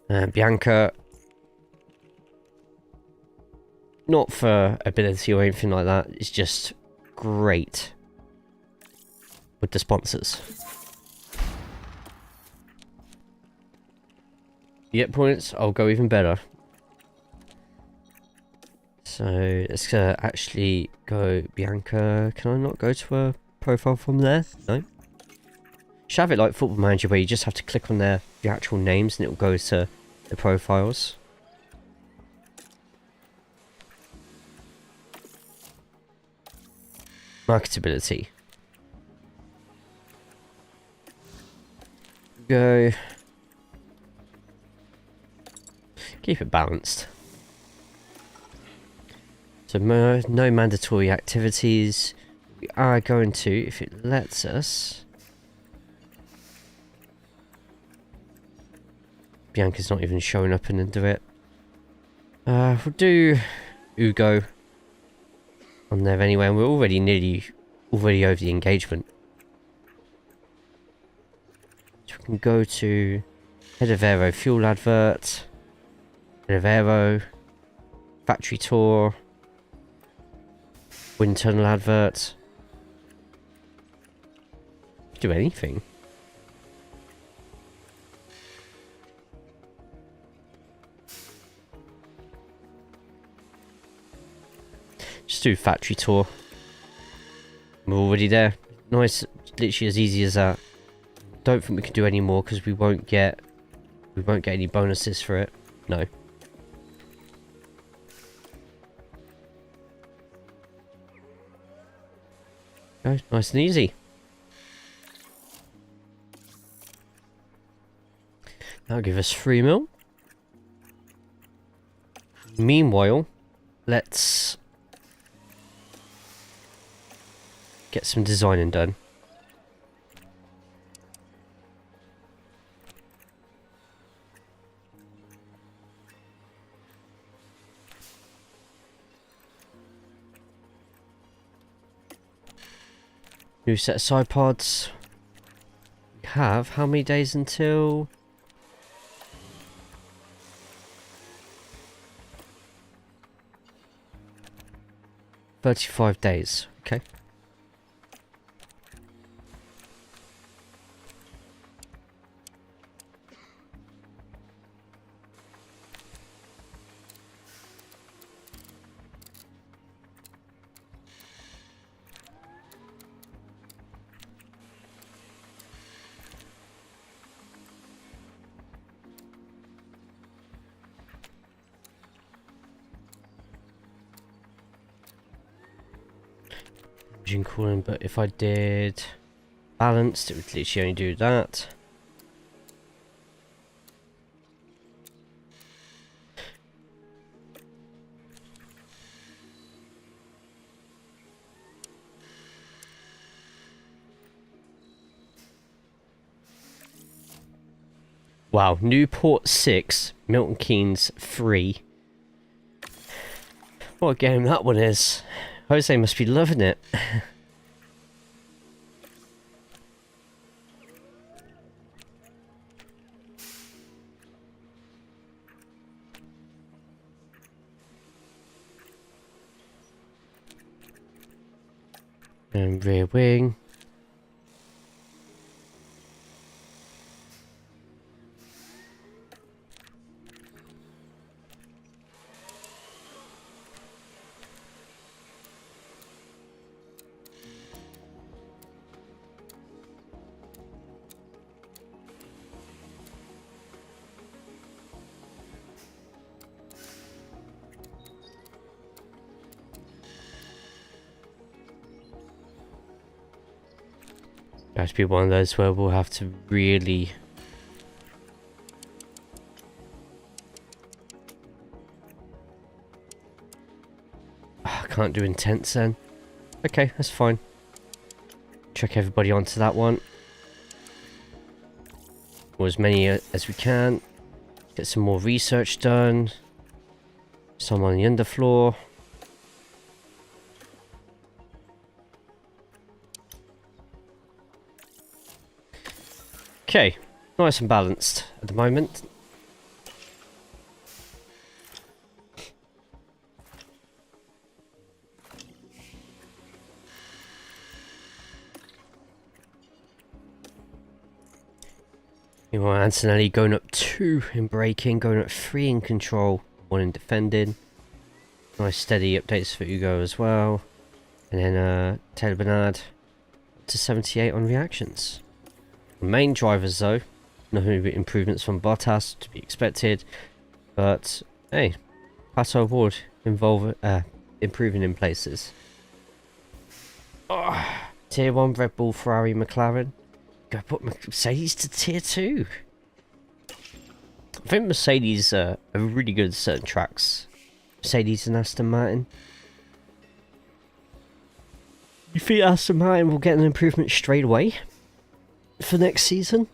Bianca. Not for ability or anything like that. It's just great with the sponsors. You get points, I'll go even better. So let's actually go Bianca. Can I not go to a profile from there? No. Should have it like Football Manager where you just have to click on the actual names and it will go to the profiles. Marketability. Go. Keep it balanced. So no mandatory activities. We are going to, if it lets us. Bianca's not even showing up into it. We'll do Ugo on there anyway, and we're already over the engagement. So we can go to Head of Aero fuel advert, Head of Aero, factory tour, wind tunnel advert. Do anything. Just do factory tour. We're already there. Nice, literally as easy as that. Don't think we can do any more because we won't get any bonuses for it. No. Go, nice and easy. That'll give us 3 mil. Meanwhile, let's get some designing done. New set of side pods. We have how many days until? "35 days. Okay. Engine cooling, but if I did balanced, it would literally only do that. Wow, Newport 6, Milton Keynes 3. What a game that one is. Jose must be loving it. And rear wing. Has to be one of those where we'll have to really I can't do intense then. Okay, that's fine. Check everybody onto that one. Or as many as we can. Get some more research done. Some on the underfloor. Okay, nice and balanced at the moment. Meanwhile, Antonelli going up 2 in braking, going up 3 in control, 1 in defending. Nice steady updates for Ugo as well. And then Taylor Bernard to 78 on reactions. The main drivers though, no improvements from Bottas to be expected. But hey, Pato O'Ward improving in places. Oh, Tier 1 Red Bull, Ferrari, McLaren. Go put Mercedes to Tier 2. I think Mercedes are really good at certain tracks. Mercedes and Aston Martin. You think Aston Martin will get an improvement straight away for next season?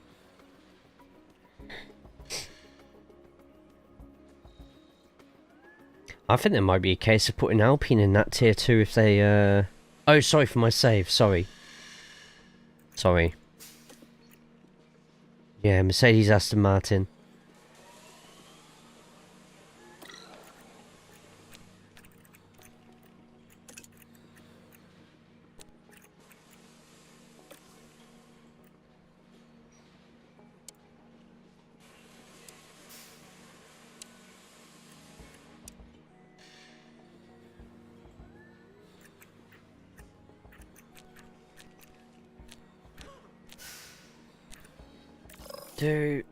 I think there might be a case of putting Alpine in that tier 2 if they oh, sorry for my save, sorry. Yeah, Mercedes, Aston Martin. Dude.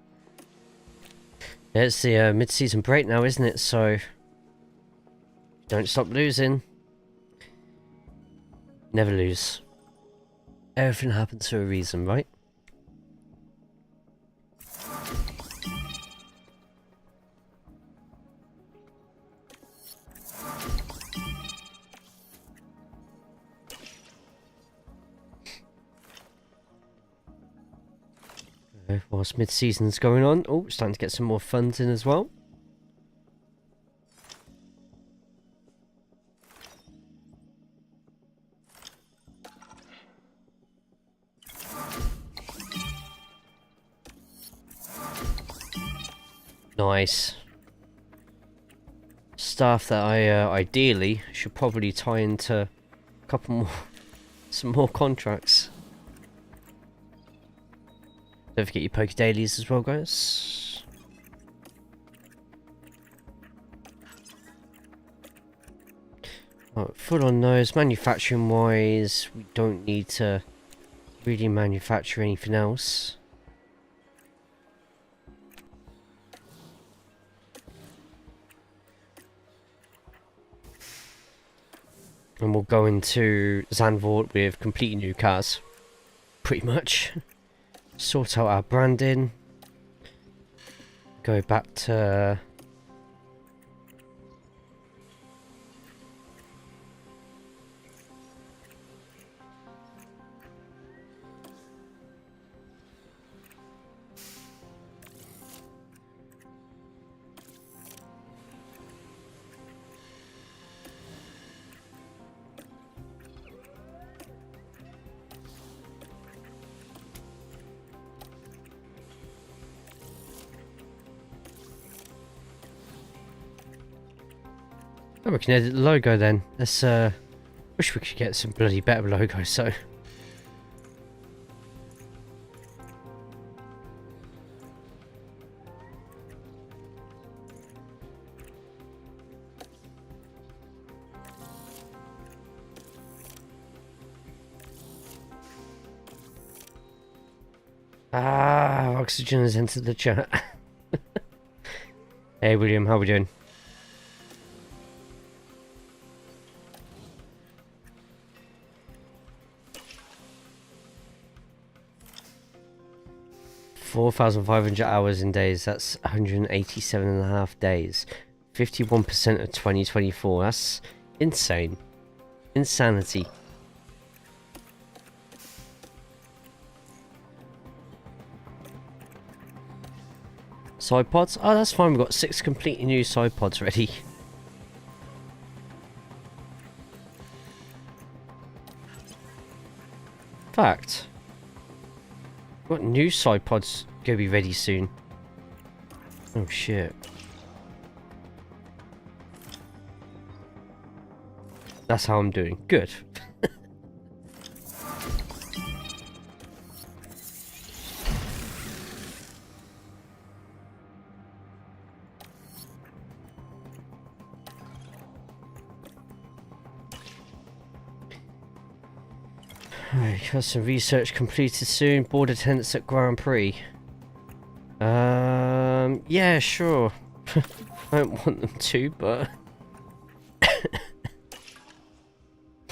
It's the mid-season break now, isn't it? So don't stop losing. Never lose. Everything happens for a reason, right? Whilst mid-season's going on. Oh, starting to get some more funds in as well. Nice. Stuff that I ideally should probably tie into a couple more, some more contracts. Don't forget your poke dailies as well, guys. Right, full on those. Manufacturing wise, we don't need to really manufacture anything else. And we'll go into Zandvoort with completely new cars. Pretty much. Sort out our branding. Go back to... Oh, we can edit the logo then. Let's wish we could get some bloody better logos, so. Ah, Oxygen has entered the chat. Hey William, how we doing? $4,500 hours in days, that's 187.5 days. 51% of 2024, that's insane. Insanity. Side pods? Oh, that's fine, we've got 6 completely new side pods ready. Fact. What new side pods gonna be ready soon? Oh shit. That's how I'm doing. Good. Alright, got some research completed soon. Board attendance at Grand Prix. Yeah, sure. I don't want them to, but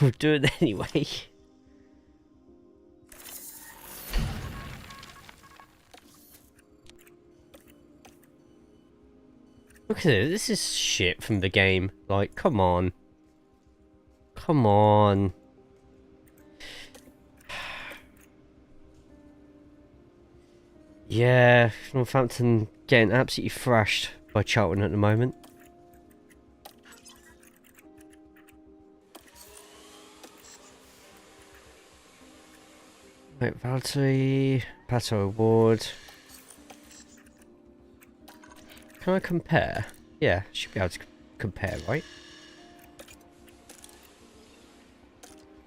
we'll do it anyway. Look at it, this is shit from the game. Like, come on. Come on. Yeah, Northampton getting absolutely thrashed by Charlton at the moment. Right, Valtteri, Pato O'Ward. Can I compare? Yeah, should be able to compare, right?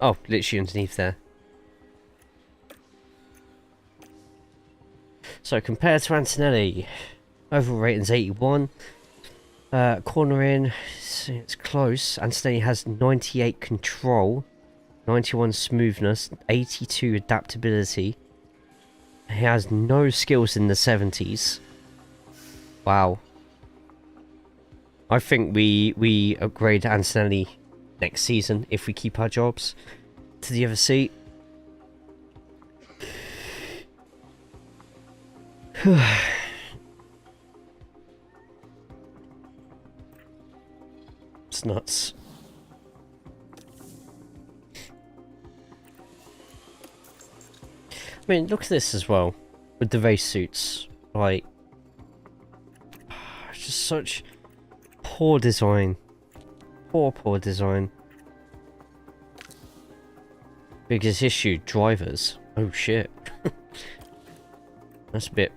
Oh, literally underneath there. So compared to Antonelli, overall rating's 81. Cornering, it's close. Antonelli has 98 control, 91 smoothness, 82 adaptability. He has no skills in the 70s. Wow. I think we upgrade Antonelli next season if we keep our jobs to the other seat. It's nuts. I mean, look at this as well with the race suits. Like, just such poor design. Poor design. Biggest issue, drivers. Oh shit. That's a bit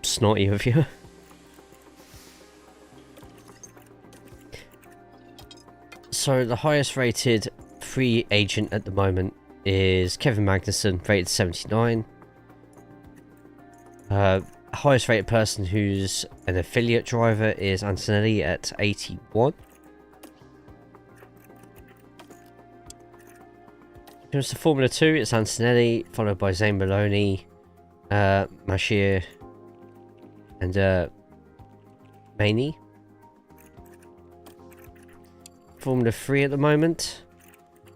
snotty of you. So the highest rated free agent at the moment is Kevin Magnussen, rated 79. Highest rated person who's an affiliate driver is Antonelli at 81. Comes to Formula 2, it's Antonelli, followed by Zane Maloney, Mashir, and Maney. Formula 3 at the moment.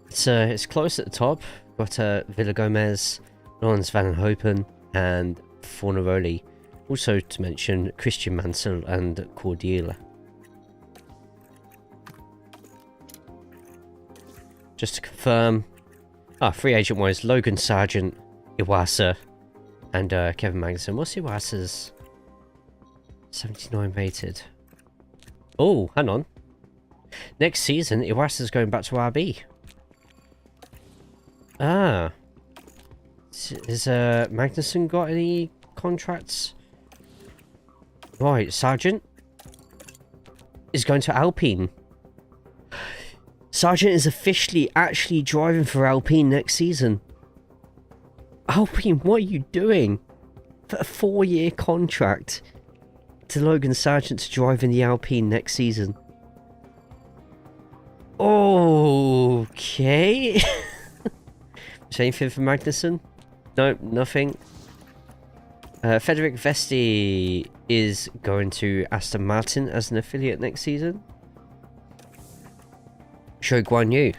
It's close at the top. Got Villa Gomez, Lawrence Van Hopen, and Fornaroli. Also to mention Christian Mansell and Cordiella. Just to confirm, free agent wise, Logan Sargent, Iwasa, and Kevin Magnussen. What's Iwasa's 79 rated? Oh, hang on. Next season, Iwasa's going back to RB. Ah. Has Magnussen got any contracts? Right, Sargent is going to Alpine. Sargent is officially actually driving for Alpine next season. Alpine, what are you doing? For a 4-year contract to Logan Sargent to drive in the Alpine next season. Okay. Is there anything for Magnussen? Nope, nothing. Frederic Vesti is going to Aston Martin as an affiliate next season. Zhou Guan Yu.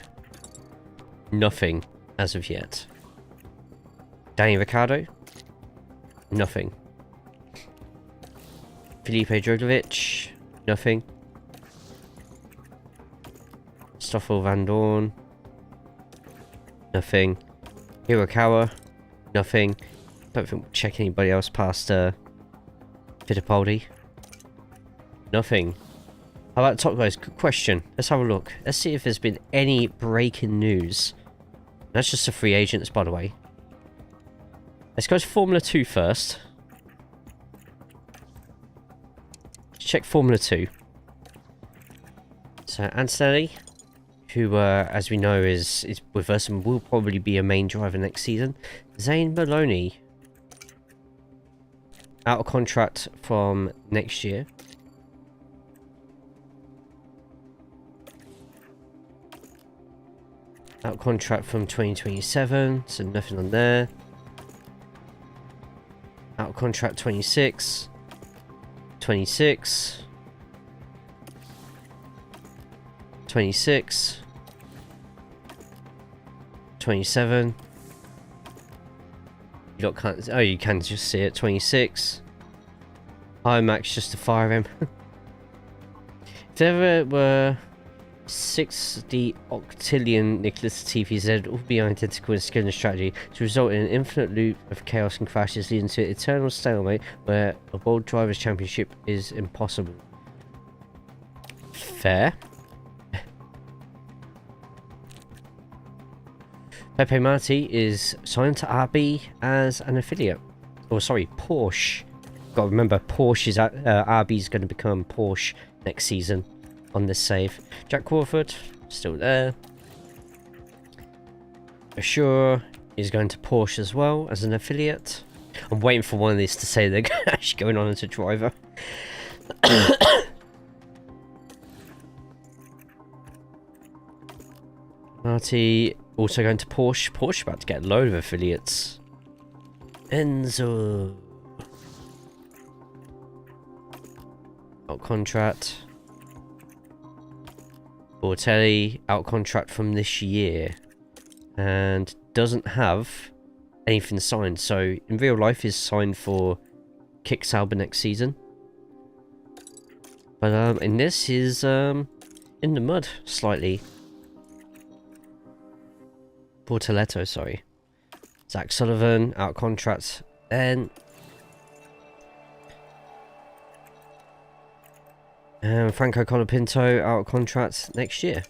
Nothing as of yet. Danny Ricciardo. Nothing. Felipe Drogovic. Nothing. Stoffel Van Dorn. Nothing. Hirokawa. Nothing. Don't think we'll check anybody else past Fittipaldi. Nothing. How about top guys? Good question. Let's have a look. Let's see if there's been any breaking news. That's just the free agents, by the way. Let's go to Formula 2 first. Let's check Formula 2. So Antonelli, who as we know is with us and will probably be a main driver next season. Zane Maloney, out of contract from next year. Out contract from 2027, so nothing on there. Out contract 26. 26. 26. 27. You can't. Oh, you can just see it. 26. High max just to fire him. If there were 60 octillion Nicholas TVZ all be identical in skill and strategy to result in an infinite loop of chaos and crashes leading to eternal stalemate where a World Drivers' Championship is impossible. Fair. Pepe Marti is signed to RB as an affiliate. Oh, sorry, Porsche. Got to remember, Porsche is RB is going to become Porsche next season on this save. Jack Crawford, still there. Assure is going to Porsche as well as an affiliate. I'm waiting for one of these to say they're actually going on as a driver. Marty also going to Porsche. Porsche about to get a load of affiliates. Enzo. Out contract. Valtteri out contract from this year. And doesn't have anything signed. So in real life is signed for Kick Sauber next season. But in this is in the mud slightly. Portoletto, sorry. Zach Sullivan out contract then. And Franco Colapinto out contract next year.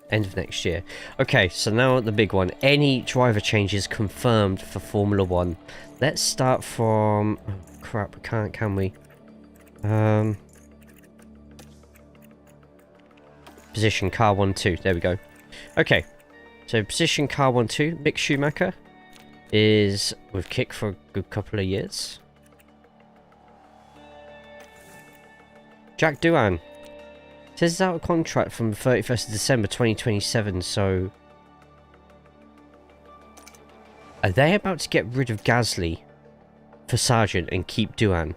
End of next year. Okay, so now the big one. Any driver changes confirmed for Formula 1. Let's start from... Oh, crap, can we? Position car 1-2. There we go. Okay. So position car 1-2, Mick Schumacher is with Kick for a good couple of years. Jack Doohan says he's out of contract from the 31st of December 2027, so... Are they about to get rid of Gasly for Sargent and keep Doohan?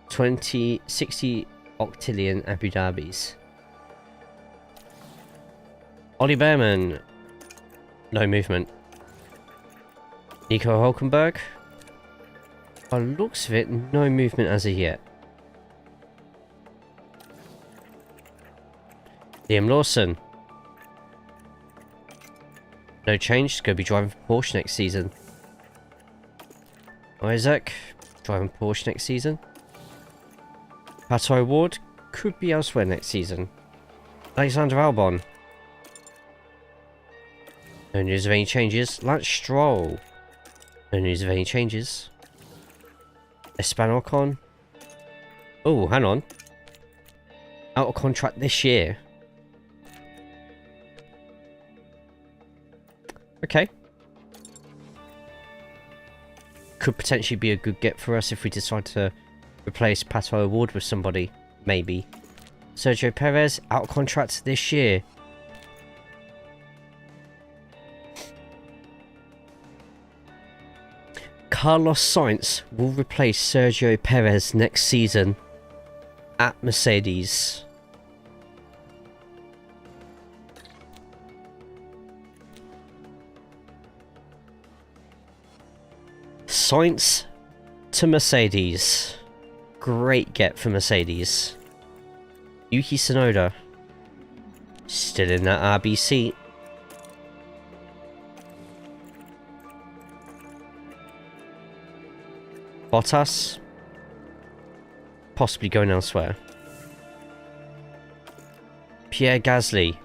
60 octillion Abu Dhabis. Ollie Behrman, no movement. Nico Hulkenberg, by the looks of it, no movement as of yet. Liam Lawson, no change, he's going to be driving for Porsche next season. Isaac, driving Porsche next season. Pato O'Ward, could be elsewhere next season. Alexander Albon, no news of any changes. Lance Stroll, no news of any changes. Esteban Ocon, oh, hang on. Out of contract this year. Okay. Could potentially be a good get for us if we decide to replace Pato O'Ward with somebody. Maybe. Sergio Perez, out of contract this year. Carlos Sainz will replace Sergio Perez next season at Mercedes. Sainz to Mercedes. Great get for Mercedes. Yuki Tsunoda still in that RB seat. Bottas possibly going elsewhere. Pierre Gasly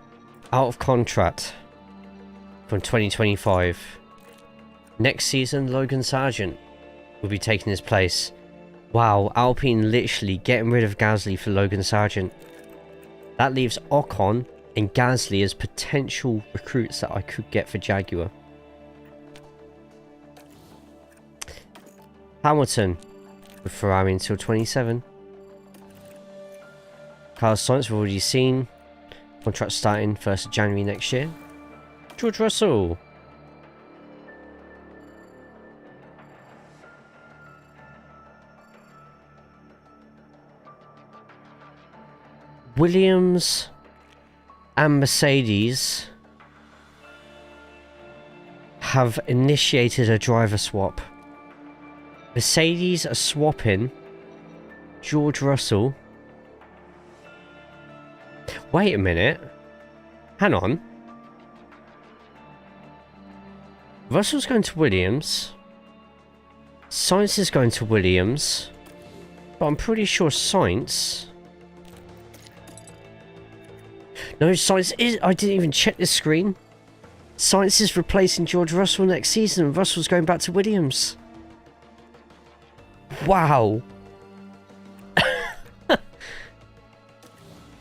out of contract from 2025. Next season, Logan Sargent will be taking his place. Wow, Alpine literally getting rid of Gasly for Logan Sargent. That leaves Ocon and Gasly as potential recruits that I could get for Jaguar. Hamilton with Ferrari until 27. Carlos Sainz we've already seen. Contract starting 1st of January next year. George Russell. Williams and Mercedes have initiated a driver swap. Mercedes are swapping George Russell. Wait a minute. Hang on. Russell's going to Williams. Sainz is going to Williams. But I'm pretty sure Sainz... No, Sainz is... I didn't even check this screen. Sainz is replacing George Russell next season, and Russell's going back to Williams. Wow.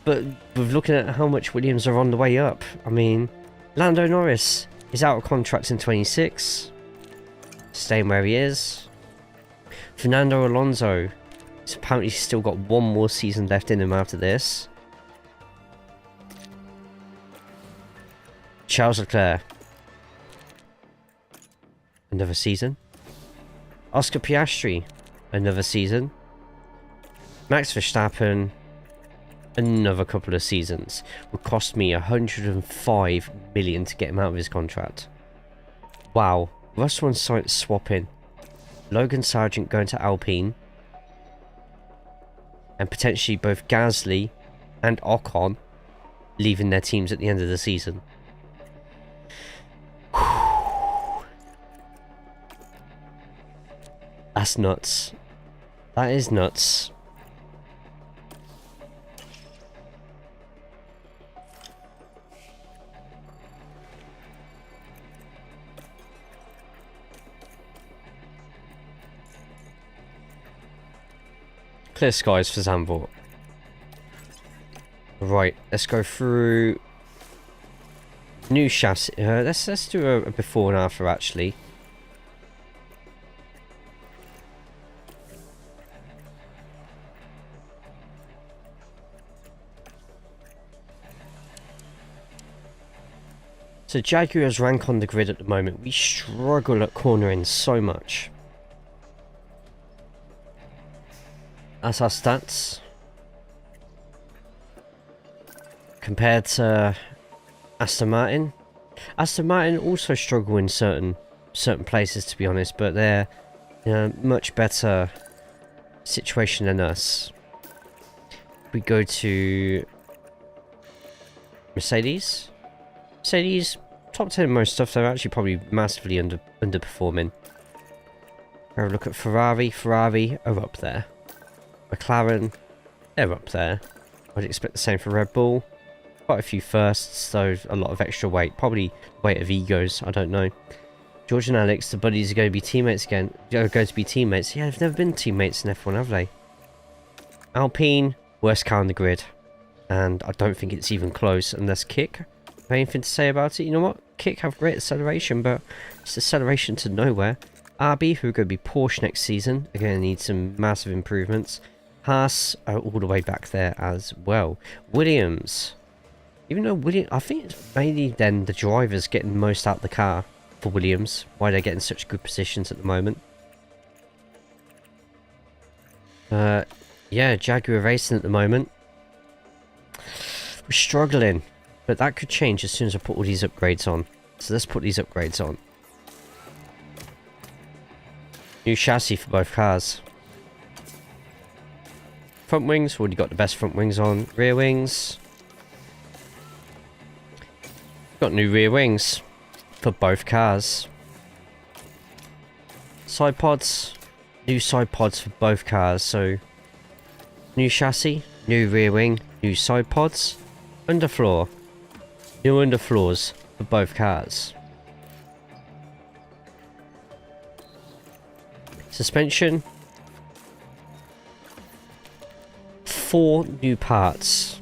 But with looking at how much Williams are on the way up, I mean, Lando Norris is out of contract in 26, staying where he is. Fernando Alonso has apparently still got one more season left in him after this. Charles Leclerc, another season. Oscar Piastri, another season. Max Verstappen, another couple of seasons. Would cost me 105 million to get him out of his contract. Wow. Russell and Sainz swapping. Logan Sargent going to Alpine. And potentially both Gasly and Ocon leaving their teams at the end of the season. That's nuts. That is nuts. Clear skies for Zandvoort. Right, let's go through new chassis. Let's do a before and after actually. So Jaguar's rank on the grid at the moment. We struggle at cornering so much. That's our stats. Compared to Aston Martin. Aston Martin also struggle in certain places, to be honest, but they're in a much better situation than us. We go to Mercedes. Mercedes, top 10 in most stuff, they're actually probably massively underperforming. Have a look at Ferrari. Ferrari are up there. McLaren, they're up there. I'd expect the same for Red Bull. Quite a few firsts, so a lot of extra weight. Probably weight of egos, I don't know. George and Alex, the buddies are going to be teammates again. They're going to be teammates. Yeah, they've never been teammates in F1, have they? Alpine, worst car on the grid. And I don't think it's even close unless Kick. Anything to say about it? You know what? Kick have great acceleration, but it's acceleration to nowhere. RB, who are going to be Porsche next season, are going to need some massive improvements. Haas are all the way back there as well. Williams. Even though Williams, I think it's mainly then the drivers getting most out of the car for Williams. Why they're getting such good positions at the moment. Yeah, Jaguar Racing at the moment. We're struggling. But that could change as soon as I put all these upgrades on. So let's put these upgrades on. New chassis for both cars. Front wings, already got the best front wings on. Rear wings. Got new rear wings for both cars. Side pods. New side pods for both cars. So new chassis, new rear wing, new side pods. Underfloor. New underfloors for both cars. Suspension. 4 new parts.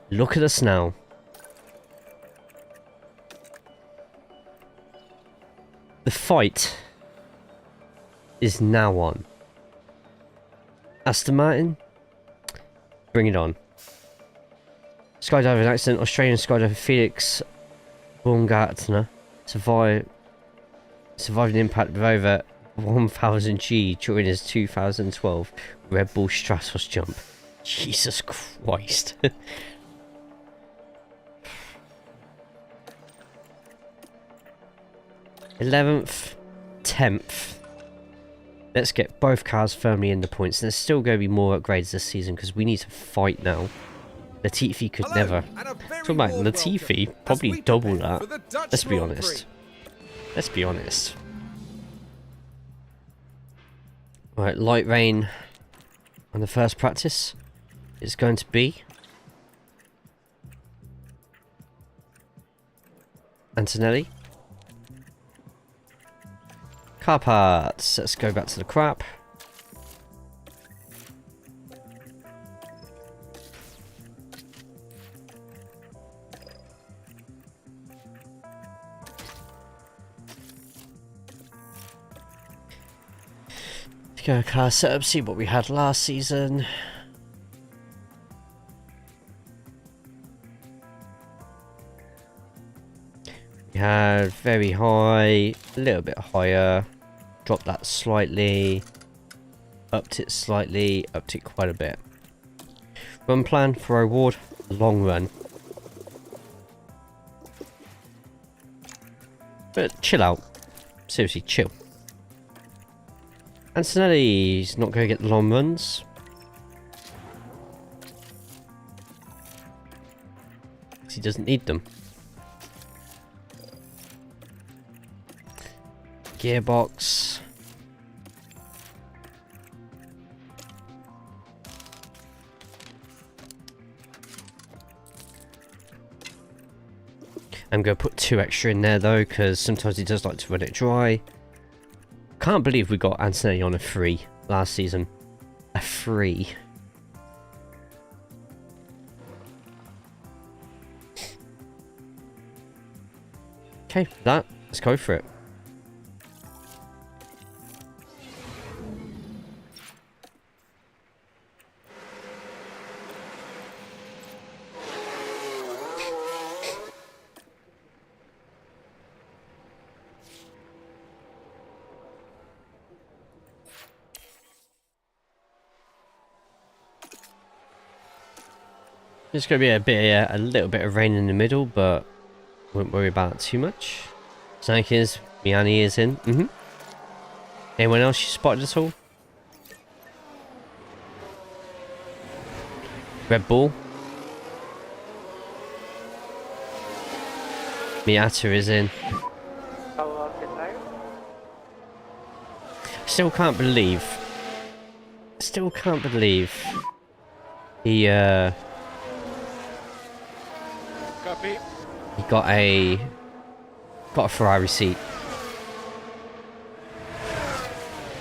Look at us now. The fight is now on. Aston Martin. Bring it on. Skydiving accident. Australian skydiver Felix Baumgartner survived an impact of over 1000 G during his 2012 Red Bull Stratos jump. Jesus Christ. 11th, 10th. Let's get both cars firmly in the points. There's still going to be more upgrades this season because we need to fight now. Latifi could never. Talk about Latifi, probably double that. Let's be honest. Let's be honest. Right, light rain on the first practice is going to be Antonelli. Car parts. Let's go back to the crap. Let's go car setup, see what we had last season. We had very high, a little bit higher. Dropped that slightly, upped it slightly, upped it quite a bit. Run plan for O'Ward, long run. But chill out. Seriously, chill. Antonelli's not going to get the long runs. Because he doesn't need them. Gearbox. I'm going to put 2 extra in there though, because sometimes he does like to run it dry. Can't believe we got Antonelli on a 3 last season. A 3. Okay, for that, let's go for it. There's going to be a little bit of rain in the middle, but won't worry about it too much. Snake is, Minardi is in. Anyone else you spotted at all? Red Bull. Miata is in. Still can't believe he Copy. he got a Ferrari seat.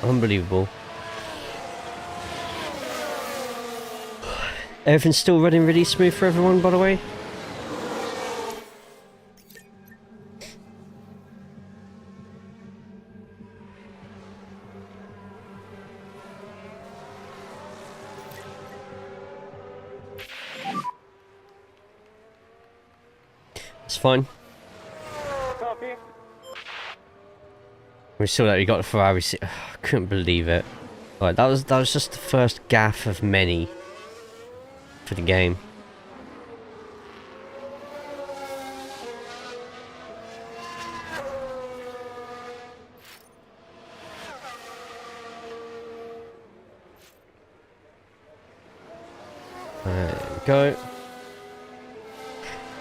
Unbelievable. Everything's still running really smooth for everyone, by the way. It's fine. Copy. We saw that we got a Ferrari seat. I couldn't believe it. Right, that was just the first gaffe of many for the game. There we go.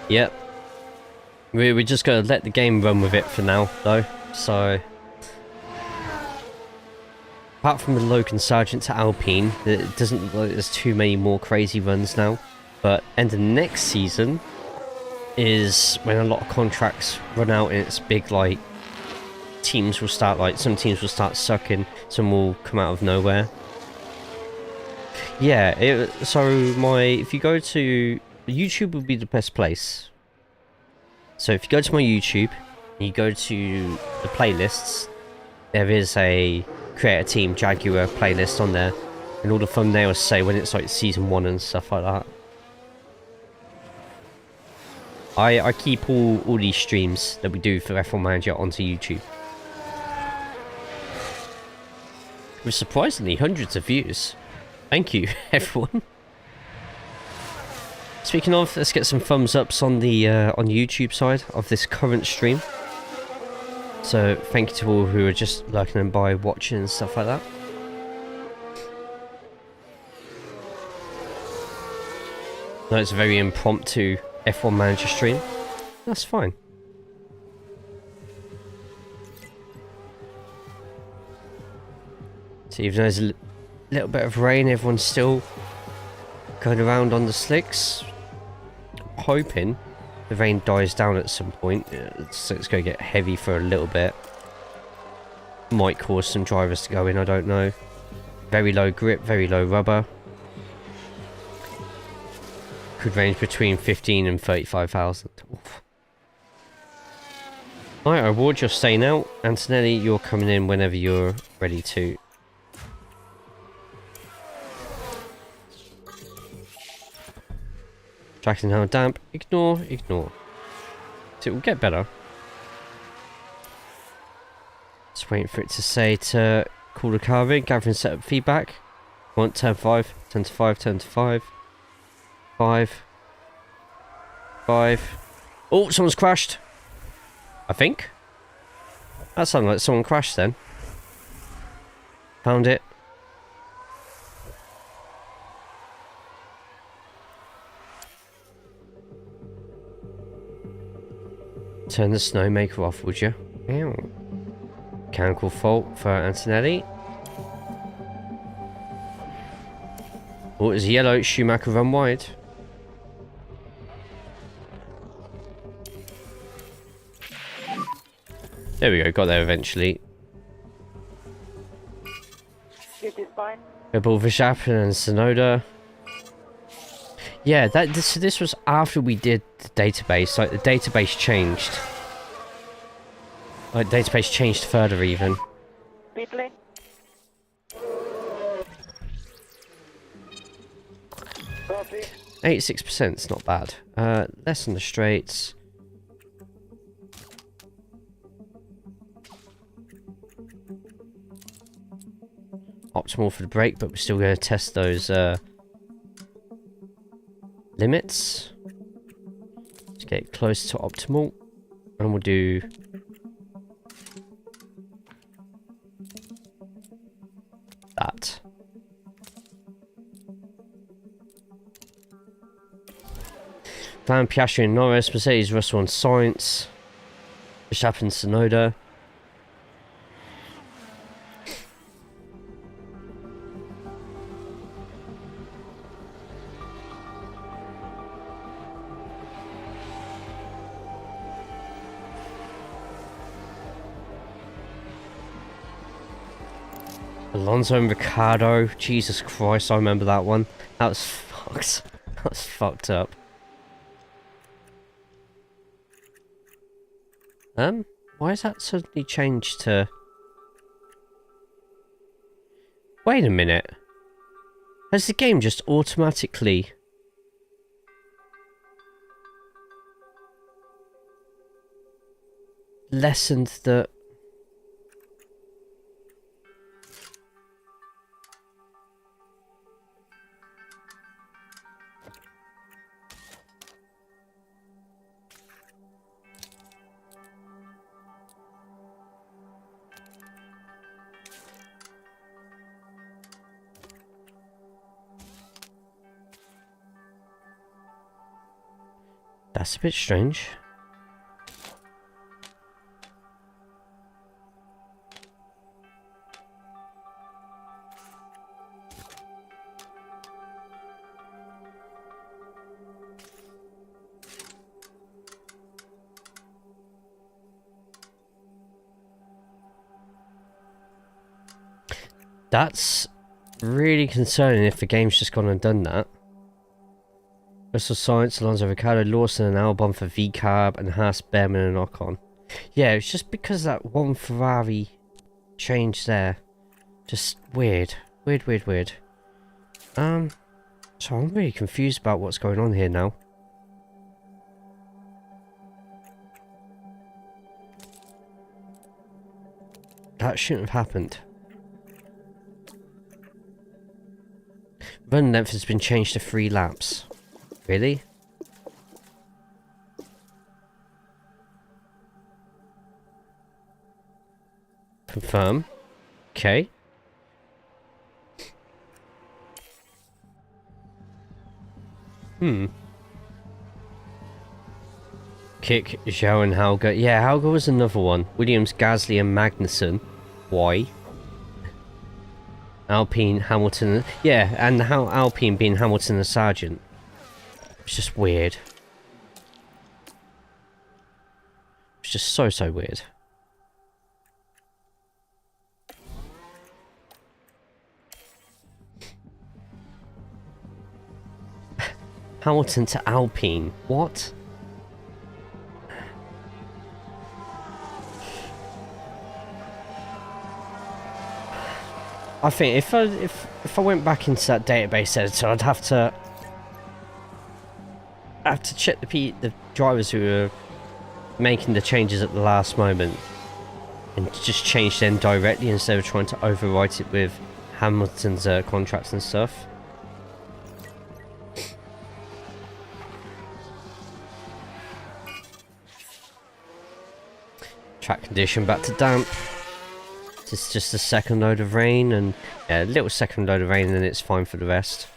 Yep. We're just going to let the game run with it for now, though. So, apart from the Logan Sargent to Alpine, it doesn't look like there's too many more crazy runs now. But end of next season is when a lot of contracts run out, and it's big. Like teams will start, like some teams will start sucking, some will come out of nowhere. Yeah. If you go to YouTube, would be the best place. So if you go to my YouTube, and you go to the playlists, there is a create a team Jaguar playlist on there, And all the thumbnails say when it's like season 1 and stuff like that. I keep all these streams that we do for F1 Manager onto YouTube. With surprisingly hundreds of views. Thank you, everyone. Speaking of, let's get some thumbs ups on the YouTube side of this current stream. So thank you to all who are just lurking and by watching and stuff like that. No, it's a very impromptu F1 Manager stream. That's fine. So even though there's a little bit of rain, everyone's still going around on the slicks. I'm hoping the rain dies down at some point. So it's going to get heavy for a little bit. Might cause some drivers to go in, I don't know. Very low grip, very low rubber. Could range between 15 and 35,000. Right, O'Ward, you're staying out. Antonelli, you're coming in whenever you're ready to. Tracking how damp. Ignore, ignore. So it will get better. Just waiting for it to say to call the car in. Gathering setup feedback. Want turn 5, turn to 5, turn to 5. 5. Oh, someone's crashed. I think. That sounded like someone crashed then. Found it. Turn the snowmaker off, would you? Ow. Mechanical fault for Antonelli. Oh, it's yellow. Schumacher run wide. There we go, got there eventually. Rebel Verstappen and Sonoda. Yeah, this was after we did the database. Like the database changed. Like database changed further even. 86% is not bad. Less on the straights. Optimal for the brake, but we're still going to test those limits. Let's get close to optimal, and we'll do that. Van Piastri and Norris, Mercedes, Russell and Sainz, Verstappen, Sonoda. Alonso and Ricciardo. Jesus Christ, I remember that one. That was fucked. That was fucked up. Why has that suddenly changed to... Wait a minute. Has the game just automatically... lessened the... That's a bit strange. That's really concerning if the game's just gone and done that. Russell, Sainz, Alonso, Ricciardo, Lawson and Albon for VCAB and Haas, Behrman and Ocon. Yeah, it's just because that one Ferrari changed there. Just weird. Weird. So I'm really confused about what's going on here now. That shouldn't have happened. Run length has been changed to 3 laps. Really? Confirm. Okay. Kick, Zhou and Hauger. Yeah, Hauger was another one. Williams, Gasly and Magnussen. Why? Alpine, Hamilton. Yeah, and how Alpine being Hamilton and Sargent. It's just weird. It's just so weird. Hamilton to Alpine. What? I think if I went back into that database editor, I'd have to check the drivers who are making the changes at the last moment and just change them directly instead of trying to overwrite it with Hamilton's contracts and stuff. Track condition back to damp. It's just a second load of rain, and yeah, a little second load of rain, and then it's fine for the rest.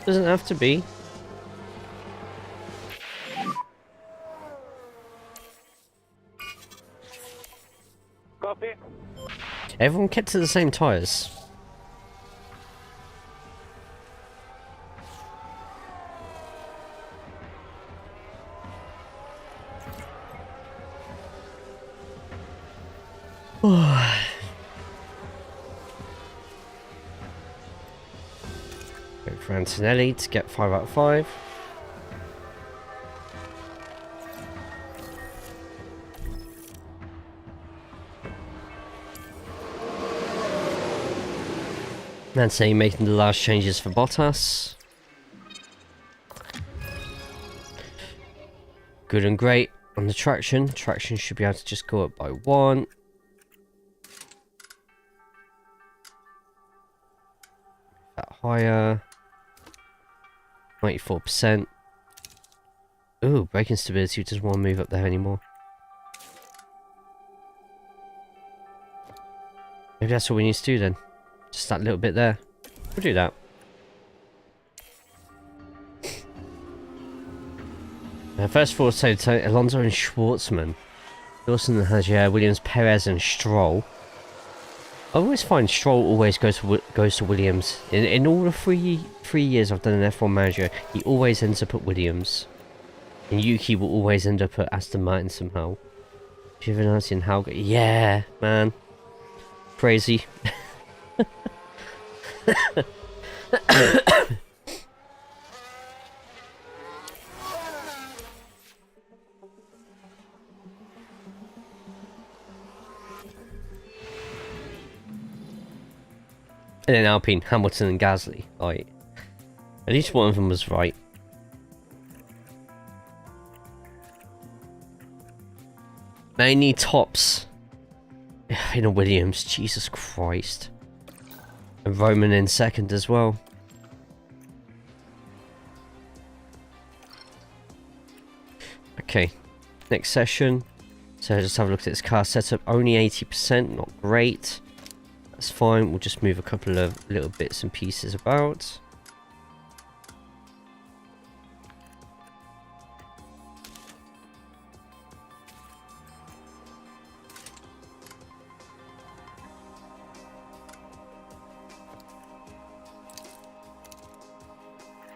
Doesn't have to be. Copy. Everyone kept to the same tyres. Go for Antonelli to get 5 out of 5. Antonelli making the last changes for Bottas. Good and great on the traction. Traction should be able to just go up by 1. That higher. 94%. Ooh, braking stability doesn't want to move up there anymore. Maybe that's what we need to do then. Just that little bit there. We'll do that. First of all, so Alonso and Schwartzman. Dawson has Williams, Perez, and Stroll. I always find Stroll always goes to Williams. In all the three years I've done an F1 manager, he always ends up at Williams. And Yuki will always end up at Aston Martin somehow. Giovinazzi and Hauger. Yeah, man. Crazy. And then Alpine, Hamilton and Gasly. Like, at least one of them was right. They need tops in a Williams. Jesus Christ. And Roman in second as well. Okay, next session. So just have a look at this car setup. Only 80%, not great. That's fine. We'll just move a couple of little bits and pieces about.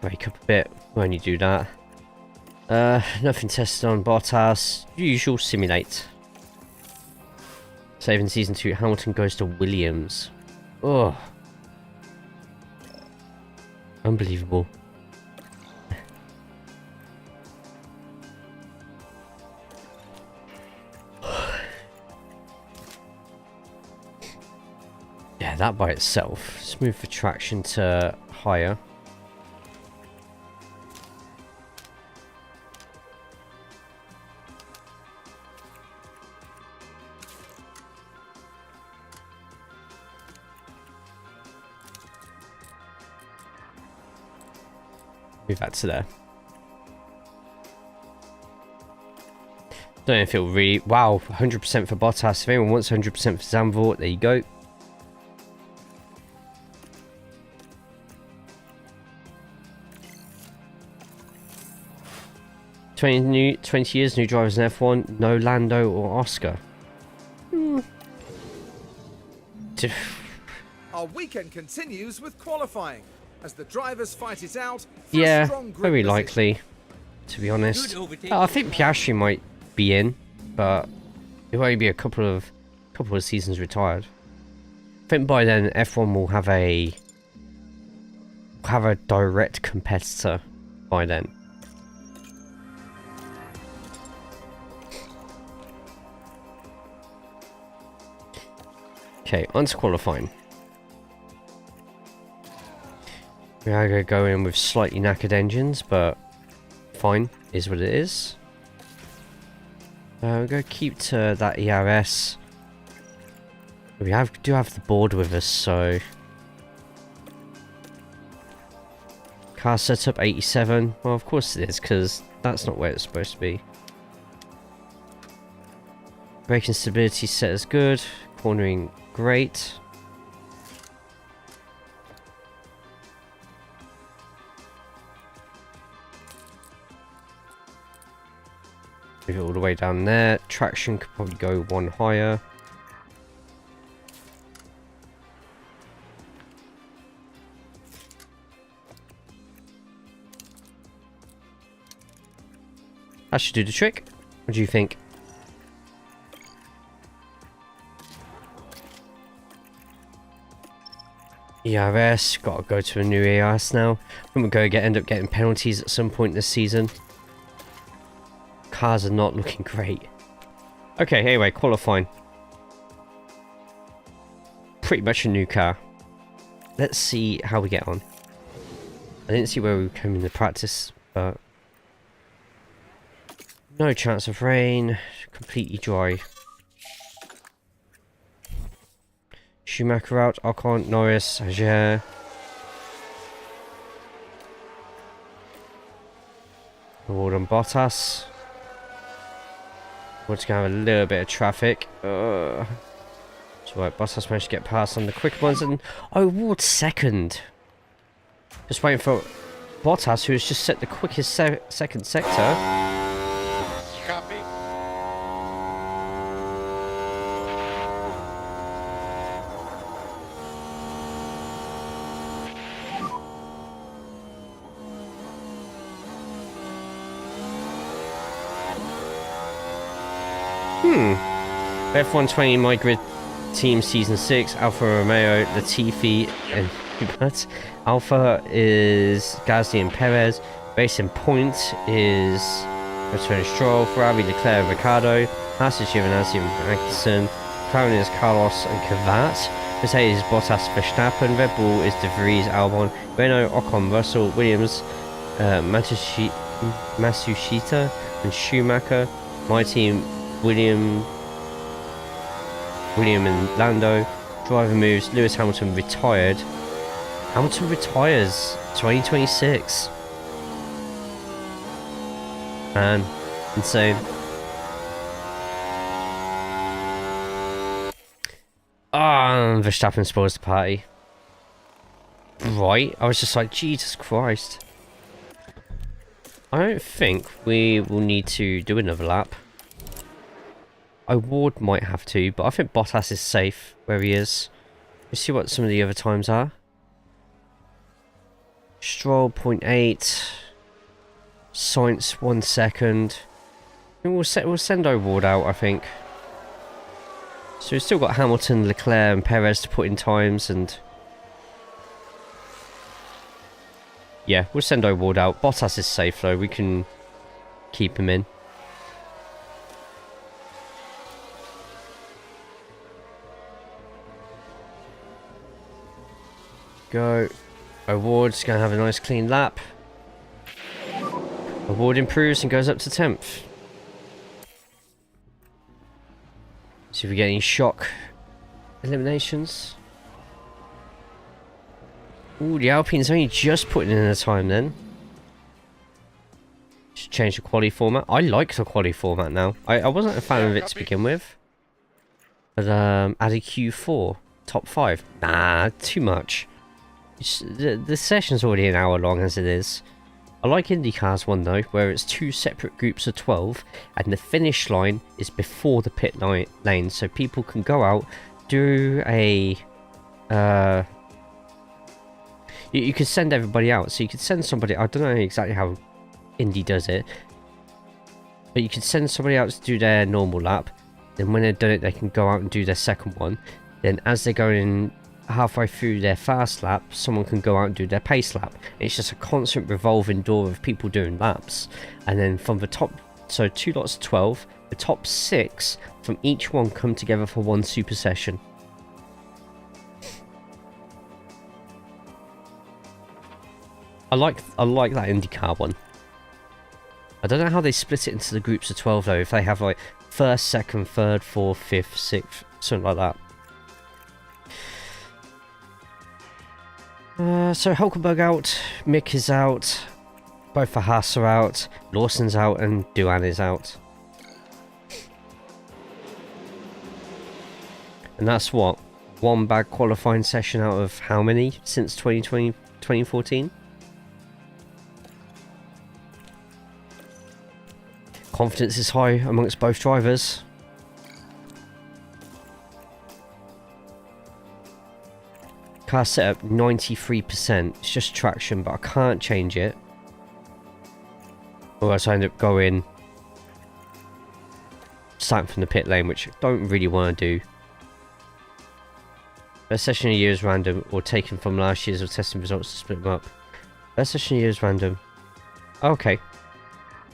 Break up a bit when you do that. Nothing tested on Bottas. Usual simulate. Saving season 2, Hamilton goes to Williams. Oh, unbelievable. Yeah, that by itself. Let's move the traction to higher. Move that to there. Don't know if it'll really... Wow, 100% for Bottas. If anyone wants 100% for Zandvoort, there you go. Twenty years, new drivers in F1. No Lando or Oscar. Our weekend continues with qualifying as the drivers fight it out for Yeah, a strong grid very position. likely, to be honest. Good overtaking I think Piastri might be in, but it'll only be a couple of seasons retired. I think by then F1 will have a direct competitor by then. Okay, on to qualifying. We are going to go in with slightly knackered engines, but fine, is what it is. We're going to keep to that ERS. We do have the board with us, so... Car setup 87. Well, of course it is, because that's not where it's supposed to be. Braking stability set as good. Cornering great. Move it all the way down there. Traction could probably go one higher. That should do the trick. What do you think? ERS, gotta go to a new ERS now. I'm gonna end up getting penalties at some point this season. Cars are not looking great. Okay, anyway, qualifying. Pretty much a new car. Let's see how we get on. I didn't see where we came in the practice, but... No chance of rain. Completely dry. Schumacher out, Ocon, Norris, Ager. Award on Bottas. We're just going to have a little bit of traffic. So right, Bottas managed to get past on the quick ones, and O'Ward second. Just waiting for Bottas, who has just set the quickest second sector. Copy. F120 My Grid Team Season 6, Alfa Romeo, Latifi and Hubert. Alfa is Gasly and Perez. Racing Point is Return Stroll, Ferrari, Leclerc and Ricciardo. Haas is Giovinazzi and Magnussen. McLaren is Carlos and Kvyat. Mercedes is Bottas, Verstappen. Red Bull is De Vries, Albon. Renault, Ocon, Russell, Williams, Matsushita and Schumacher. My team, William and Lando. Driver moves. Lewis Hamilton retired. Hamilton retires 2026. Man, insane. Verstappen spoils the party. Right, I was just like, Jesus Christ. I don't think we will need to do another lap. O'Ward might have to, but I think Bottas is safe where he is. Let's see what some of the other times are. Stroll 0.8. Sainz 1 second. And we'll send O'Ward out, I think. So we've still got Hamilton, Leclerc and Perez to put in times, and... yeah, we'll send O'Ward out. Bottas is safe though, we can keep him in. go. O'Ward's going to have a nice clean lap. O'Ward improves and goes up to 10th. See if we get any shock eliminations. Ooh, the Alpine's only just putting in a time then. Should change the quali format. I like the quali format now. I wasn't a fan of it to begin with. But add a Q4. Top 5. Nah, too much. The session's already an hour long as it is. I like IndyCar's one though, where it's 2 separate groups of 12 and the finish line is before the pit lane, so people can go out, do a you could send everybody out. So you could send somebody, I don't know exactly how Indy does it, but you could send somebody out to do their normal lap, then when they've done it they can go out and do their second one. Then as they're going halfway through their fast lap, someone can go out and do their pace lap. It's just a constant revolving door of people doing laps. And then from the top, so 2 lots of 12, the top 6 from each one come together for one super session. I like that IndyCar one. I don't know how they split it into the groups of 12 though, if they have like 1st, 2nd, 3rd, 4th, 5th, 6th, something like that. So Hulkenberg out, Mick is out, both the Haas are out, Lawson's out, and Duan is out. And that's what? One bad qualifying session out of how many since 2014? Confidence is high amongst both drivers. Car setup 93%. It's just traction, but I can't change it. Or else I end up going starting from the pit lane, which I don't really want to do. Best session of the year is random, or taken from last year's or testing results to split them up. Best session of the year is random. Okay.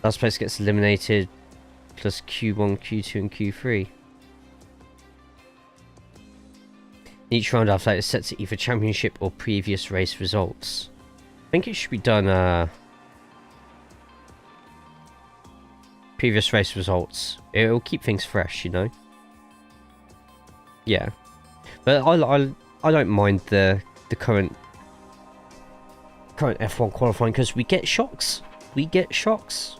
Last place gets eliminated, plus Q1, Q2 and Q3. Each round after that is set to either championship or previous race results. I think it should be done previous race results. It'll keep things fresh, you know. Yeah, but I don't mind the current F1 qualifying because we get shocks. We get shocks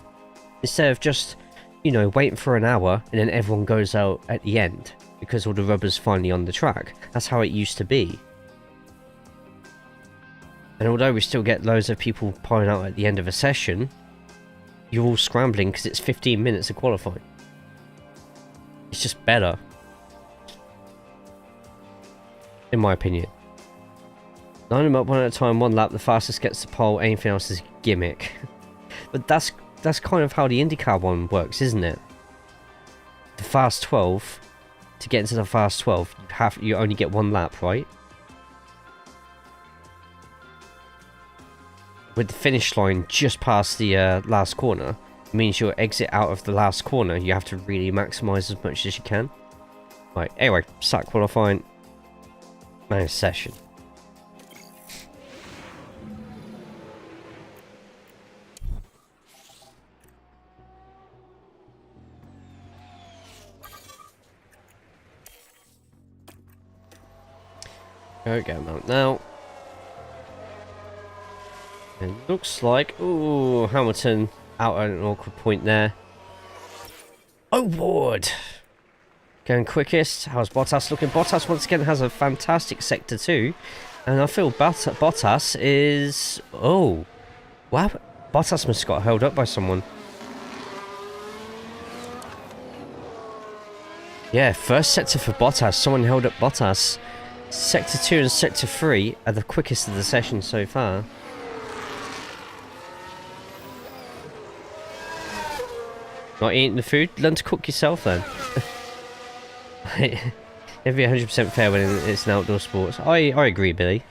instead of just, you know, waiting for an hour and then everyone goes out at the end. Because all the rubber's finally on the track. That's how it used to be. And although we still get loads of people piling out at the end of a session, you're all scrambling because it's 15 minutes of qualifying. It's just better. In my opinion. Line them up one at a time, one lap, the fastest gets the pole, anything else is a gimmick. But that's kind of how the IndyCar one works, isn't it? The fast 12... To get into the fast 12, you only get one lap, right? With the finish line just past the last corner, it means your exit out of the last corner, you have to really maximise as much as you can. Right, anyway, start qualifying. Main session. Go, get him out now. It looks like... Ooh, Hamilton out at an awkward point there. O'Ward! Going quickest. How's Bottas looking? Bottas once again has a fantastic sector 2. And I feel Bottas is... Oh. Wow. Bottas must have got held up by someone. Yeah, first sector for Bottas. Someone held up Bottas. Sector 2 and Sector 3 are the quickest of the session so far. Not eating the food? Learn to cook yourself then. It'd be 100% fair when it's an outdoor sport. I agree, Billy.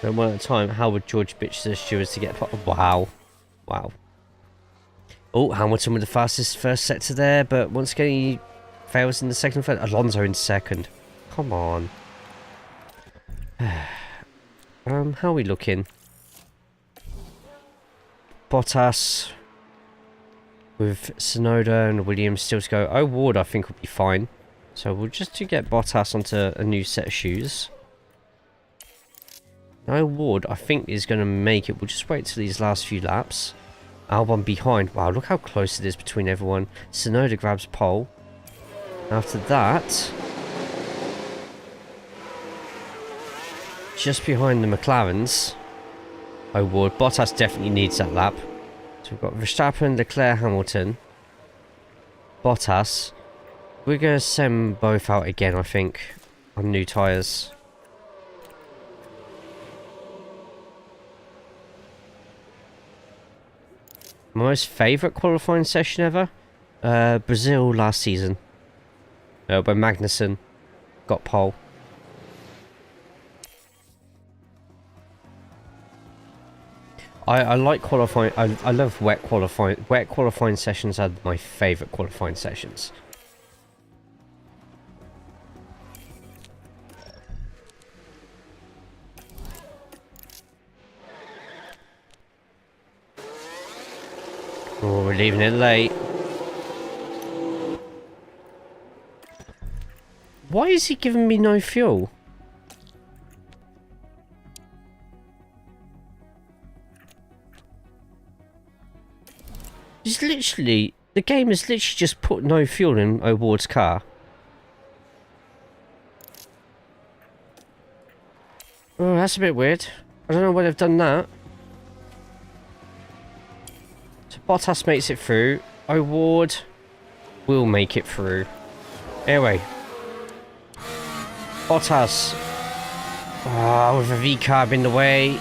And one at a time, how would George bitch the stewards to get... Wow. Wow. Oh, Hamilton with the fastest first sector there, but once again he... fails in the second and third. Alonso in second. Come on. How are we looking? Bottas with Tsunoda and Williams still to go. O'Ward I think will be fine. So we'll just to get Bottas onto a new set of shoes. O'Ward I think is going to make it. We'll just wait till these last few laps. Albon behind. Wow, look how close it is between everyone. Tsunoda grabs pole. After that, just behind the McLarens, O'Ward. Bottas definitely needs that lap. So we've got Verstappen, Leclerc, Hamilton, Bottas. We're going to send both out again, I think, on new tyres. My most favourite qualifying session ever? Brazil last season. When Magnussen got pole. I like qualifying. I love wet qualifying. Wet qualifying sessions are my favourite qualifying sessions. Oh, we're leaving it late. Why is he giving me no fuel? He's literally... The game has literally just put no fuel in O'Ward's car. Oh, that's a bit weird. I don't know why they've done that. So Bottas makes it through. O'Ward will make it through. Anyway. Bottas. Ah, with a V-carb in the way.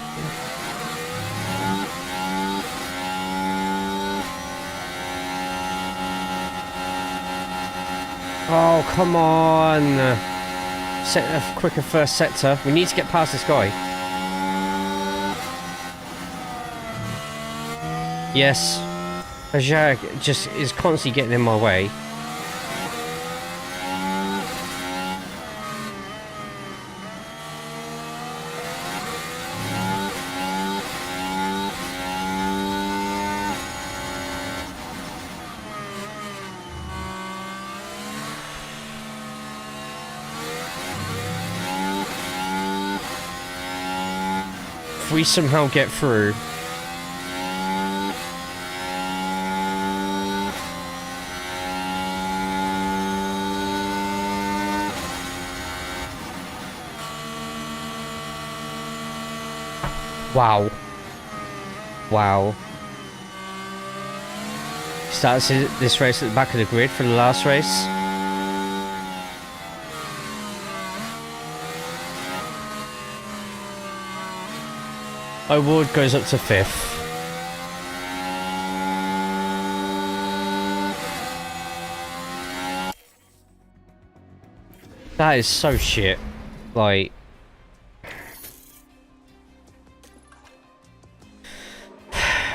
Oh, come on. Set a quicker first sector. We need to get past this guy. Yes. Jag just is constantly getting in my way. If we somehow get through. Wow. Wow. Starts this race at the back of the grid for the last race. O'Ward goes up to 5th. That is so shit. Like...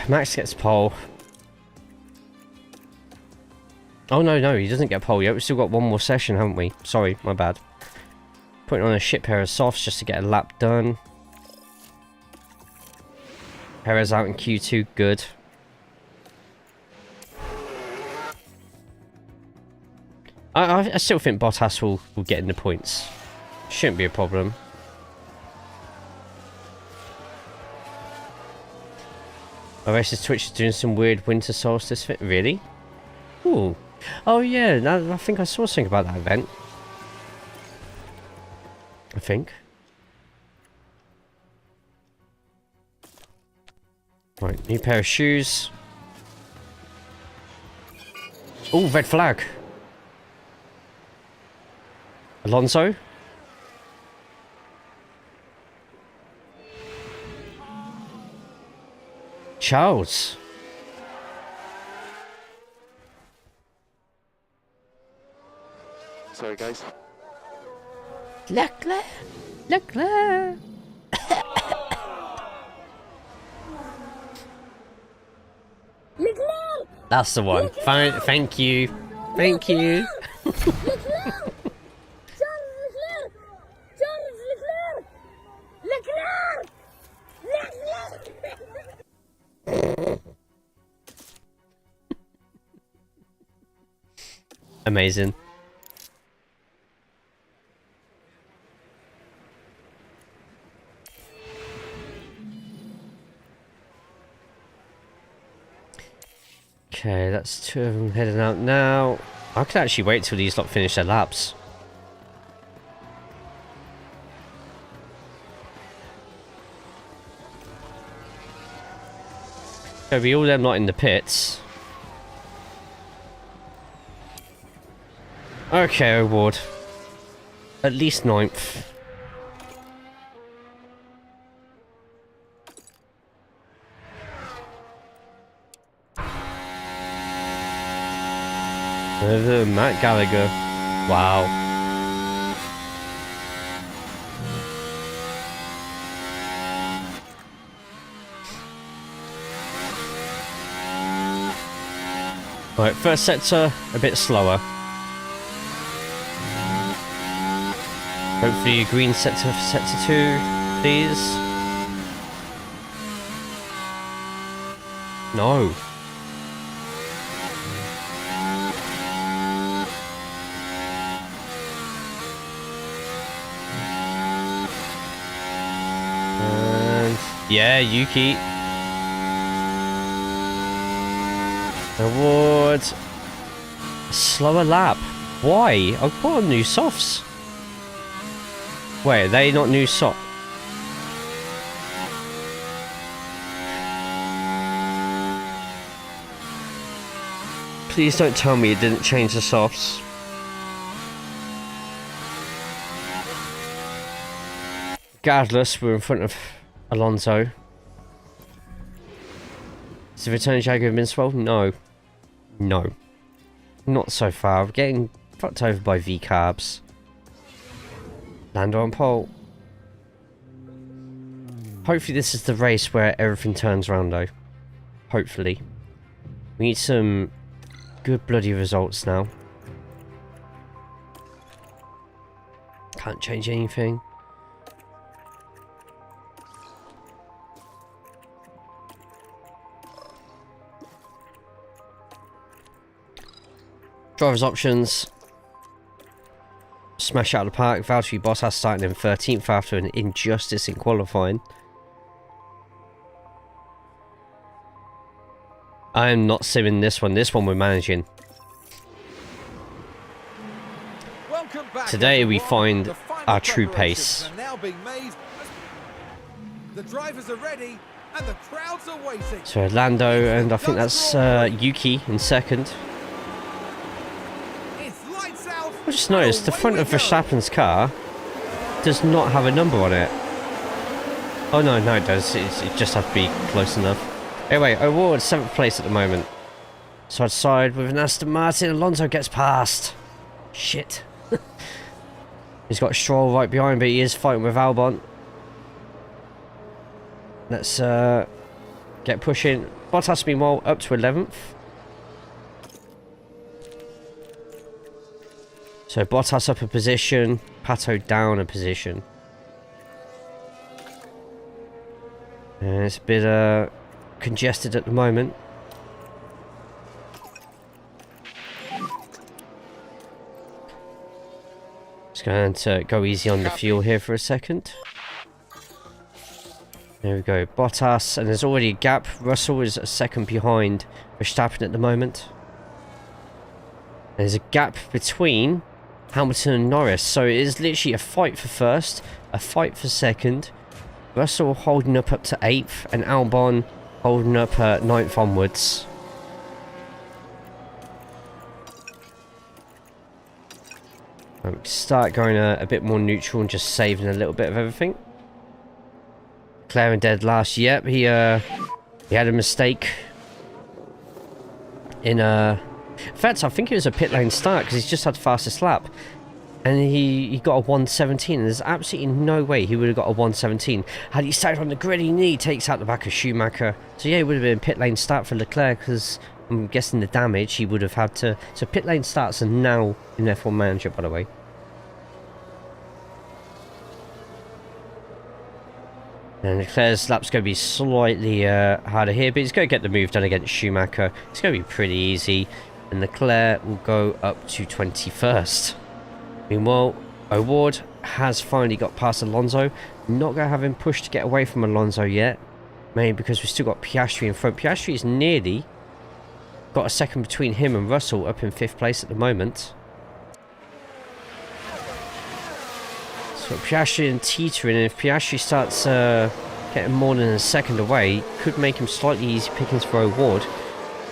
Max gets pole. Oh no, he doesn't get pole yet. We've still got one more session, haven't we? Sorry, my bad. Putting on a shit pair of softs just to get a lap done. Perez out in Q2, good. I still think Bottas will get in the points. Shouldn't be a problem. Oasis Twitch is doing some weird winter solstice fit. Really? Ooh. Oh yeah, I think I saw something about that event. I think. Right, new pair of shoes. Oh, red flag. Alonso. Charles. Sorry, guys. Leclerc. That's the one. Thank you. Thank you. Amazing. Okay, that's 2 of them heading out now. I could actually wait till these lot finish their laps. There'll be all them not in the pits. Okay, O'Ward. At least 9th. Matt Gallagher. Wow. Right, first sector a bit slower. Hopefully green sector for sector 2, please. No. And yeah, Yuki. O'Ward. Slower lap. Why? I've got new softs. Wait, are they not new softs? Please don't tell me it didn't change the softs. Regardless, we're in front of Alonso. Has the return Jaguar been swelled? No. No. Not so far. We're getting fucked over by V-carbs. Lando on pole. Hopefully this is the race where everything turns around though. Hopefully. We need some good bloody results now. Can't change anything. Driver's options. Smash out of the park. Valtteri Bottas starting in 13th after an injustice in qualifying. I am not simming this one. This one we're managing. Today we find our true pace. The drivers are ready and the crowds are waiting. So Lando and I think that's Yuki in second. I just noticed the front of Verstappen's car does not have a number on it. Oh no, no it does. It just has to be close enough. Anyway, O'Ward 7th place at the moment. Side to side with an Aston Martin. Alonso gets past. Shit. He's got Stroll right behind, but he is fighting with Albon. Let's get pushing. Bottas meanwhile up to 11th. So Bottas up a position, Pato down a position. And it's a bit congested at the moment. Just going to go easy on the fuel here for a second. There we go, Bottas, and there's already a gap. Russell is a second behind Verstappen at the moment. There's a gap between Hamilton and Norris, so it is literally a fight for first, a fight for second. Russell holding up to 8th, and Albon holding up 9th onwards. Start going a bit more neutral and just saving a little bit of everything. McLaren dead last. Yep, he had a mistake in In fact, I think it was a pit lane start because he's just had fastest lap. And he got a 117. And there's absolutely no way he would have got a 117 had he stayed on the grid. He takes out the back of Schumacher. So yeah, it would have been a pit lane start for Leclerc because I'm guessing the damage he would have had to... So pit lane starts are now in F1 Manager, by the way. And Leclerc's lap's going to be slightly harder here, but he's going to get the move done against Schumacher. It's going to be pretty easy. and Leclerc will go up to 21st. Meanwhile, O'Ward has finally got past Alonso. Not going to have him pushed to get away from Alonso yet, mainly because we've still got Piastri in front. Piastri's nearly got a second between him and Russell, up in 5th place at the moment. So Piastri and teetering, and if Piastri starts getting more than a second away, could make him slightly easy pickings for O'Ward,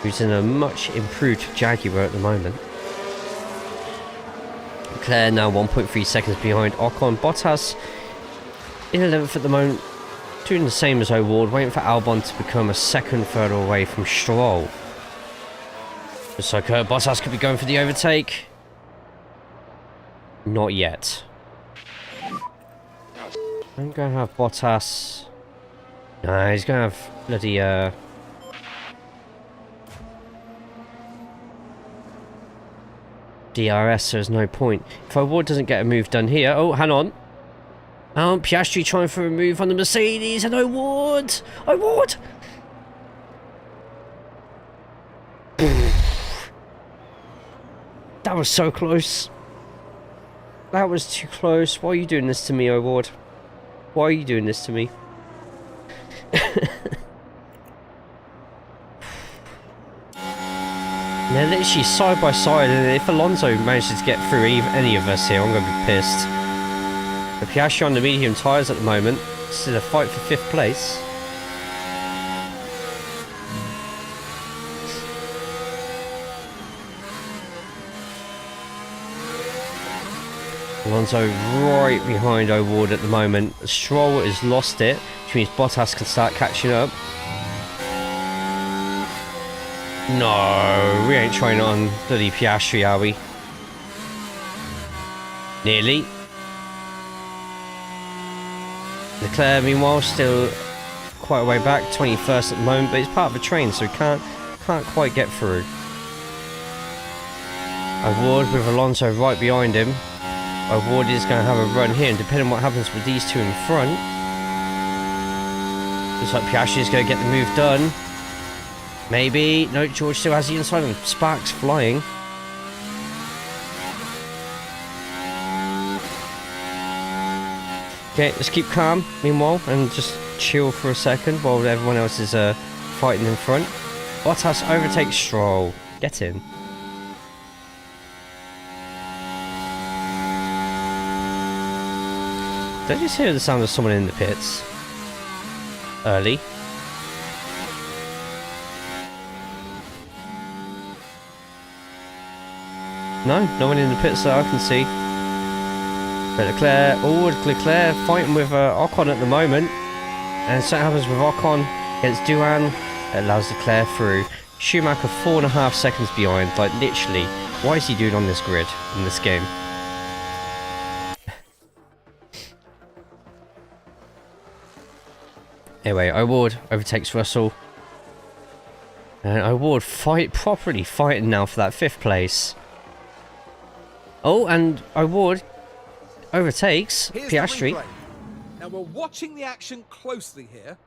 who's in a much improved Jaguar at the moment. Leclerc now 1.3 seconds behind Ocon. Bottas in 11th at the moment, doing the same as O'Ward, waiting for Albon to become a second further away from Stroll. Looks like Bottas could be going for the overtake. Not yet. I'm going to have Bottas. Nah, he's going to have bloody DRS, so there's no point. If O'Ward doesn't get a move done here... Oh, hang on. Piastri trying for a move on the Mercedes, and O'Ward! O'Ward! That was so close. That was too close. Why are you doing this to me, O'Ward? Why are you doing this to me? They're literally side by side, and if Alonso manages to get through any of us here, I'm going to be pissed. The Piastri on the medium tyres at the moment. This is a fight for 5th place. Alonso right behind O'Ward at the moment. Stroll has lost it, which means Bottas can start catching up. No, we ain't trying on bloody Piastri, are we? Nearly. Leclerc, meanwhile, still quite a way back, 21st at the moment, but he's part of a train, so he can't quite get through. O'Ward with Alonso right behind him. O'Ward is going to have a run here, and depending on what happens with these two in front, looks like Piastri is going to get the move done. Maybe. No, George still has the inside, and sparks flying. Okay, let's keep calm, meanwhile, and just chill for a second while everyone else is fighting in front. Bottas overtakes Stroll. Get in. Did I just hear the sound of someone in the pits? Early. No one in the pits that I can see. But Leclerc fighting with Ocon at the moment. And so it happens with Ocon against Duan. It allows Leclerc through. Schumacher 4.5 seconds behind. Like, literally, why is he doing on this grid in this game? Anyway, O'Ward overtakes Russell. And O'Ward properly fighting now for that 5th place. Oh, and O'Ward overtakes Piastri. Now we're watching the action closely here.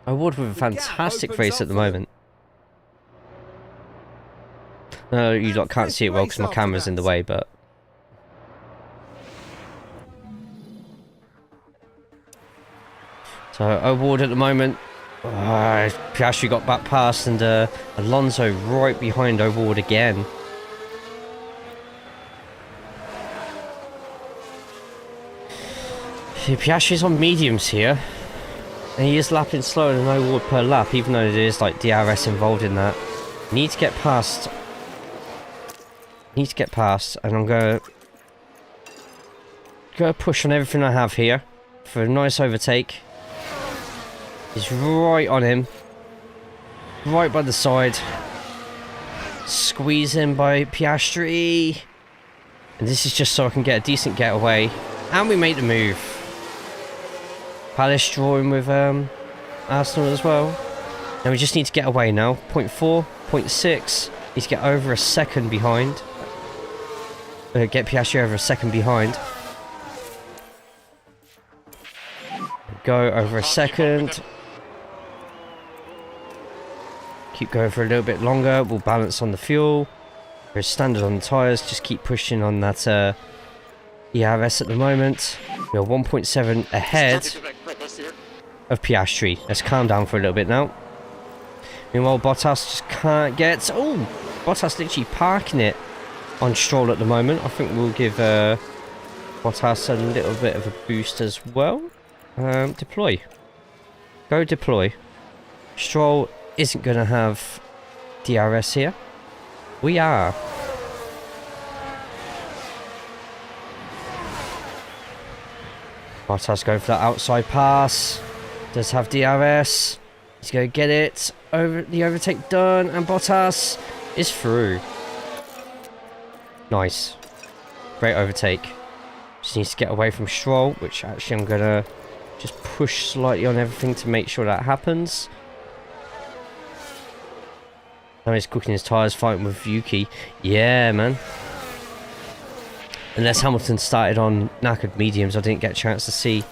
O'Ward with a fantastic race at the moment. No, you lot can't see it well because my camera's in the way, but... So, O'Ward at the moment. Piastri got back past, and Alonso right behind O'Ward again. Piastri's on mediums here, and he is lapping slower than O'Ward per lap, even though there is like DRS involved in that. Need to get past. And I'm gonna push on everything I have here for a nice overtake. He's right on him, right by the side. Squeeze in by Piastri, and this is just so I can get a decent getaway, and we make the move. Palace drawing with Arsenal as well. Now we just need to get away now. 0.4, 0.6. Need to get over a second behind. Get Piastri over a second behind. Go over a second. Keep going for a little bit longer. We'll balance on the fuel. We're standard on the tyres. Just keep pushing on that ERS at the moment. We're 1.7 ahead of Piastri. Let's calm down for a little bit now. Meanwhile, Bottas just can't get... Oh! Bottas literally parking it on Stroll at the moment. I think we'll give Bottas a little bit of a boost as well. Deploy. Go deploy. Stroll isn't going to have DRS here. We are. Bottas going for that outside pass. Does have DRS. He's going to get it. Over the overtake done. And Bottas is through. Nice. Great overtake. Just needs to get away from Stroll, which actually I'm going to just push slightly on everything to make sure that happens. Now he's cooking his tyres, fighting with Yuki. Yeah, man. Unless Hamilton started on knackered mediums, I didn't get a chance to see.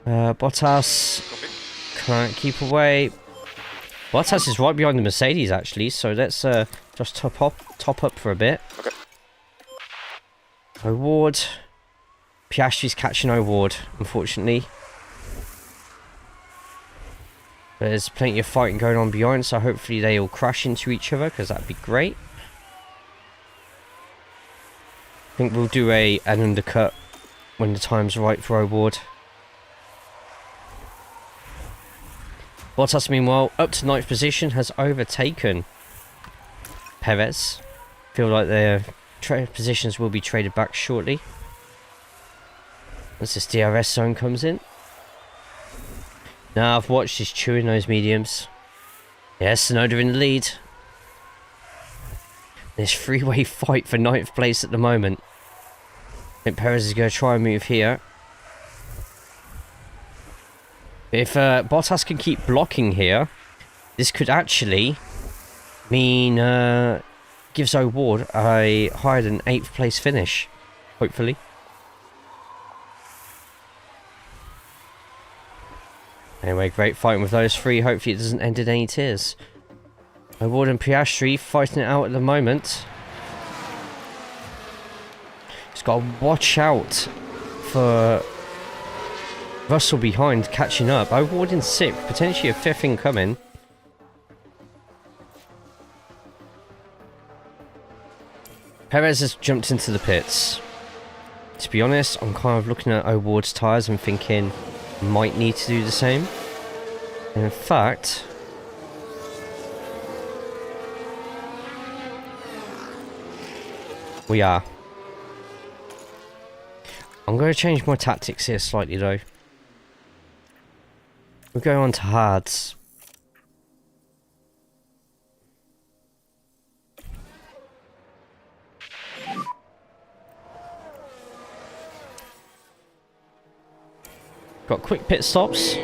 Bottas can't keep away. Bottas is right behind the Mercedes, actually, so let's just top up for a bit. Okay. O'Ward. Piastri's catching O'Ward, unfortunately. There's plenty of fighting going on behind, so hopefully they all crash into each other, because that'd be great. I think we'll do an undercut when the time's right for O'Ward. Bottas, meanwhile, up to 9th position, has overtaken Perez. Feel like their positions will be traded back shortly as this DRS zone comes in. Now I've watched he's chewing those mediums. Yes, Tsunoda in the lead. This three-way fight for 9th place at the moment. I think Perez is going to try and move here. If Bottas can keep blocking here, this could actually mean gives O'Ward a higher than 8th place finish, hopefully. Anyway, great fighting with those three. Hopefully it doesn't end in any tears. O'Ward and Piastri fighting it out at the moment. Just got to watch out for Russell behind catching up. O'Ward in 6th, potentially a 5th incoming. Perez has jumped into the pits. To be honest, I'm kind of looking at O'Ward's tyres and thinking might need to do the same. And in fact, we are. I'm going to change my tactics here slightly though. We're going on to hards. Got quick pit stops.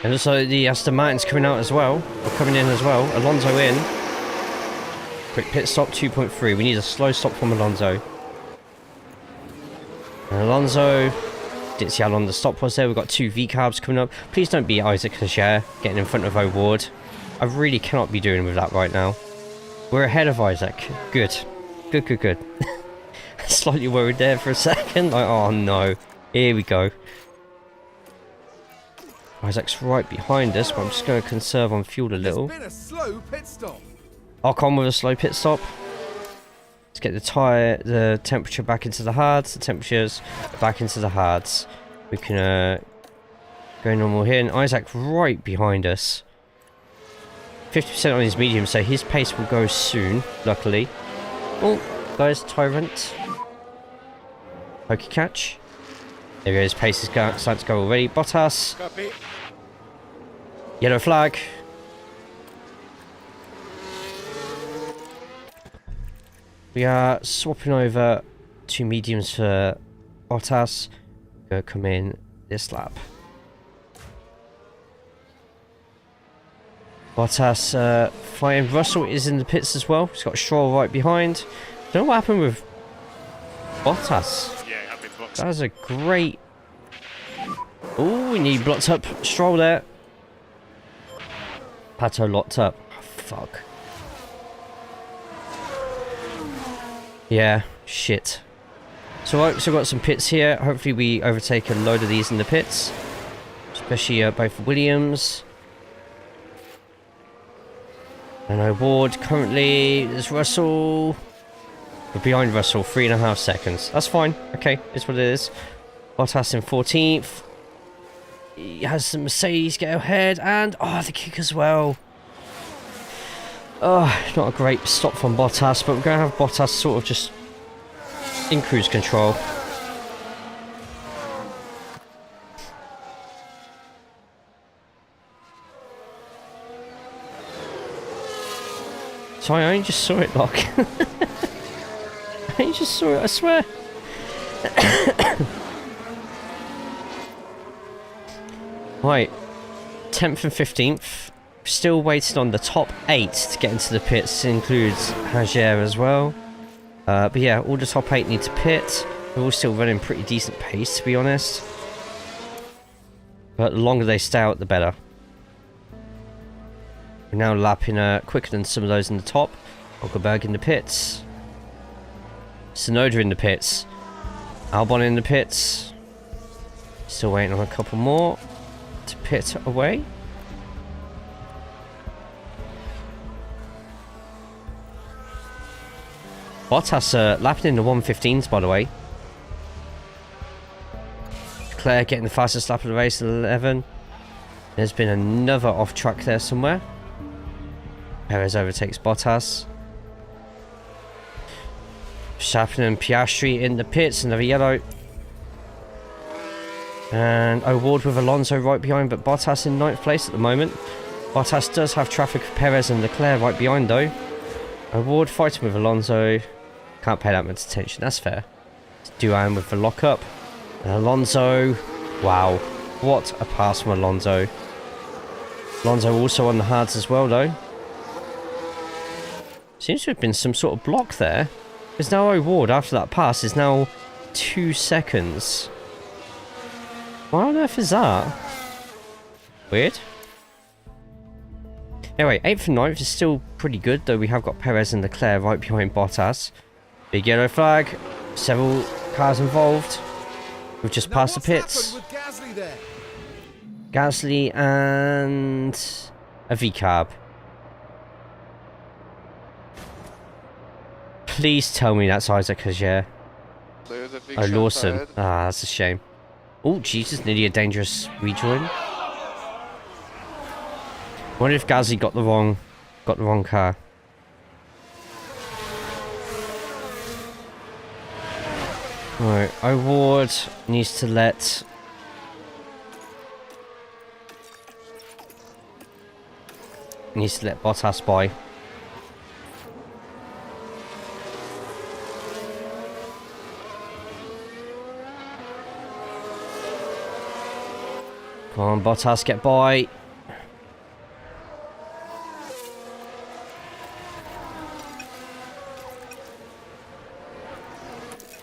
And also the Aston Martin's coming out as well. Or coming in as well. Alonso in. Quick pit stop 2.3. We need a slow stop from Alonso. And Alonso, didn't see how long the stop was there. We've got 2 V-carbs coming up. Please don't be Isaac Leger getting in front of O'Ward. I really cannot be doing with that right now. We're ahead of Isaac. Good. Good, good, good. Slightly worried there for a second. Like, oh no. Here we go. Isaac's right behind us, but I'm just going to conserve on fuel a little. It's been a slow pit stop. Ocon with a slow pit stop. Let's get the temperature back into the hards. The temperature's back into the hards. We can go normal here. And Isaac right behind us. 50% on his medium, so his pace will go soon, luckily. Oh, guys, Tyrant. Pokey catch. There he goes, pace is starting to go already. Bottas. Copy. Yellow flag. We are swapping over to mediums for Bottas. Go come in this lap. Bottas fighting. Russell is in the pits as well. He's got Stroll right behind. Don't know what happened with Bottas. Yeah, I've been boxed. That was a great... Oh, we need blocked up Stroll there. Pato locked up. Oh, fuck. Yeah, shit. So I've also got some pits here. Hopefully we overtake a load of these in the pits. Especially both Williams. And O'Ward currently is Russell. We're behind Russell, 3.5 seconds. That's fine. Okay, it's what it is. Bottas in 14th. He has some Mercedes get ahead, and the kick as well. Not a great stop from Bottas, but we're going to have Bottas sort of just in cruise control. Sorry, I only just saw it, Lock. I only just saw it, I swear. Right, 10th and 15th. Still waiting on the top 8 to get into the pits. Includes Jaguar as well. But yeah, all the top 8 need to pit. They're all still running pretty decent pace, to be honest. But the longer they stay out, the better. We're now lapping quicker than some of those in the top. Hulkenberg in the pits. Tsunoda in the pits. Albon in the pits. Still waiting on a couple more to pit away. Bottas lapping in the 115s, by the way. Leclerc getting the fastest lap of the race at 11. There's been another off track there somewhere. Perez overtakes Bottas. Verstappen and Piastri in the pits, another yellow. And O'Ward with Alonso right behind, but Bottas in 9th place at the moment. Bottas does have traffic with Perez and Leclerc right behind though. O'Ward fighting with Alonso. Can't pay that much attention, that's fair. It's Duan with the lockup. And Alonso. Wow. What a pass from Alonso. Alonso also on the hards as well though. Seems to have been some sort of block there. There's now O'Ward after that pass is now 2 seconds. Why on earth is that? Weird. Anyway, 8th and 9th is still pretty good, though we have got Perez and Leclerc right behind Bottas. Big yellow flag. Several cars involved. We've just passed the pits. Gasly and a V-carb. Please tell me that's Isaac Jaguar. Oh, Lawson. Ah, that's a shame. Oh, Jesus, nearly a dangerous rejoin. Wonder if Gasly got the wrong car. Right, O'Ward needs to let Bottas by. Come on, Bottas, get by.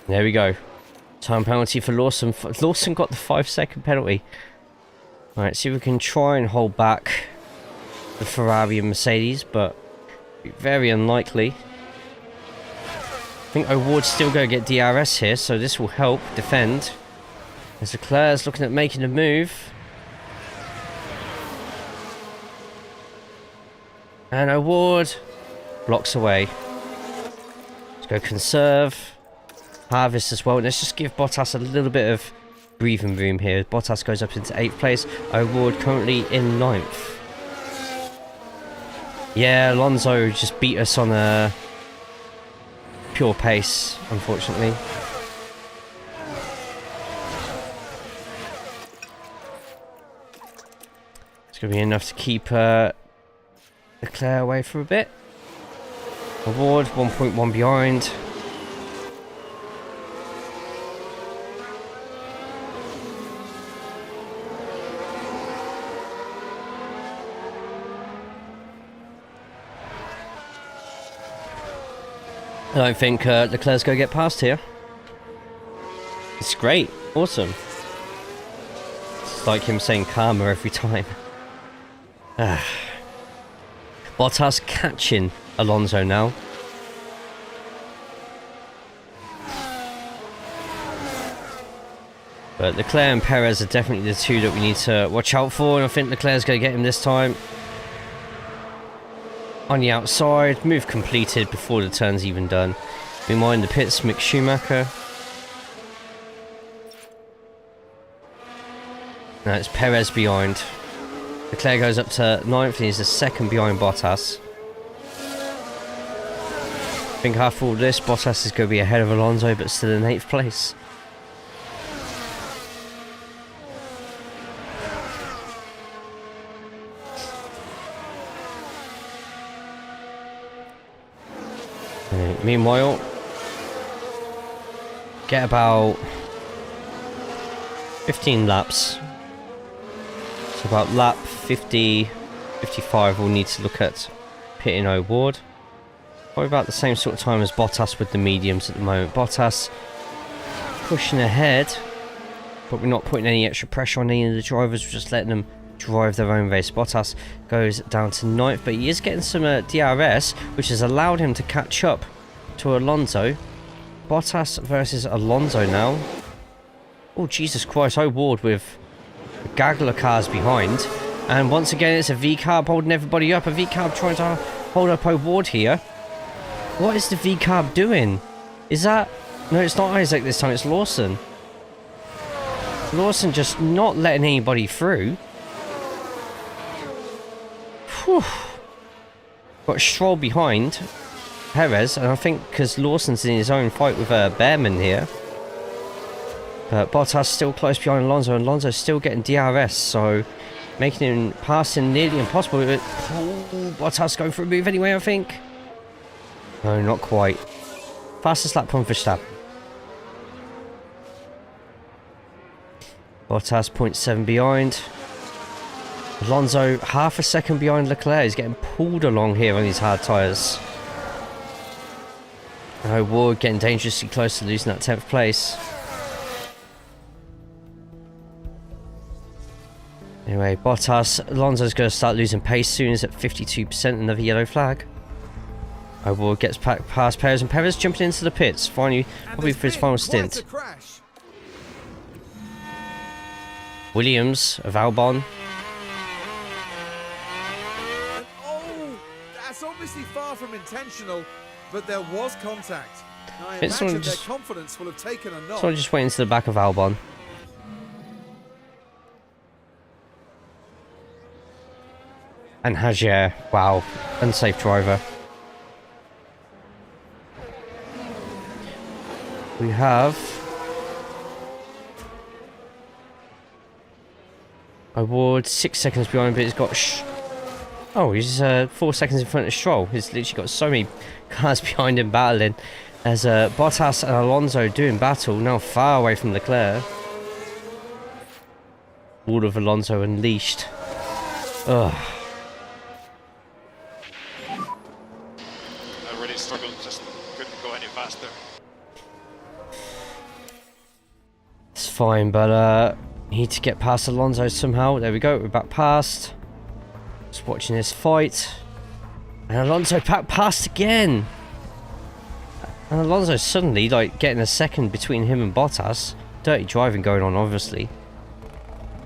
There we go. Time penalty for Lawson. Lawson got the 5-second penalty. Alright, see if we can try and hold back the Ferrari and Mercedes, but very unlikely. I think O'Ward's still going to get DRS here, so this will help defend. As Leclerc's looking at making a move. And O'Ward blocks away. Let's go conserve. Harvest as well. Let's just give Bottas a little bit of breathing room here. Bottas goes up into 8th place. O'Ward currently in 9th. Yeah, Alonso just beat us on a pure pace, unfortunately. It's going to be enough to keep Leclerc away for a bit. O'Ward 1.1 behind. I don't think Leclerc's going to get past here. It's great. Awesome. It's like him saying karma every time. Bottas catching Alonso now. But Leclerc and Perez are definitely the two that we need to watch out for, and I think Leclerc's going to get him this time. On the outside, move completed before the turn's even done. Meanwhile in the pits, Mick Schumacher. Now it's Perez behind. Leclerc goes up to 9th and he's the second behind Bottas. I think after all this, Bottas is going to be ahead of Alonso, but still in 8th place. Meanwhile, get about 15 laps. So about lap 50, 55, we'll need to look at pitting O'Ward. Probably about the same sort of time as Bottas with the mediums at the moment. Bottas pushing ahead, but we're not putting any extra pressure on any of the drivers. We're just letting them drive their own race. Bottas goes down to 9th, but he is getting some DRS, which has allowed him to catch up to Alonso. Bottas versus Alonso now. Oh, Jesus Christ. O'Ward with a gaggle of cars behind. And once again, it's a V-carb holding everybody up. A V-carb trying to hold up O'Ward here. What is the V-carb doing? Is that... No, it's not Isaac this time. It's Lawson. Lawson just not letting anybody through. Whew. Got Stroll behind Perez, and I think because Lawson's in his own fight with Behrman here. But Bottas still close behind Alonso, and Alonso's still getting DRS, so making him passing nearly impossible. Bottas going for a move anyway, I think. No, not quite. Fastest lap on Verstappen. Bottas 0.7 behind. Alonso half a second behind Leclerc. He's getting pulled along here on these hard tyres. O'Ward getting dangerously close to losing that 10th place. Anyway, Bottas, Alonso's going to start losing pace soon. He's at 52%, another yellow flag. O'Ward gets past Perez, and Perez jumping into the pits, finally, probably for his final stint. Williams of Albon. Oh, that's obviously far from intentional, but there was contact. I It's imagine their just, confidence will have taken a knock. someone just went into the back of Albon. And Hajer, wow, unsafe driver. We have O'Ward 6 seconds behind, but he's got oh, he's 4 seconds in front of Stroll. He's literally got so many cars behind him battling. As Bottas and Alonso doing battle, now far away from Leclerc. All of Alonso unleashed. Ugh. I really struggled, just couldn't go any faster. It's fine, but need to get past Alonso somehow. There we go, we're back past. Just watching this fight. And Alonso back past again. And Alonso suddenly, like, getting a second between him and Bottas. Dirty driving going on, obviously.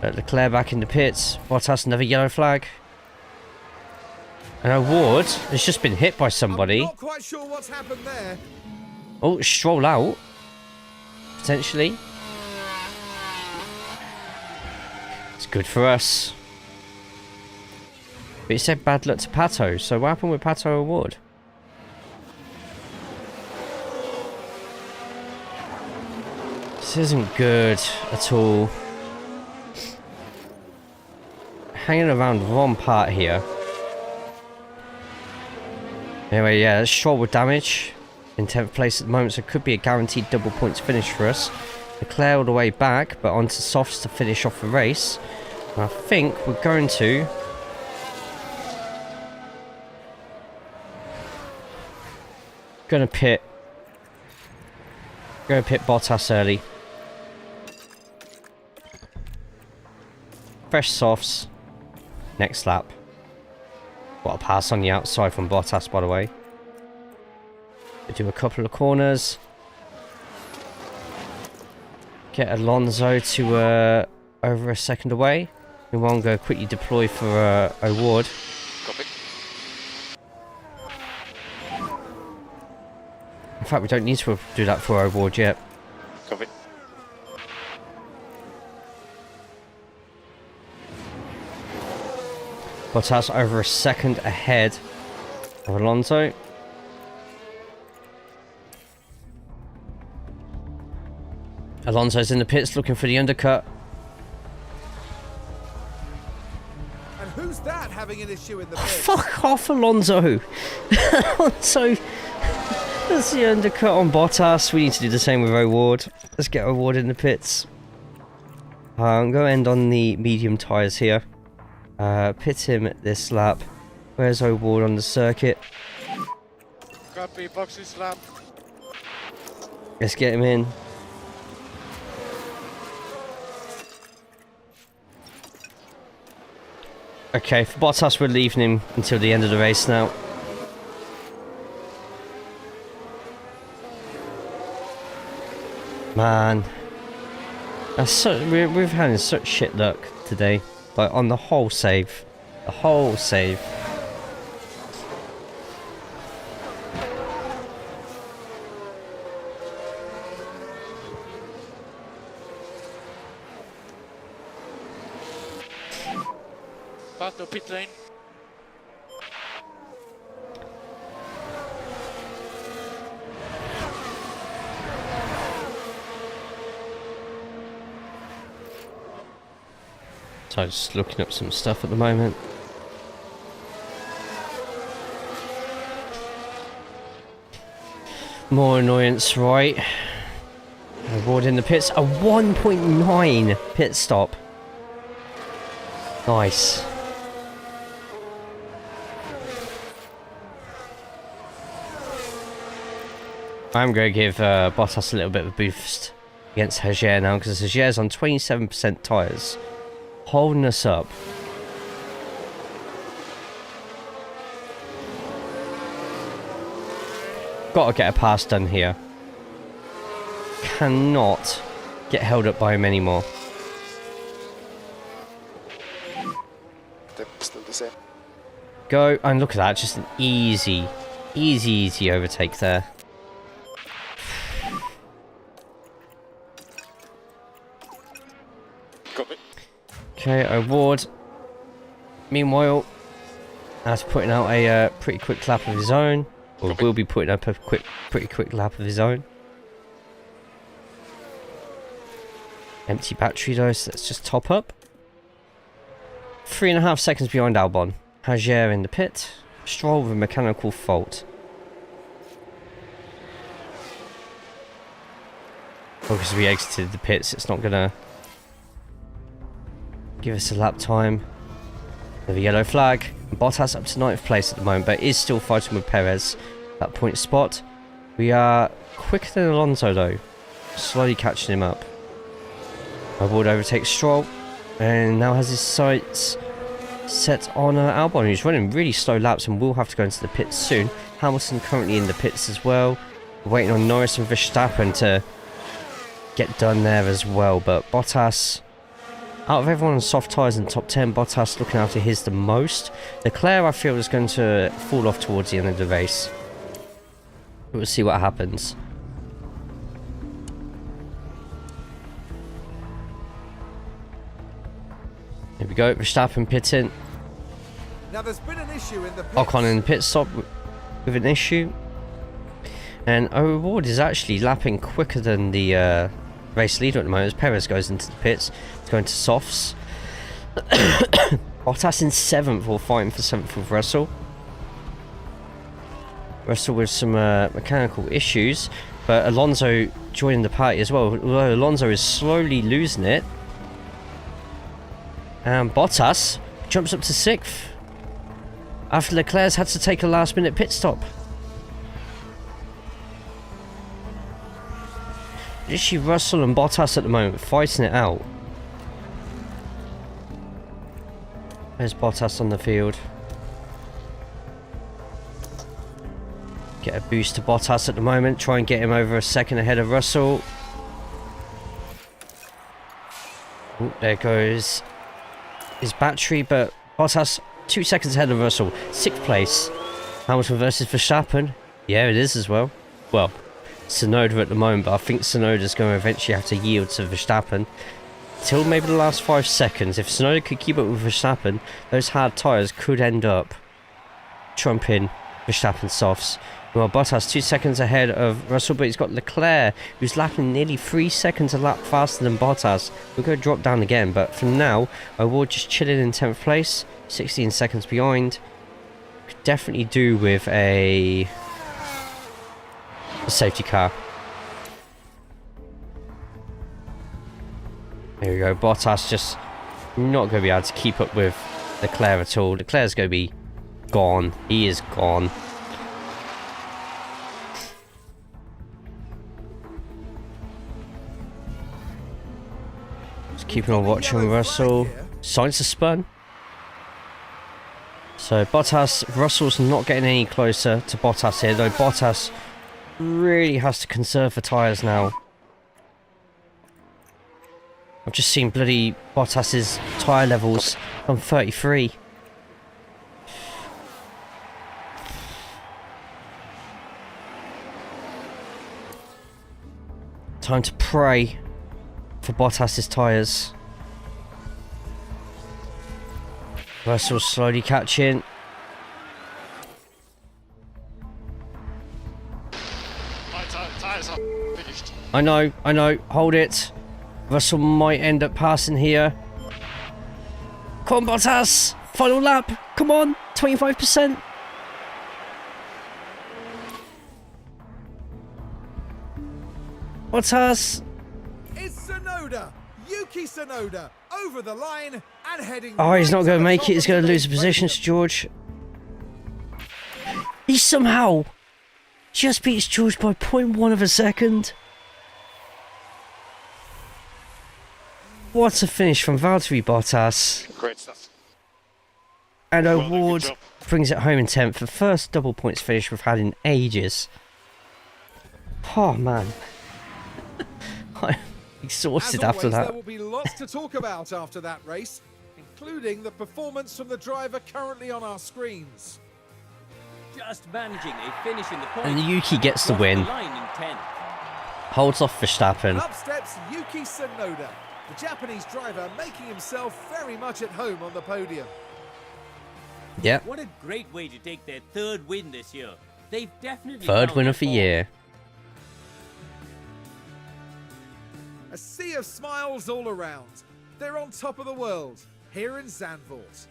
But Leclerc back in the pits. Bottas, another yellow flag. And O'Ward has just been hit by somebody. I'm not quite sure what's happened there. Oh, Stroll out. Potentially. It's good for us. But he said bad luck to Pato. So what happened with Pato O'Ward? This isn't good at all. Hanging around the wrong part here. Anyway, yeah, Stroll with damage. In 10th place at the moment, so it could be a guaranteed double points finish for us. Leclerc all the way back, but onto softs to finish off the race. And I think we're going to... Gonna pit Bottas early. Fresh softs. Next lap. Got a pass on the outside from Bottas, by the way. We do a couple of corners. Get Alonso to over a second away. We won't go quickly deploy for O'Ward. Copy. In fact, we don't need to do that for O'Ward yet. Copy. Bottas over a second ahead of Alonso. Alonso's in the pits looking for the undercut. And who's that having an issue in the pit? Fuck off, Alonso! Alonso, that's the undercut on Bottas. We need to do the same with O'Ward. Let's get O'Ward in the pits. I'm going to end on the medium tyres here. Pit him at this lap. Where's O'Ward on the circuit? Copy, boxes lap. Let's get him in. Okay, for Bottas, we're leaving him until the end of the race now. Man, that's so, we've had such shit luck today. Like on the whole save, the whole save. Pato, pit lane. So just looking up some stuff at the moment. More annoyance, right? O'Ward in the pits. A 1.9 pit stop. Nice. I'm going to give Bottas a little bit of a boost against Jaguar now, because Jaguar's on 27% tyres. Holding us up. Got to get a pass done here. Cannot get held up by him anymore. Still the same. Go, and look at that, just an easy overtake there. Copy. Okay, O'Ward. Meanwhile, that's putting out a pretty quick lap of his own. Or will be putting up a pretty quick lap of his own. Empty battery though, so let's just top up. 3.5 seconds behind Albon. Jaguar in the pit. Stroll with a mechanical fault. Because we exited the pits, it's not gonna give us a lap time. With a yellow flag. Bottas up to 9th place at the moment, but is still fighting with Perez that point spot. We are quicker than Alonso though, slowly catching him up. O'Ward overtakes Stroll and now has his sights set on Albon, who's running really slow laps and will have to go into the pits soon. Hamilton currently in the pits as well. We're waiting on Norris and Verstappen to get done there as well, but Bottas, out of everyone on soft tyres in the top 10, Bottas looking after his the most. Leclerc, I feel, is going to fall off towards the end of the race. We'll see what happens. Here we go, Verstappen pitting. Now there's been an issue in the pits. Ocon in the pit stop with an issue. And O'Ward is actually lapping quicker than the race leader at the moment as Perez goes into the pits. He's going to softs. Bottas in 7th, or fighting for 7th with Russell. Russell with some mechanical issues, but Alonso joining the party as well. Although Alonso is slowly losing it. And Bottas jumps up to 6th after Leclerc's had to take a last minute pit stop. Literally Russell and Bottas at the moment fighting it out. There's Bottas on the field. Get a boost to Bottas at the moment. Try and get him over a second ahead of Russell. Ooh, there goes his battery, but Bottas 2 seconds ahead of Russell. 6th place. Hamilton versus Verstappen. Yeah, it is as well. Well, Tsunoda at the moment, but I think Tsunoda's going to eventually have to yield to Verstappen. Till maybe the last 5 seconds. If Tsunoda could keep up with Verstappen, those hard tyres could end up trumping Verstappen's softs. Well, Bottas 2 seconds ahead of Russell, but he's got Leclerc, who's lapping nearly 3 seconds a lap faster than Bottas. We're going to drop down again, but for now, O'Ward just chilling in 10th place, 16 seconds behind. Could definitely do with a safety car. There we go. Bottas just not going to be able to keep up with Leclerc at all. Leclerc's going to be gone. He is gone. Just keeping on watch on Russell. Signs are spun. So Bottas, Russell's not getting any closer to Bottas here, though Bottas really has to conserve the tyres now. I've just seen bloody Bottas's tyre levels on 33. Time to pray for Bottas's tyres. Russell slowly catching. My tyres are finished. I know, hold it. Russell might end up passing here. Come on, Bottas! Final lap! Come on! 25%! Bottas! It's Tsunoda! Yuki Tsunoda! Over the line and heading. Oh, he's not right going to to the make top it. He's of going to the lose the podium. position to George. He somehow just beats George by 0.1 of a second. What a finish from Valtteri Bottas. Great stuff. And Well done, O'Ward good job. brings it home in 10th. The first double points finish we've had in ages. Oh, man. I'm exhausted As after always, that. there will be lots to talk about after that race, including the performance from the driver currently on our screens. Just managing a finish in the point. And Yuki gets the Crossed win. line in 10th. Holds off Verstappen. And up steps Yuki Tsunoda, the Japanese driver making himself very much at home on the podium. Yep. What a great way to take their 3rd win this year. They've definitely Third found win their of the form. year. A sea of smiles all around. They're on top of the world, here in Zandvoort.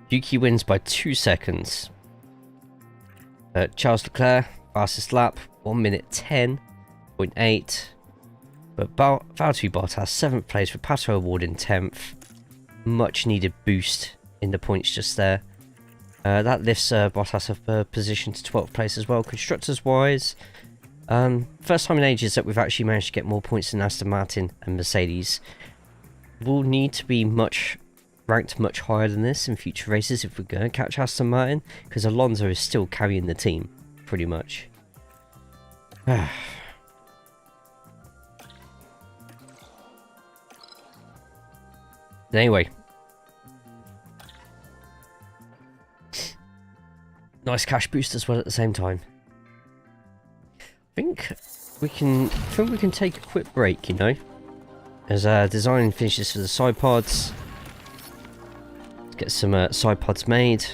Yuki wins by 2 seconds. Charles Leclerc, fastest lap, 1 minute 10.8. But Valtteri Bottas, 7th place with Pato O'Ward in 10th. Much needed boost in the points just there. That lifts Bottas up a position to 12th place as well. Constructors wise, first time in ages that we've actually managed to get more points than Aston Martin and Mercedes. We'll need to be ranked much higher than this in future races if we're going to catch Aston Martin, because Alonso is still carrying the team pretty much. Anyway, nice cash boost as well at the same time. I think we can take a quick break, you know, as design finishes for the side pods. Let's get some side pods made.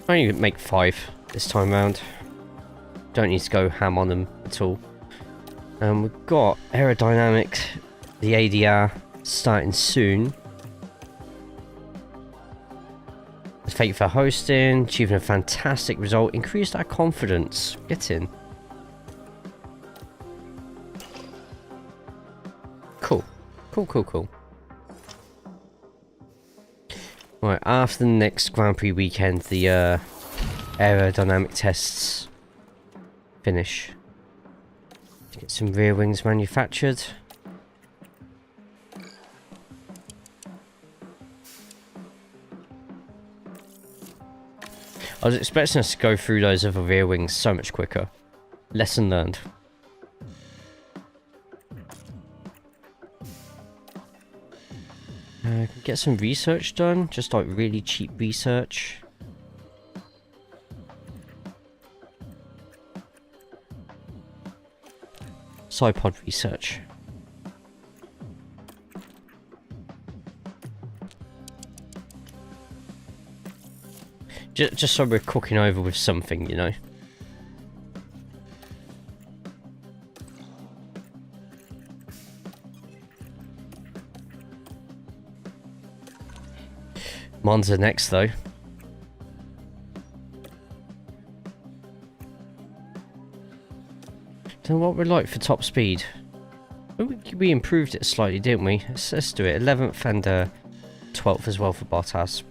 I only make 5 this time round. Don't need to go ham on them at all. We've got aerodynamics, the ADR starting soon. Thank you for hosting, achieving a fantastic result, increased our confidence. Get in. Cool. Cool. Right, after the next Grand Prix weekend, the aerodynamic tests finish. Get some rear wings manufactured. I was expecting us to go through those other rear wings so much quicker. Lesson learned. Get some research done, just like really cheap research. Side pod research. Just so we're cooking over with something, you know. Monza next, though. Don't know what we're like for top speed. We improved it slightly, didn't we? Let's do it. 11th and 12th as well for Bottas.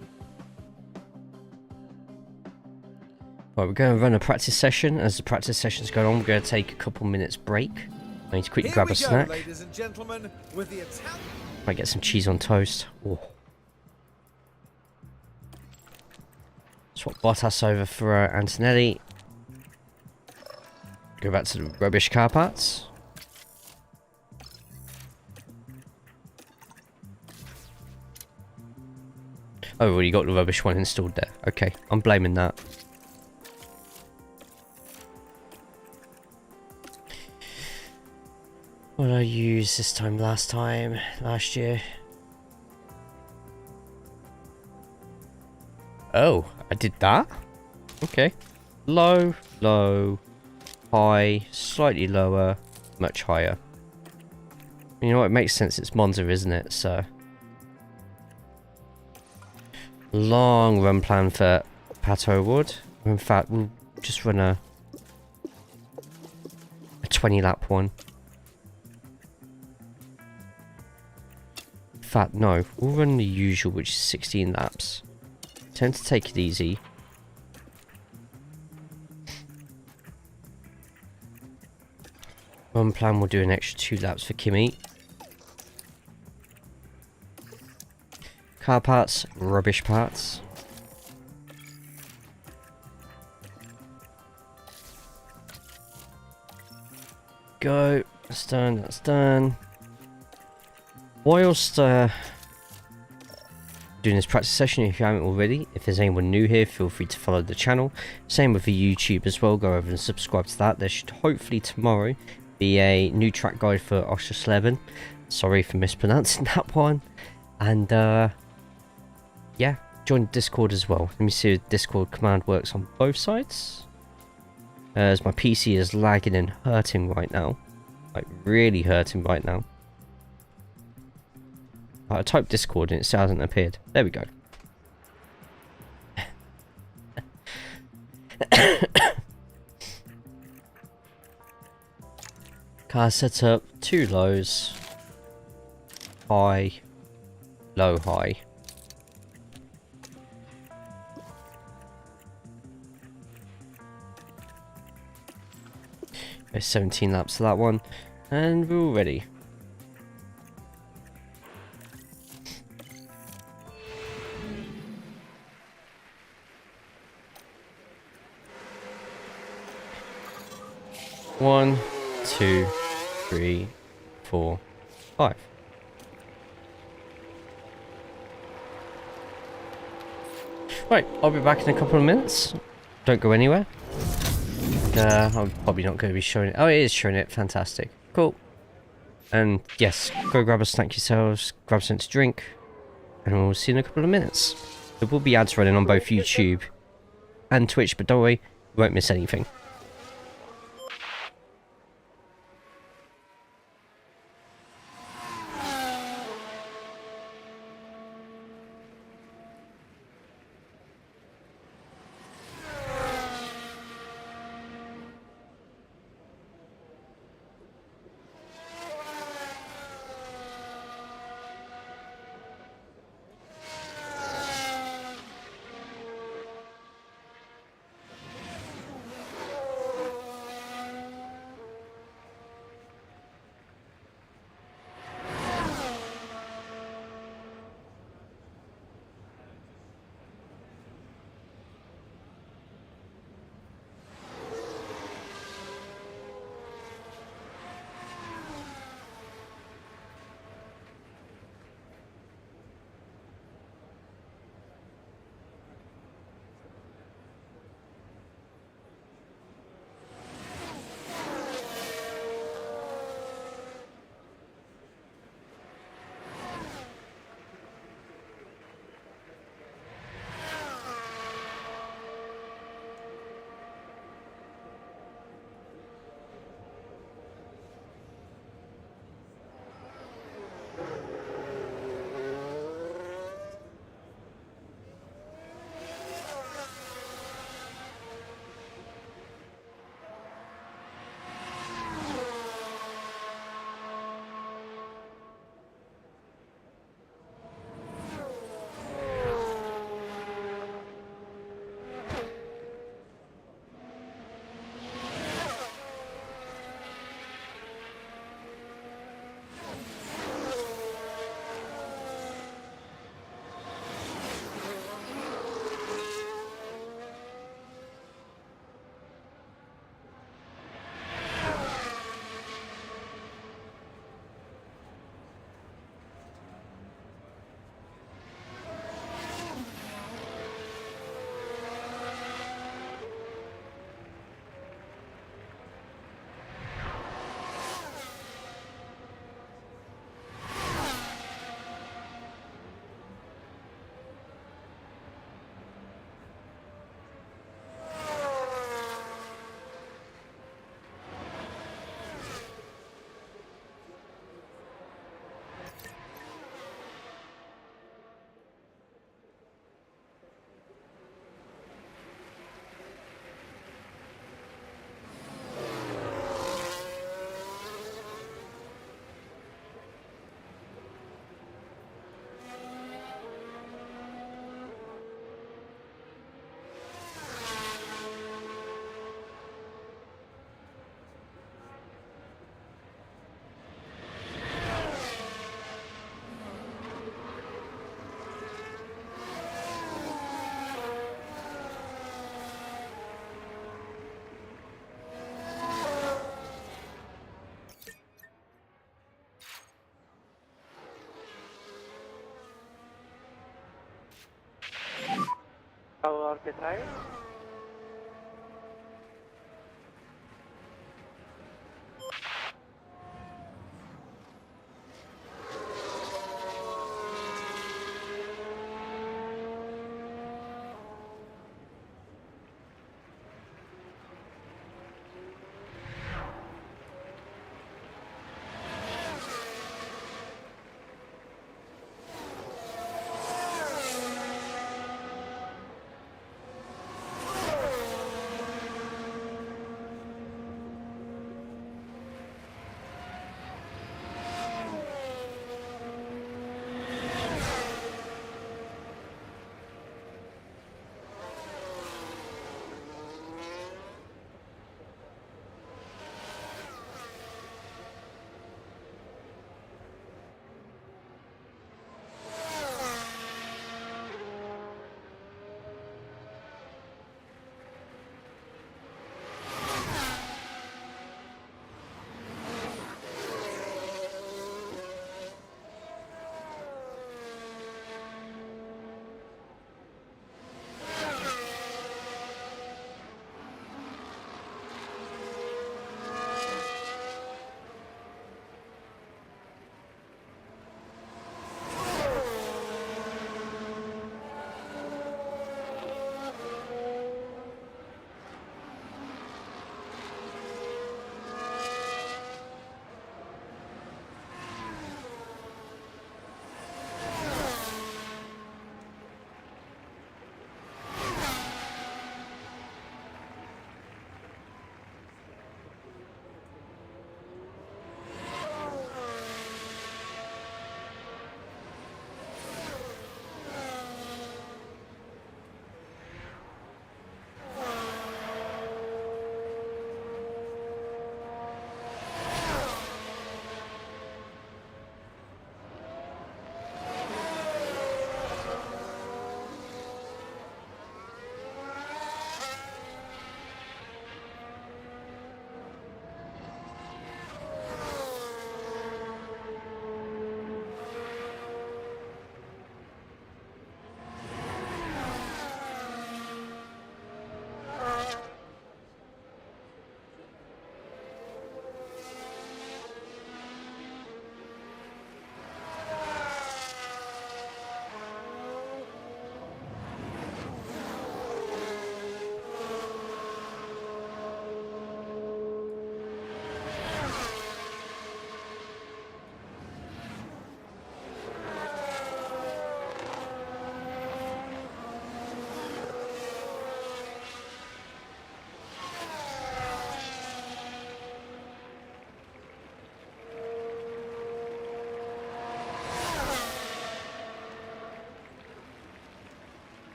Right, we're going to run a practice session. As the practice session's going on, we're going to take a couple minutes break. I need to quickly grab a snack. Ladies and gentlemen, with the Might get some cheese on toast. Oh. Swap Bottas over for Antonelli. Go back to the rubbish car parts. Oh, well, you got the rubbish one installed there. Okay, I'm blaming that. What did I use this time, last year? Oh, I did that? Okay. Low, low, high, slightly lower, much higher. You know what, it makes sense, it's Monza, isn't it? So... long run plan for Pato O'Ward. In fact, we'll just run a 20 lap one. In fact, no, we'll run the usual, which is 16 laps. Tend to take it easy. Run plan, we'll do an extra 2 laps for Kimi. Car parts, rubbish parts. Go. That's done, that's done. Whilst doing this practice session, if you haven't already, if there's anyone new here, feel free to follow the channel. Same with the YouTube as well, go over and subscribe to that. There should hopefully tomorrow be a new track guide for Oschersleben. Sorry for mispronouncing that one. And yeah, join Discord as well. Let me see if Discord command works on both sides. As my PC is lagging and hurting right now. Like, really hurting right now. I typed Discord and it still hasn't appeared. There we go. Car setup, 2 lows. High. Low, high. There's 17 laps to that one. And we're all ready. One, 2, 3, 4, 5. Right, I'll be back in a couple of minutes. Don't go anywhere. I'm probably not going to be showing it. Oh, it is showing it. Fantastic. Cool. And yes, go grab a snack yourselves, grab something to drink, and we'll see you in a couple of minutes. There will be ads running on both YouTube and Twitch, but don't worry, you won't miss anything. torque tire.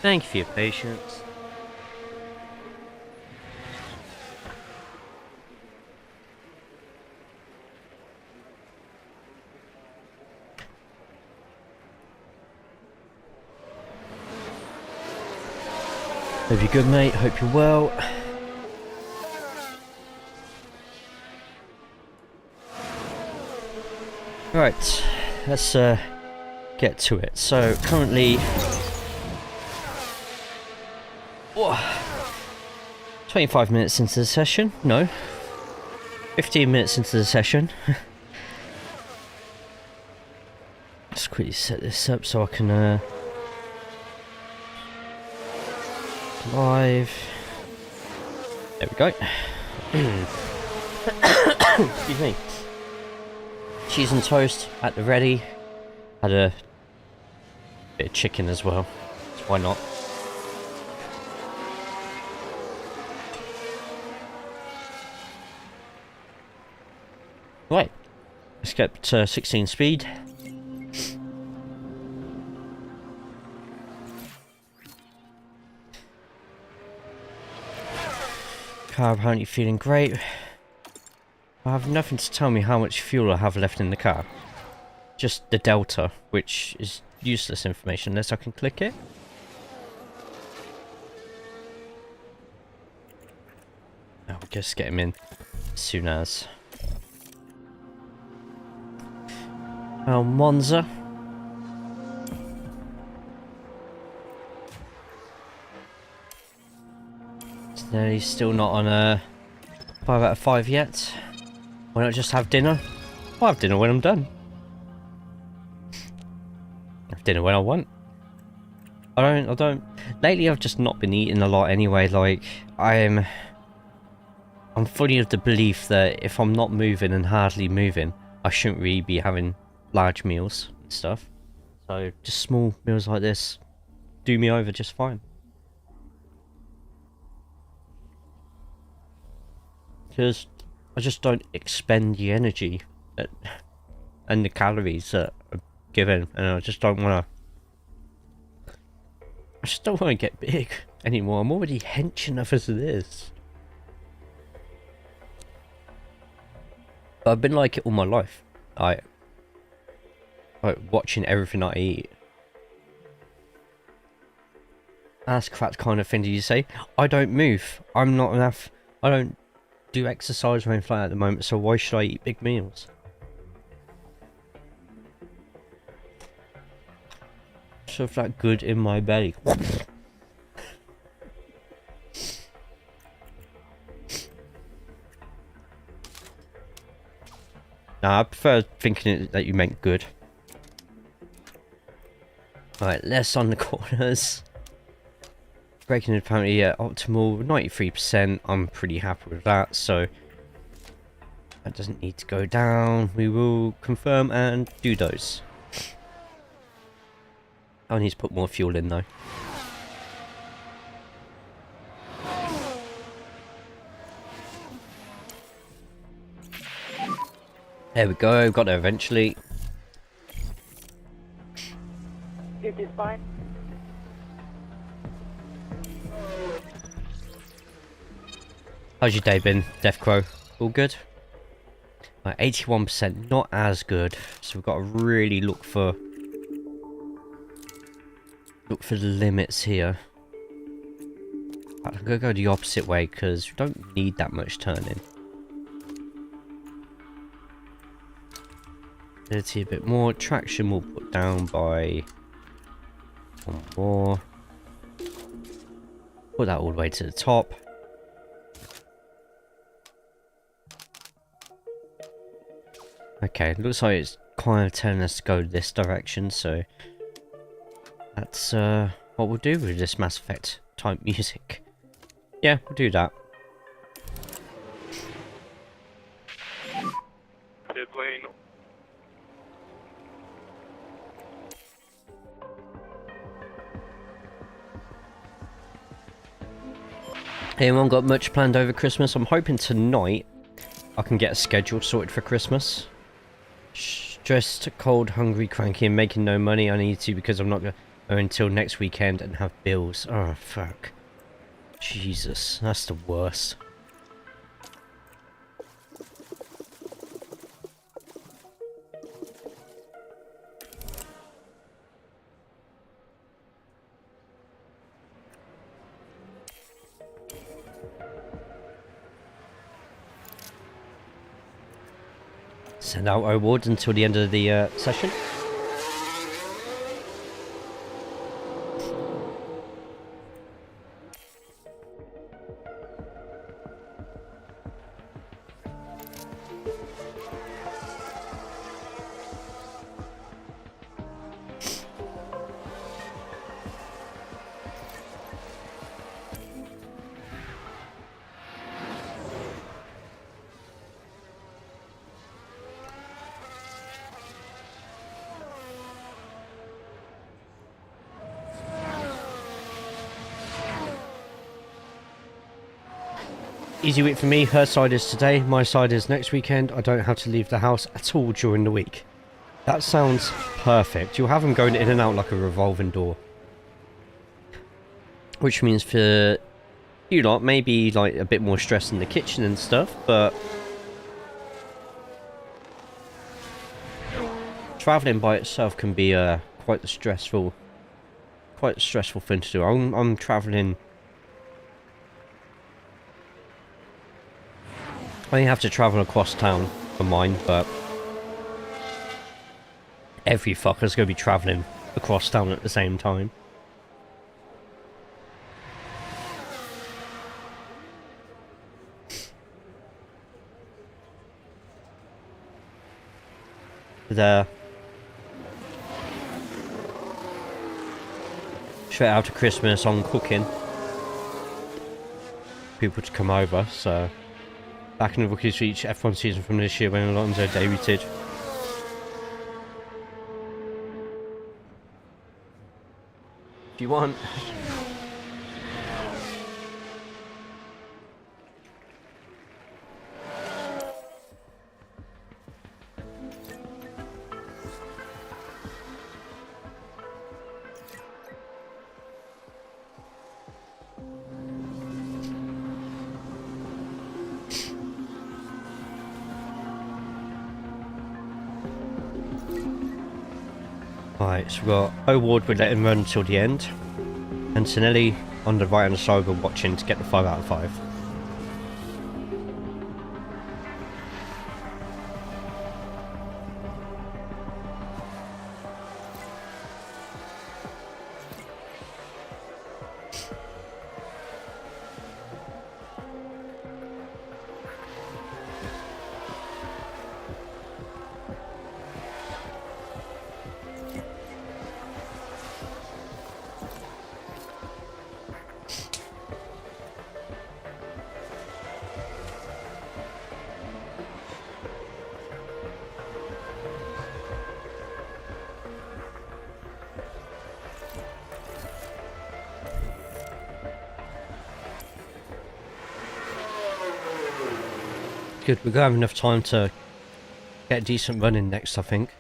Thank you for your patience. Hope you're good, mate. Hope you're well. Right, let's get to it. So currently, 25 minutes into the session. No, 15 minutes into the session. Let's quickly set this up so I can live. There we go. Excuse me. Cheese and toast at the ready. Had a bit of chicken as well. So why not? Right. Let's get to 16 speed. Car apparently feeling great. I have nothing to tell me how much fuel I have left in the car. Just the delta, which is useless information unless I can click it. I'll just get him in as soon as. Oh, Monza. No, he's still not on a 5 out of 5 yet. Why not just have dinner? I'll have dinner when I'm done. Have dinner when I want. I don't. Lately, I've just not been eating a lot anyway. Like I'm fully of the belief that if I'm not moving and hardly moving, I shouldn't really be having large meals and stuff. So just small meals like this do me over just fine. Because I just don't expend the energy and the calories that I'm given, and I just don't want to get big anymore. I'm already hench enough as it is. But I've been like it all my life. Like watching everything I eat. Ask that kind of thing do you say? I don't move. I'm not enough. I don't do exercise or anything like that at the moment, so why should I eat big meals? Stuff that good in my belly. Nah, I prefer thinking that you meant good. Right, less on the corners. Braking apparently at optimal 93%. I'm pretty happy with that, so that doesn't need to go down. We will confirm and do those. I need to put more fuel in though. There we go, got there eventually. It is fine. How's your day been, Death Crow? All good? 81%, not as good. So we've got to really look for the limits here. I'm gonna go the opposite way because we don't need that much turning. Ability a bit more. Traction we'll put down by 1 more. Put that all the way to the top. Okay, looks like it's kind of telling us to go this direction, so that's what we'll do with this Mass Effect type music. Yeah, we'll do that. Pit lane. Anyone got much planned over Christmas? I'm hoping tonight I can get a schedule sorted for Christmas. Stressed, cold, hungry, cranky, and making no money. I need to because I'm not or until next weekend and have bills. Oh, fuck. Jesus, that's the worst. Send out awards until the end of the session. Easy week for me. Her side is today, my side is next weekend. I don't have to leave the house at all during the week. That sounds perfect. You'll have them going in and out like a revolving door. Which means for you lot, maybe like a bit more stress in the kitchen and stuff, but travelling by itself can be quite a stressful thing to do. I'm travelling. I only have to travel across town for mine, but every fucker's going to be travelling across town at the same time. There. Straight after Christmas on cooking. People to come over, so... Back in the Rookies for each F1 season from this year when Alonso debuted. If you want. Right, so we've got O'Ward, we let him run until the end. And Sinelli on the right hand side, we're watching to get the 5 out of 5. Good, we're going to have enough time to get a decent run in next, I think.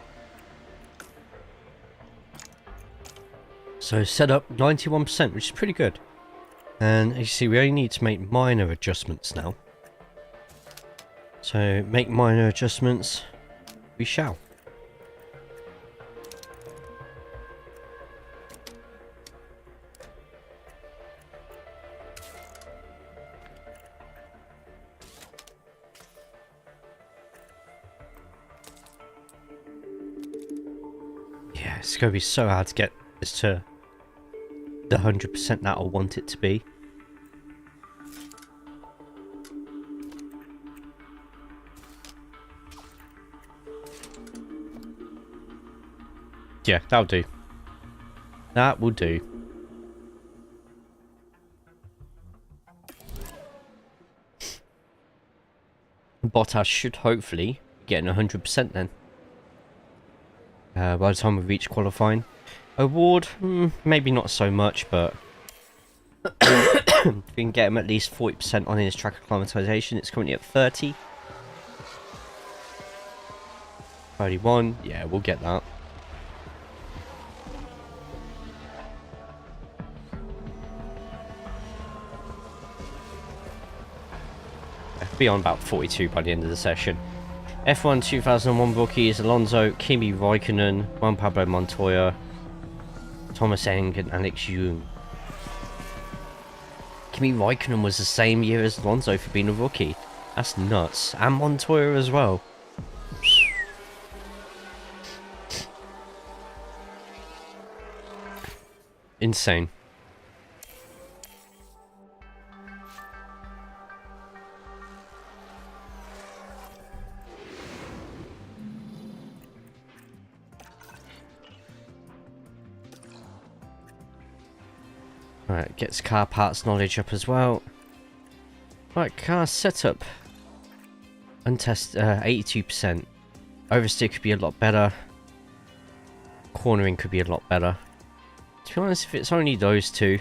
So set up 91%, which is pretty good. And as you see, we only need to make minor adjustments now. So make minor adjustments, we shall. It's going to be so hard to get this to the 100% that I want it to be. Yeah, that'll do. That will do. Bottas should hopefully get an 100% then. By the time we reach qualifying. O'Ward, maybe not so much, but if we can get him at least 40% on his track acclimatization, it's currently at 30. 31, yeah, we'll get that. be on about 42 by the end of the session. F1 2001 rookies: Alonso, Kimi Raikkonen, Juan Pablo Montoya, Thomas Eng, and Alex Yoong. Kimi Raikkonen was the same year as Alonso for being a rookie. That's nuts. And Montoya as well. Insane. Alright, gets car parts knowledge up as well. Right, car setup. Untested, 82%. Oversteer could be a lot better. Cornering could be a lot better. To be honest, if it's only those two,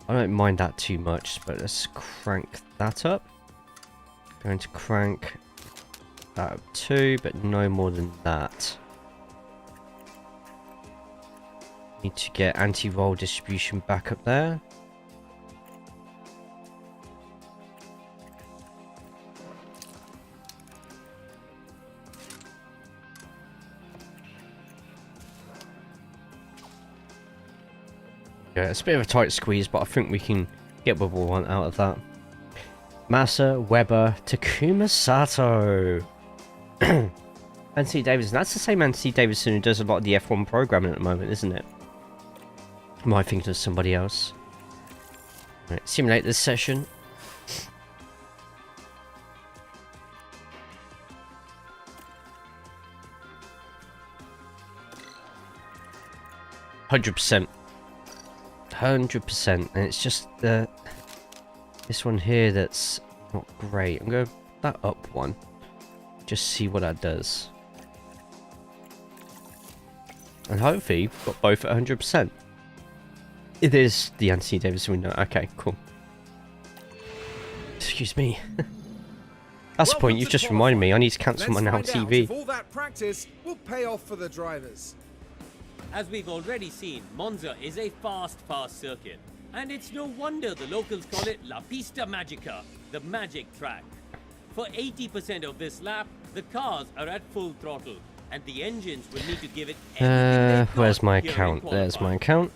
I don't mind that too much, but let's crank that up. Going to crank that up too, but no more than that. Need to get anti-roll distribution back up there. Yeah, it's a bit of a tight squeeze, but I think we can get what we want out of that. Massa, Webber, Takuma Sato. Anthony Davidson. That's the same Anthony Davidson who does a lot of the F1 programming at the moment, isn't it? Am I thinking of somebody else? Right, simulate this session. %100%. 100%. And it's just this one here that's not great. I'm going to put that up one. Just see what that does. And hopefully we've got both at 100%. It is the Anthony Davidson window. Okay, cool. Excuse me. That's the point. You've just reminded me. I need to cancel my Now TV. If all that practice will pay off for the drivers. As we've already seen, Monza is a fast circuit. And it's no wonder the locals call it La Pista Magica, the magic track. For 80% of this lap, the cars are at full throttle, and the engines will need to give it everything they've where's got my here in account? There's qualifying. my account.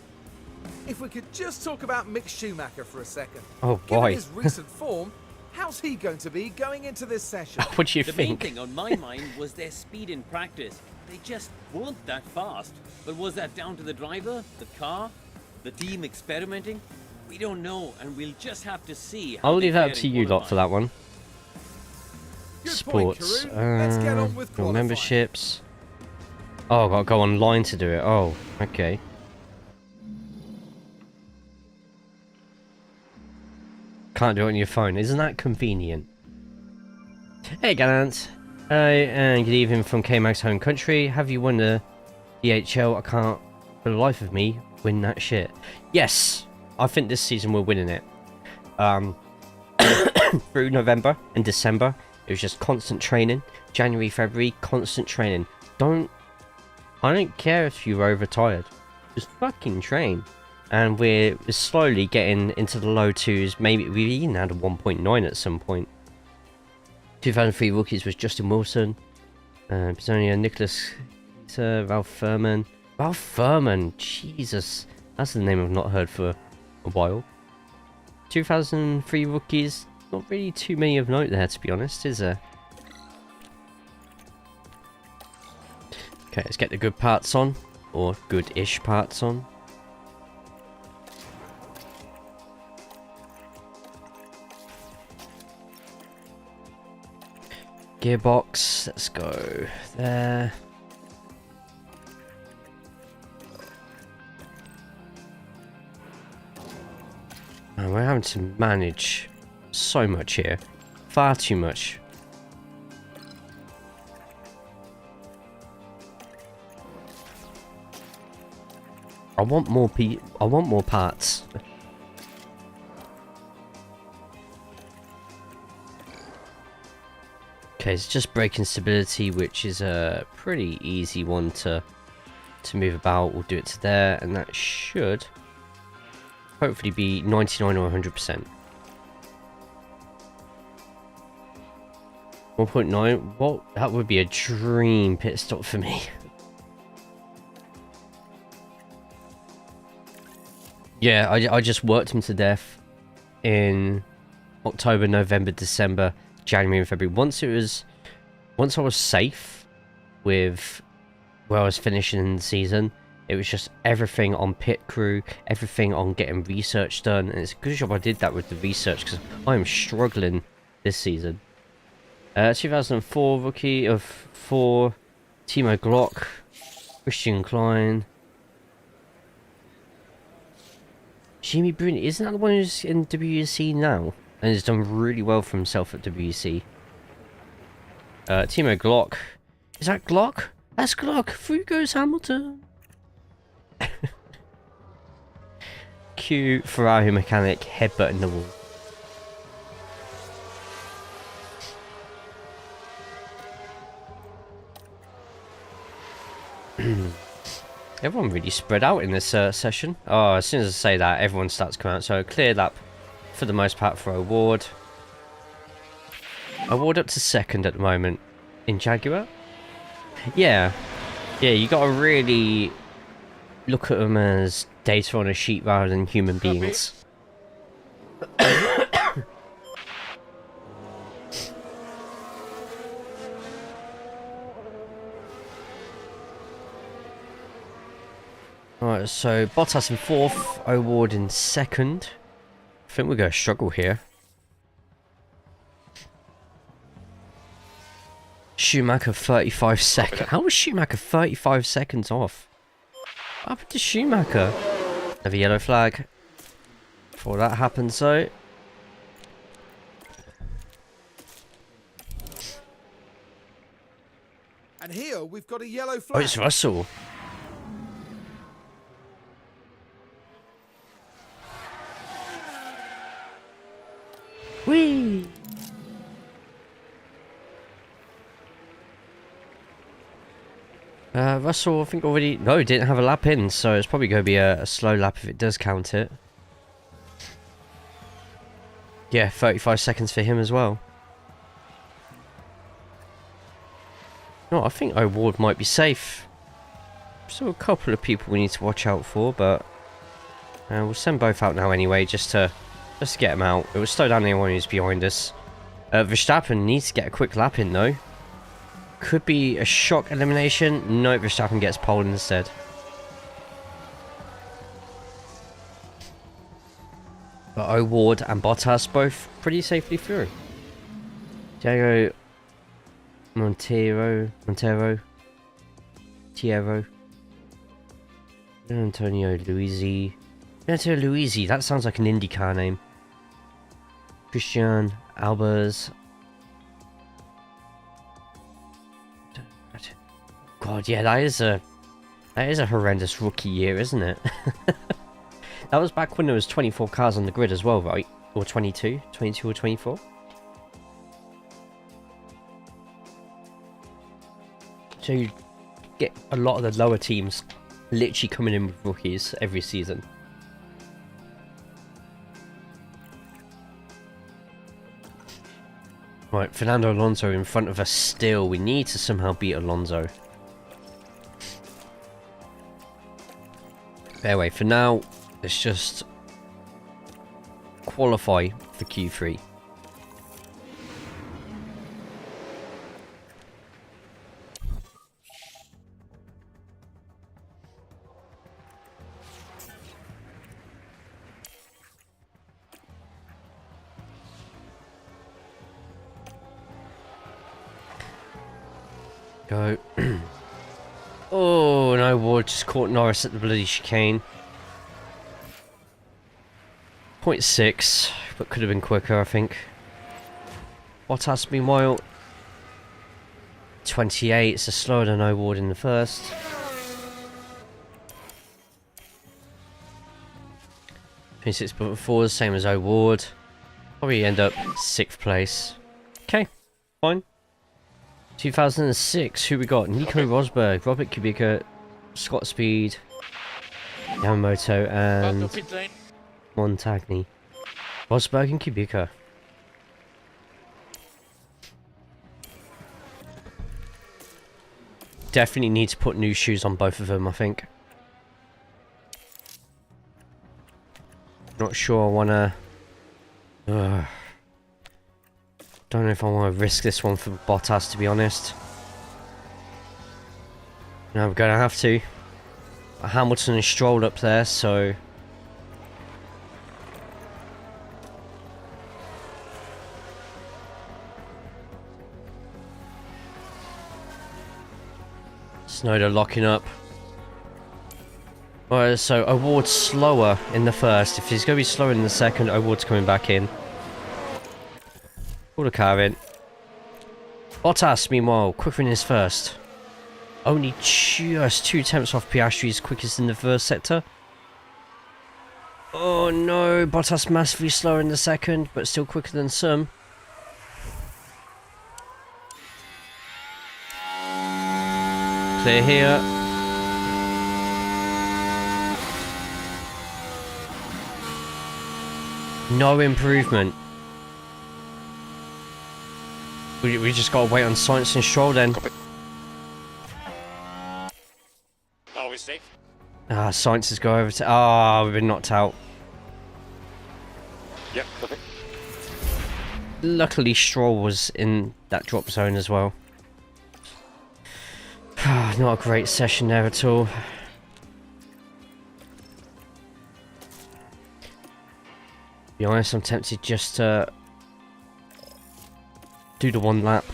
If we could just talk about Mick Schumacher for a second. Oh, Given boy. his recent form, how's he going to be going into this session? What do you The main think? thing on my mind was their speed in practice. They just weren't that fast. But was that down to the driver, the car, the team experimenting? We don't know, and we'll just have to see. How I'll they leave that fare up to in you lot for that one. Good point, Sports. Karun. Let's get on with Your qualifying. memberships. Oh, I've got to go online to do it. Oh, okay. Can't do it on your phone. Isn't that convenient? Hey, Gallant. And good evening from K-Mag's home country. Have you won the DHL? I can't, for the life of me, win that shit. Yes! I think this season we're winning it. Through November and December, it was just constant training. January, February, constant training. I don't care if you're overtired. Just fucking train. And we're slowly getting into the low twos. Maybe we even had a 1.9 at some point. 2003 rookies was Justin Wilson, Pisonia, Nicholas, Ralph Furman. Ralph Furman, Jesus, that's the name I've not heard for a while. 2003 rookies, not really too many of note there, to be honest, is there? Okay, let's get the good parts on, or good-ish parts on. Gearbox, let's go there. And we're having to manage so much here. Far too much. I want more parts. Okay, it's just braking stability, which is a pretty easy one to move about. We'll do it to there, and that should hopefully be 99 or 100%. 1.9. What? That would be a dream pit stop for me. Yeah, I just worked him to death in October, November, December, January, and February. Once I was safe with where I was finishing the season, it was just everything on pit crew, everything on getting research done, and it's a good job I did that with the research because I am struggling this season. 2004 rookie of 4, Timo Glock, Christian Klein, Jimmy Bruni. Isn't that the one who's in WEC now and has done really well for himself at WEC? Timo Glock. Is that Glock? That's Glock. Through goes Hamilton. Q Ferrari mechanic headbutting the wall. Everyone really spread out in this session. Oh, as soon as I say that, everyone starts coming out. So clear lap for the most part for O'Ward. O'Ward up to second at the moment in Jaguar. Yeah, you gotta really look at them as data on a sheet rather than human beings. Alright, so Bottas in 4th, O'Ward in 2nd. I think we're going to struggle here. Schumacher 35 seconds. How was Schumacher 35 seconds off? What happened to Schumacher? Another yellow flag. Before that happens though. And here we've got a yellow Oh, flag. it's Russell. Whee! Russell, I think already... No, didn't have a lap in, so it's probably going to be a slow lap if it does count it. Yeah, 35 seconds for him as well. No, I think O'Ward might be safe. Still a couple of people we need to watch out for, but... we'll send both out now anyway, just to get them out. It will slow down anyone who's behind us. Verstappen needs to get a quick lap in though. Could be a shock elimination. No, Verstappen gets pole instead. But O'Ward and Bottas both pretty safely through. Diego Montero, Tierro, Antonio Luisi. Antonio Luisi, that sounds like an IndyCar name. Christian Albers. God, yeah, that is a horrendous rookie year, isn't it? That was back when there was 24 cars on the grid as well, right? Or 22 or 24. So you get a lot of the lower teams literally coming in with rookies every season. Right, Fernando Alonso in front of us still. We need to somehow beat Alonso. Anyway, for now, let's just qualify for Q3. Go. Oh, no, Ward just caught Norris at the bloody chicane. 0.6, but could have been quicker, I think. Bottas, meanwhile, 28, so slower than O'Ward in the first. .4, same as O'Ward. Probably end up 6th place. Okay, fine. 2006, who we got? Nico Rosberg, Robert Kubica, Scott Speed, Yamamoto, and Montagny. Rosberg and Kubica. definitely need to put new shoes on both of them, I think. Not sure I want to... don't know if I want to risk this one for Bottas, to be honest. No, we're going to have to. Hamilton has strolled up there, so... Snowder locking up. Alright, so O'Ward's slower in the first. If he's going to be slower in the second, O'Ward's coming back in. Pull the car in. Bottas, meanwhile, quicker in his first. Only just 2 tenths off Piastri's quickest in the first sector. Oh no, Bottas massively slower in the second, but still quicker than some. Clear here. No improvement. We just gotta wait on Sainz and Stroll then. Copy. Are we safe? Ah, Sainz has go over to... Ah, we've been knocked out. Yep, copy. Luckily, Stroll was in that drop zone as well. Not a great session there at all. To be honest, I'm tempted just to do the 1 lap.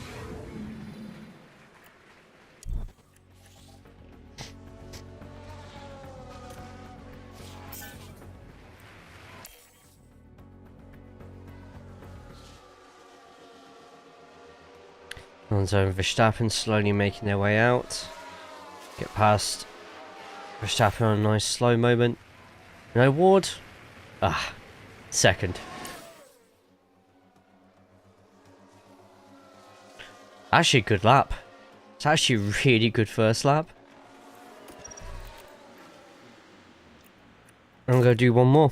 Alonso and Verstappen slowly making their way out. Get past Verstappen on a nice slow moment. And O'Ward, second. Actually a good lap. It's actually a really good first lap. I'm gonna do one more.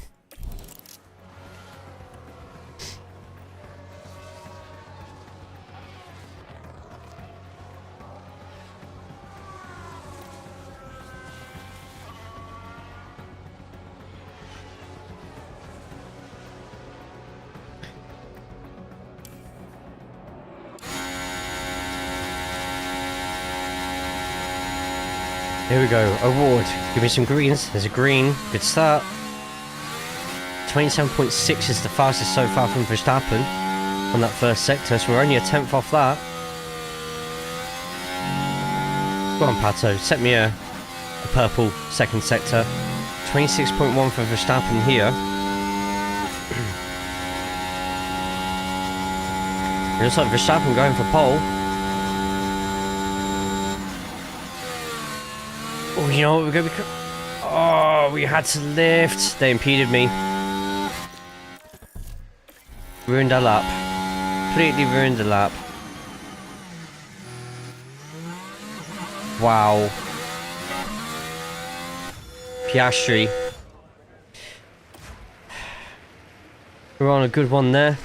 Here we go, O'Ward, give me some greens. There's a green, good start. 27.6 is the fastest so far from Verstappen on that first sector, so we're only a 10th off that. Go on Pato, set me a purple second sector. 26.1 for Verstappen here. It looks like Verstappen going for pole. Oh, you know what, we're going to be... Oh, we had to lift. They impeded me. Ruined our lap. Completely ruined the lap. Wow. Piastri. We're on a good one there.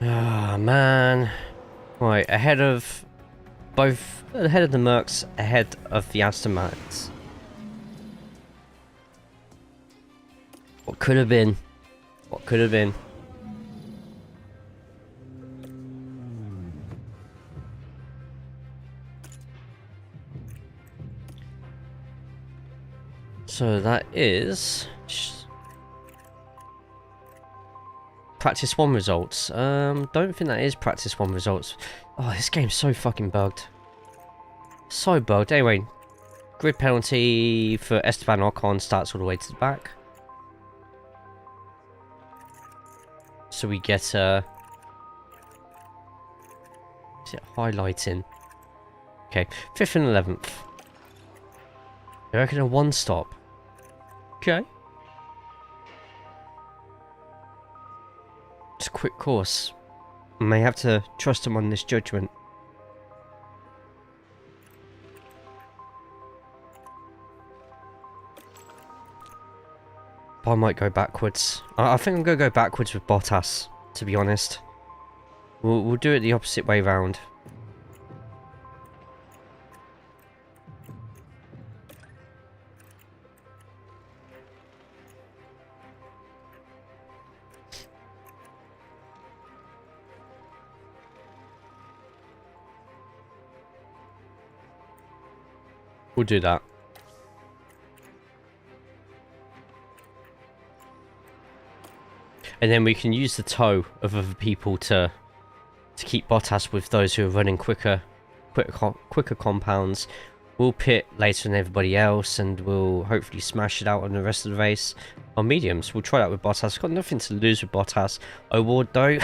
Ah, man. Right, ahead of the Mercs, ahead of the Aston Martins. What could have been? What could have been? So that is practice 1 results. Don't think that is practice 1 results. Oh, this game's so fucking bugged. So bugged. Anyway, grid penalty for Esteban Ocon starts all the way to the back. So we get is it highlighting? Okay, 5th and 11th. I reckon a 1 stop. Okay. It's a quick course. I may have to trust him on this judgment. But I might go backwards. I think I'm going to go backwards with Bottas, to be honest. We'll do it the opposite way round. We'll do that. And then we can use the tow of other people to keep Bottas with those who are running quicker compounds. We'll pit later than everybody else, and we'll hopefully smash it out on the rest of the race on mediums. We'll try that with Bottas. Got nothing to lose with Bottas. O'Ward though,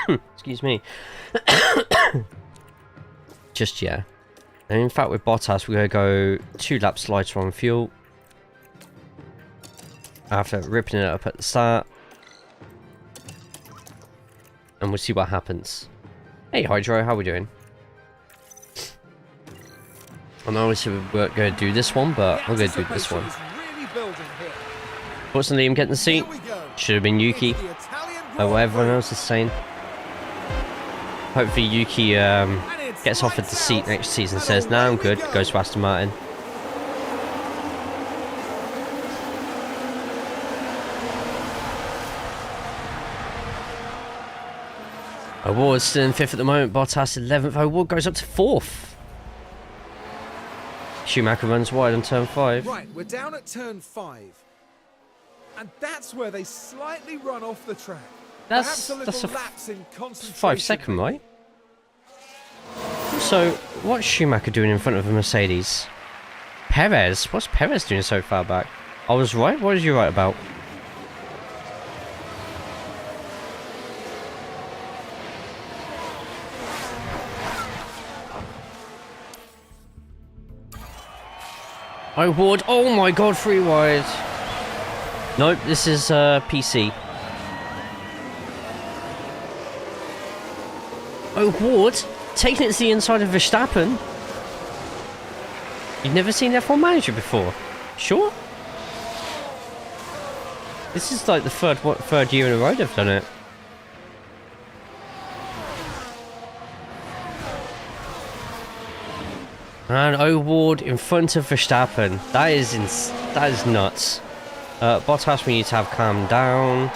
excuse me. Just yeah. And in fact with Bottas, we're going to go 2 laps lighter on fuel. After ripping it up at the start. And we'll see what happens. Hey Hydro, how we doing? I know we said we weren't going to do this one, but we're going to do this one. Fortunately, I'm getting the seat. Should have been Yuki. Like what everyone else is saying. Hopefully Yuki gets offered the seat next season, says, nah, I'm good, goes to Aston Martin. O'Ward's still in 5th at the moment, Bottas 11th, O'Ward goes up to 4th. Schumacher runs wide on turn 5. Right, we're down at turn 5. And that's where they slightly run off the track. That's Perhaps a a lapse in concentration. 5 second, right? So, what's Schumacher doing in front of a Mercedes? Perez? What's Perez doing so far back? I was right? What was you right about? O'Ward, oh my god, 3 wide. Nope, this is PC. O'Ward, taking it to the inside of Verstappen. You've never seen F1 Manager before? Sure? This is like the third year in a row they've done it. And O'Ward in front of Verstappen. That is nuts. Bottas, we need to have calm down.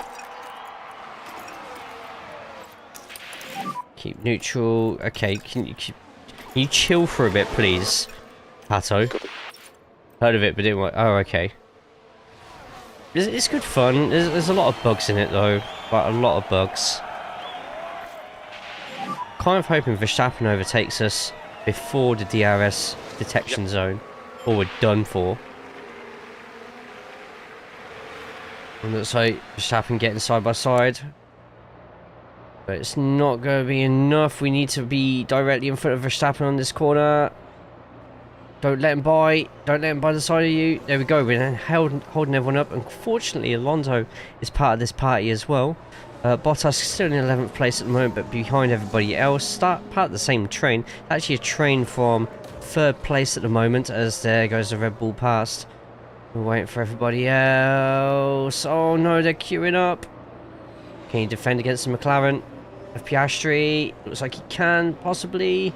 Keep neutral. Okay, can you chill for a bit, please, Pato? Heard of it, but didn't work. Oh, okay. It's good fun. There's a lot of bugs in it, though. But a lot of bugs. Kind of hoping Verstappen overtakes us before the DRS detection zone, or we're done for. And looks like Verstappen getting side by side, but it's not going to be enough. We need to be directly in front of Verstappen on this corner. Don't let him by. Don't let him by the side of you. There we go. We're holding everyone up. Unfortunately, Alonso is part of this party as well. Bottas is still in 11th place at the moment, but behind everybody else. Part of the same train. Actually a train from 3rd place at the moment, as there goes the Red Bull past. We're waiting for everybody else. Oh no, they're queuing up. Can he defend against the McLaren of Piastri? Looks like he can, possibly.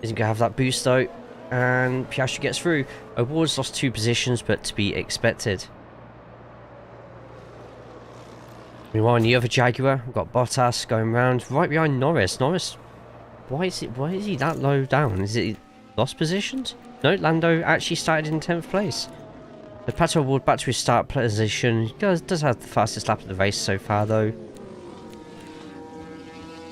Isn't going to have that boost though. And Piastri gets through. O'Ward's lost 2 positions, but to be expected. Meanwhile, in the other Jaguar, we've got Bottas going round right behind Norris. Norris, why is he that low down? Is it lost positions? No, Lando actually started in 10th place. The Pato O'Ward back to his start position. He does have the fastest lap of the race so far, though.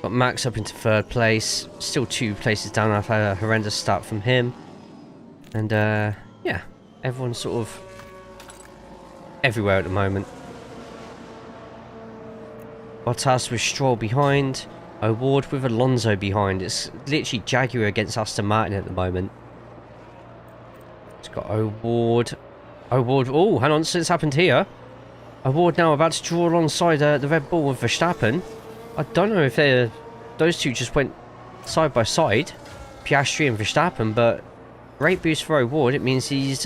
Got Max up into 3rd place. Still 2 places down after a horrendous start from him. And yeah, everyone's sort of everywhere at the moment. Bottas with Stroll behind. O'Ward with Alonso behind. It's literally Jaguar against Aston Martin at the moment. It's got O'Ward. O'Ward. Oh, hang on. Something's happened here. O'Ward now about to draw alongside the Red Bull with Verstappen. I don't know if those two just went side by side, Piastri and Verstappen, but great boost for O'Ward. It means he's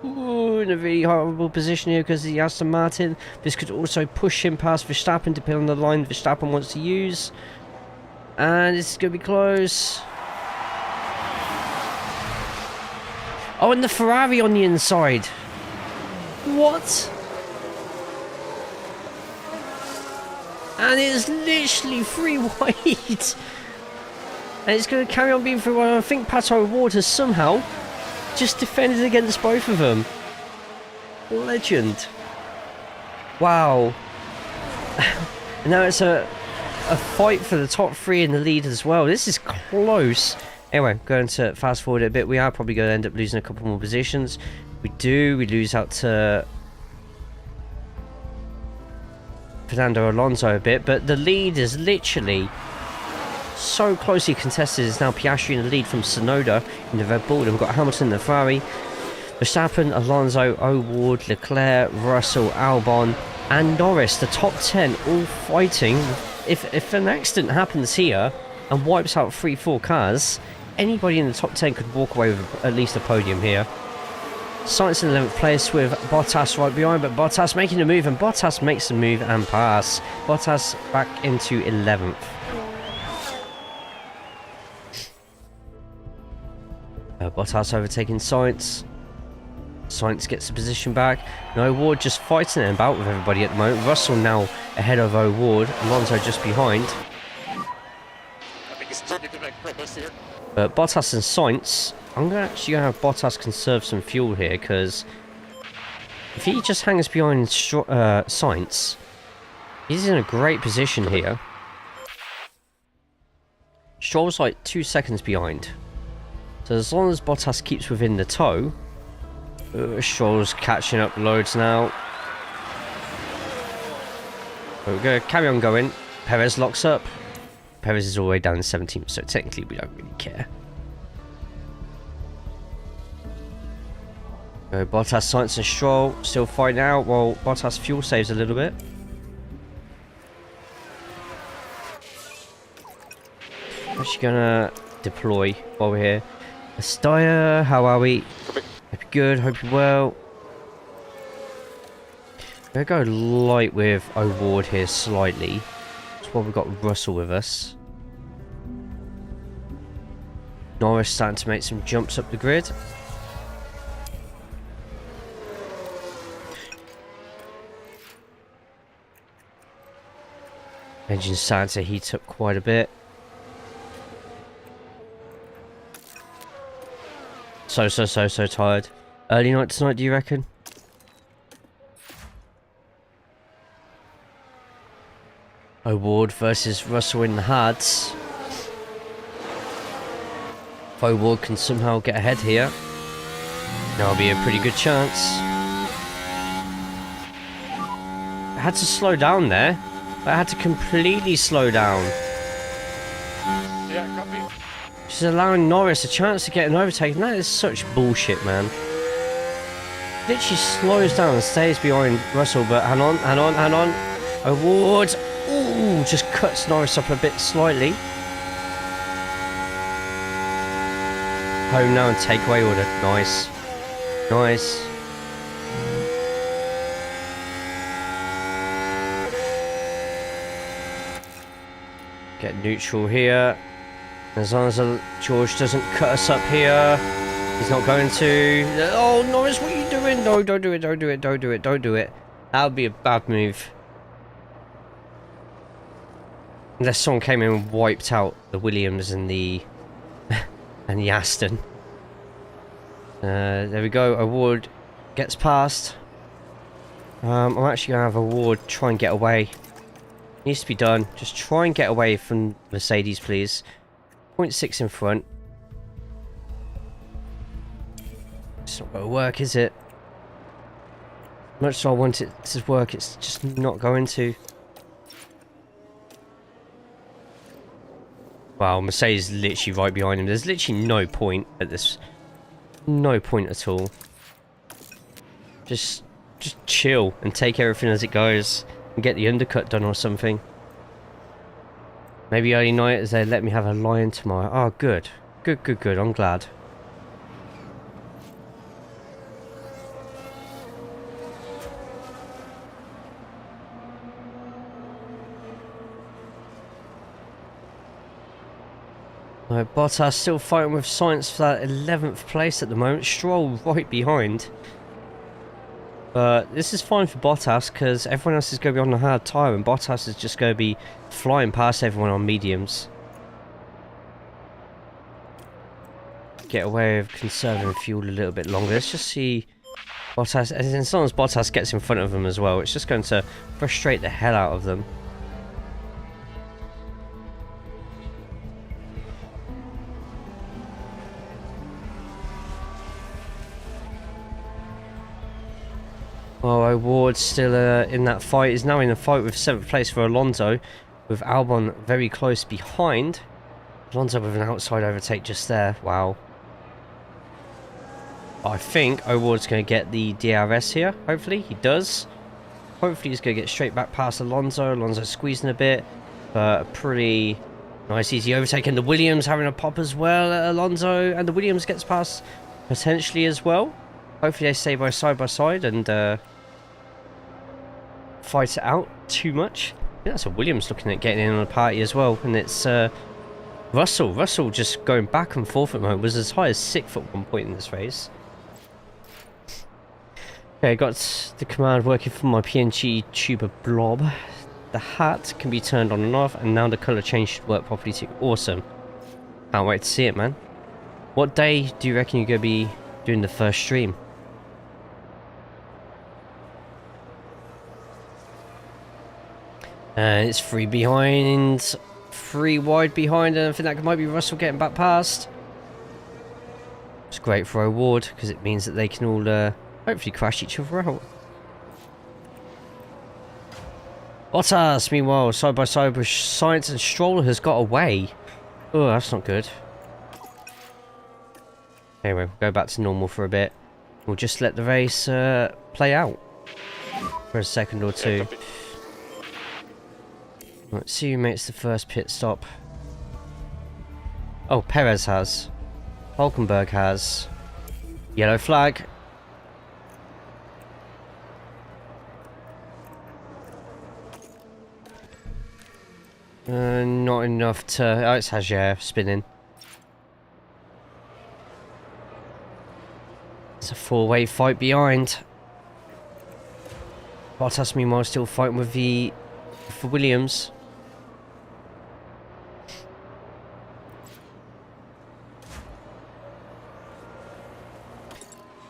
Ooh, in a really horrible position here because of the Aston Martin. This could also push him past Verstappen, depending on the line Verstappen wants to use. And this is going to be close. Oh, and the Ferrari on the inside. What? And it's literally 3 wide. And it's going to carry on being 3 wide. I think Pato O'Ward has somehow just defended against both of them. Legend. Wow. And now it's a fight for the top 3 in the lead as well. This is close. Anyway, going to fast forward a bit. We are probably going to end up losing a couple more positions. We lose out to Fernando Alonso a bit, but the lead is literally so closely contested. It's now Piastri in the lead from Tsunoda in the Red Bull. Then we've got Hamilton in the Ferrari, Verstappen, Alonso, O'Ward, Leclerc, Russell, Albon, and Norris. The top 10 all fighting. If an accident happens here and wipes out 3-4 cars, anybody in the top 10 could walk away with at least a podium here. Sainz in 11th place with Bottas right behind, but Bottas making a move, and Bottas makes the move and pass. Bottas back into 11th. Bottas overtaking Sainz. Sainz gets the position back. And O'Ward just fighting it about with everybody at the moment. Russell now ahead of O'Ward. Alonso just behind. I think he's starting to make progress here. But Bottas and Sainz, I'm actually going to have Bottas conserve some fuel here, because if he just hangs behind Sainz, he's in a great position here. Stroll's like 2 seconds behind. So as long as Bottas keeps within the tow, Stroll's catching up loads now. But we're going to carry on going. Perez locks up. Perez is all the way down to 17th, so technically we don't really care. Bottas, Sainz and Stroll still fighting out while Bottas fuel saves a little bit. Actually gonna deploy while we're here. Estaya, how are we? Hope you're good, hope you're well. I'm gonna go light with O'Ward here slightly. That's why we've got Russell with us. Norris starting to make some jumps up the grid. Engine starting to heat up quite a bit. So tired. Early night tonight, do you reckon? O'Ward versus Russell in the hards. If O'Ward can somehow get ahead here, that'll be a pretty good chance. I had to slow down there. I had to completely slow down. Yeah, copy. She's allowing Norris a chance to get an overtake, and that is such bullshit, man. Literally slows down and stays behind Russell, but hang on. O'Ward, ooh, just cuts Norris up a bit slightly. Home now and takeaway order. Nice. Nice. Get neutral here. As long as George doesn't cut us up here, he's not going to. Oh, Norris, what are you doing? No, don't do it, don't do it, don't do it, don't do it. That would be a bad move. Unless someone came in and wiped out the Williams and the and the Aston. There we go. O'Ward gets past. I'm actually gonna have O'Ward try and get away. Needs to be done. Just try and get away from Mercedes, please. 0.6 in front. It's not going to work, is it? Much as I want it to work, it's just not going to. Wow, Mercedes is literally right behind him. There's literally no point at this. No point at all. Just chill and take everything as it goes. And get the undercut done or something. Maybe early night as they let me have a lie-in tomorrow. Oh, good. Good. I'm glad. Bottas still fighting with Sainz for that 11th place at the moment. Stroll right behind. But this is fine for Bottas because everyone else is going to be on the hard tyre and Bottas is just going to be flying past everyone on mediums. Get away with conserving fuel a little bit longer. Let's just see Bottas, as long as Bottas gets in front of them as well, it's just going to frustrate the hell out of them. Oh, O'Ward's still in that fight. He's now in a fight with 7th place for Alonso, with Albon very close behind. Alonso with an outside overtake just there. Wow. I think O'Ward's going to get the DRS here. Hopefully he does. Hopefully he's going to get straight back past Alonso. Alonso's squeezing a bit, but a pretty nice easy overtake. And the Williams having a pop as well at Alonso, and the Williams gets past potentially as well. Hopefully they stay by side and fight it out too much. I think that's a Williams looking at getting in on the party as well, and it's Russell. Russell just going back and forth at the moment. Was as high as 6th at one point in this race. Okay, got the command working for my PNG tuber blob. The hat can be turned on and off, and now the colour change should work properly too. Awesome. Can't wait to see it, man. What day do you reckon you're going to be doing the first stream? And it's 3 behind, 3 wide behind, and I think that might be Russell getting back past. It's great for O'Ward because it means that they can all hopefully crash each other out. Bottas, meanwhile, side by side with Sainz, and Stroll has got away. Oh, that's not good. Anyway, we'll go back to normal for a bit. We'll just let the race play out for a second or two. Let's see who makes the first pit stop. Oh, Perez has. Hulkenberg has. Yellow flag. Not enough to... Oh, it's Jaguar spinning. It's a 4-way fight behind. Bottas, meanwhile, still fighting with the... for Williams.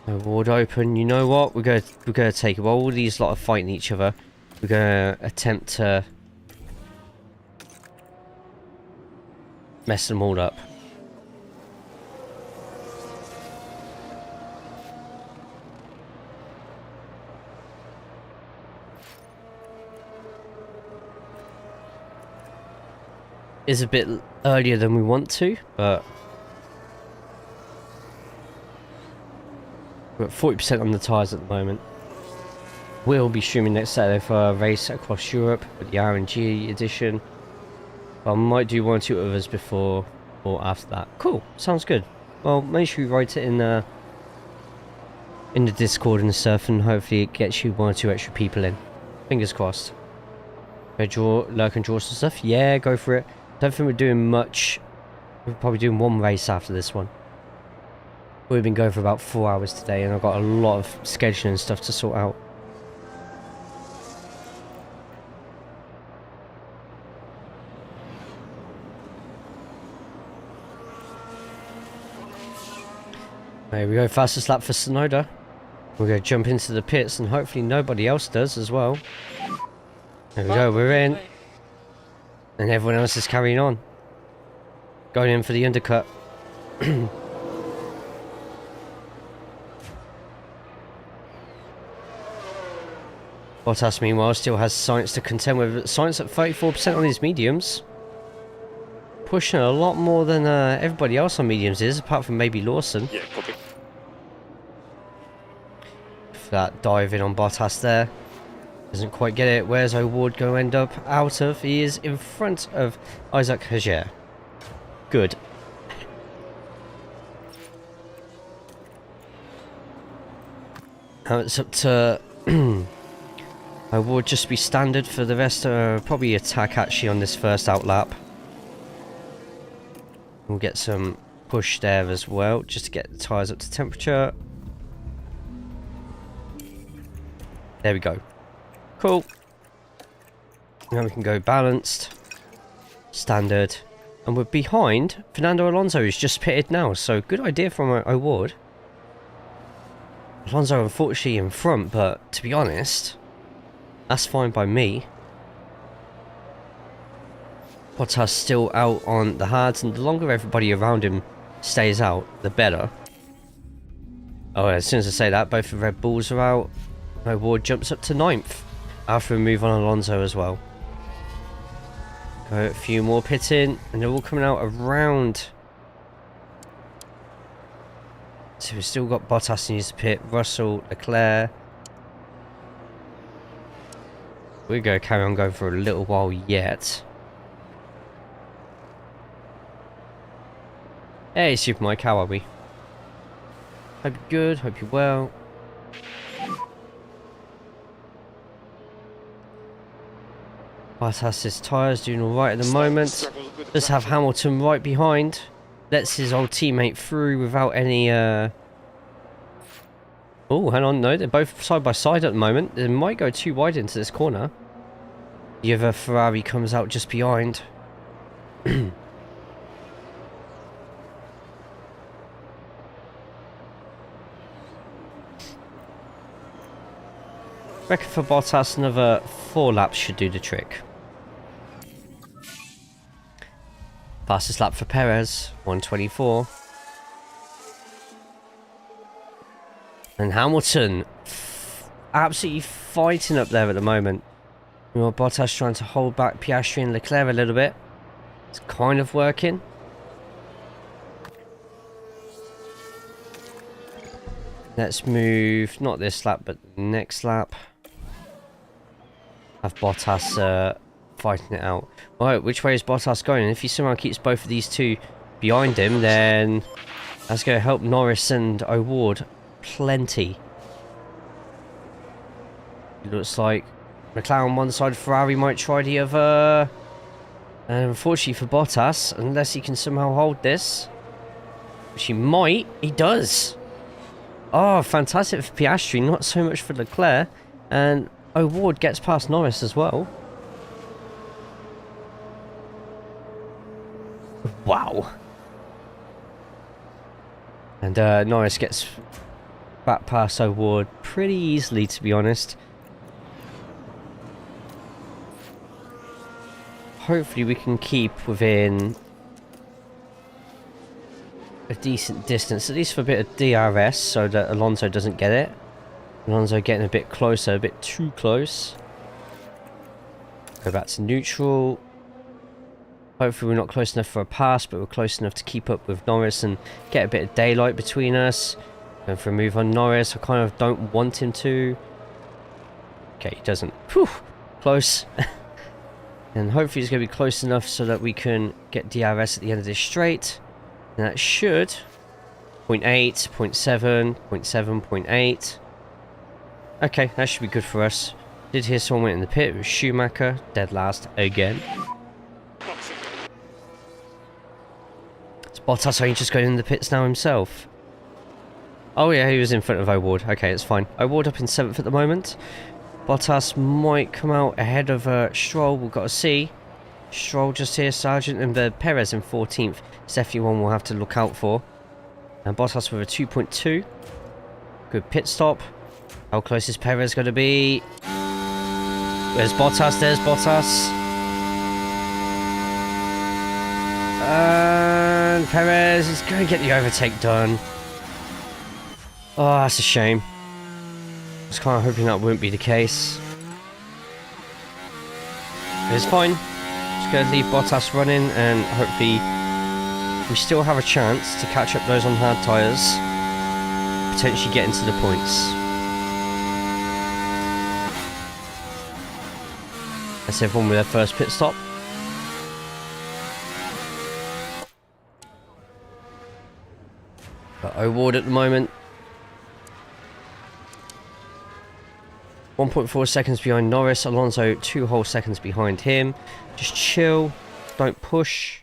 Award open. You know what? We're gonna take it. While all these lot are fighting each other, we're gonna attempt to mess them all up. Is a bit earlier than we want to, but we're at 40% on the tyres at the moment. We'll be streaming next Saturday for a race across Europe with the RNG edition. I might do 1 or 2 others before or after that. Cool, sounds good. Well, make sure you write it in the Discord and stuff, and hopefully it gets you 1 or 2 extra people in. Fingers crossed. Lurk and draw some stuff. Yeah, go for it. Don't think we're doing much. We're probably doing 1 race after this one. We've been going for about 4 hours today, and I've got a lot of scheduling stuff to sort out. There we go, fastest lap for Sonoda. We're going to jump into the pits, and hopefully nobody else does as well. There we go, we're in. And everyone else is carrying on. Going in for the undercut. Bottas, meanwhile, still has Sainz to contend with. Sainz at 34% on his mediums. Pushing a lot more than everybody else on mediums is, apart from maybe Lawson. Yeah, copy. That dive in on Bottas there. Doesn't quite get it. Where's O'Ward going to end up out of? He is in front of Isaac Jaguar. Good. Now it's up to... O'Ward just be standard for the rest. Probably attack actually on this first out lap. We'll get some push there as well, just to get the tyres up to temperature. There we go. Cool. Now we can go balanced, standard, and we're behind Fernando Alonso, who's just pitted now, so good idea from O'Ward. Alonso unfortunately in front, but to be honest, that's fine by me. Bottas still out on the hards, and the longer everybody around him stays out, the better. Oh, as soon as I say that, both the Red Bulls are out. O'Ward jumps up to 9th after a move on Alonso as well. Go a few more pit in, and they're all coming out around. So we've still got Bottas needs to pit, Russell, Leclerc. We're going to carry on going for a little while yet. Hey Super Mike, how are we? Hope you're good, hope you're well. Bottas' tyres doing alright at the moment. Does have Hamilton right behind. Lets his old teammate through without any oh, hang on, no, they're both side by side at the moment. They might go too wide into this corner. The other Ferrari comes out just behind. Reckon for Bottas another 4 laps should do the trick. Fastest lap for Perez, 1:24. And Hamilton absolutely fighting up there at the moment. You know, Bottas trying to hold back Piastri and Leclerc a little bit. It's kind of working. Let's move, not this lap, but next lap. Have Bottas fighting it out. Right, which way is Bottas going? And if he somehow keeps both of these two behind him, then that's going to help Norris and O'Ward plenty. It looks like McLaren on one side, Ferrari might try the other. And unfortunately for Bottas, unless he can somehow hold this, which he might, he does. Oh, fantastic for Piastri, not so much for Leclerc. And O'Ward gets past Norris as well. Wow. And Norris gets back past O'Ward pretty easily, to be honest. Hopefully we can keep within a decent distance, at least for a bit of DRS, so that Alonso doesn't get it. Alonso getting a bit closer, a bit too close. Go back to neutral. Hopefully we're not close enough for a pass, but we're close enough to keep up with Norris and get a bit of daylight between us. Going for a move on Norris. I kind of don't want him to. Okay, he doesn't. Whew, close. And hopefully it's going to be close enough so that we can get DRS at the end of this straight. And that should 0.8, 0.7, 0.7, 0.8. Okay, that should be good for us. Did hear someone went in the pit. It was Schumacher, dead last again. It's Bottas only just going in the pits now himself. Oh yeah, he was in front of O'Ward. Okay, it's fine. O'Ward up in 7th at the moment. Bottas might come out ahead of Stroll. We've got to see. Stroll just here, Sargent, and Perez in 14th. It's definitely one we'll have to look out for. And Bottas with a 2.2. Good pit stop. How close is Perez going to be? Where's Bottas? There's Bottas. And Perez is going to get the overtake done. Oh, that's a shame. I was kind of hoping that wouldn't be the case. It's fine. Just going to leave Bottas running, and hopefully we still have a chance to catch up those on hard tyres. Potentially get into the points. That's everyone with their first pit stop. Got O'Ward at the moment. 1.4 seconds behind Norris. Alonso 2 whole seconds behind him. Just chill. Don't push.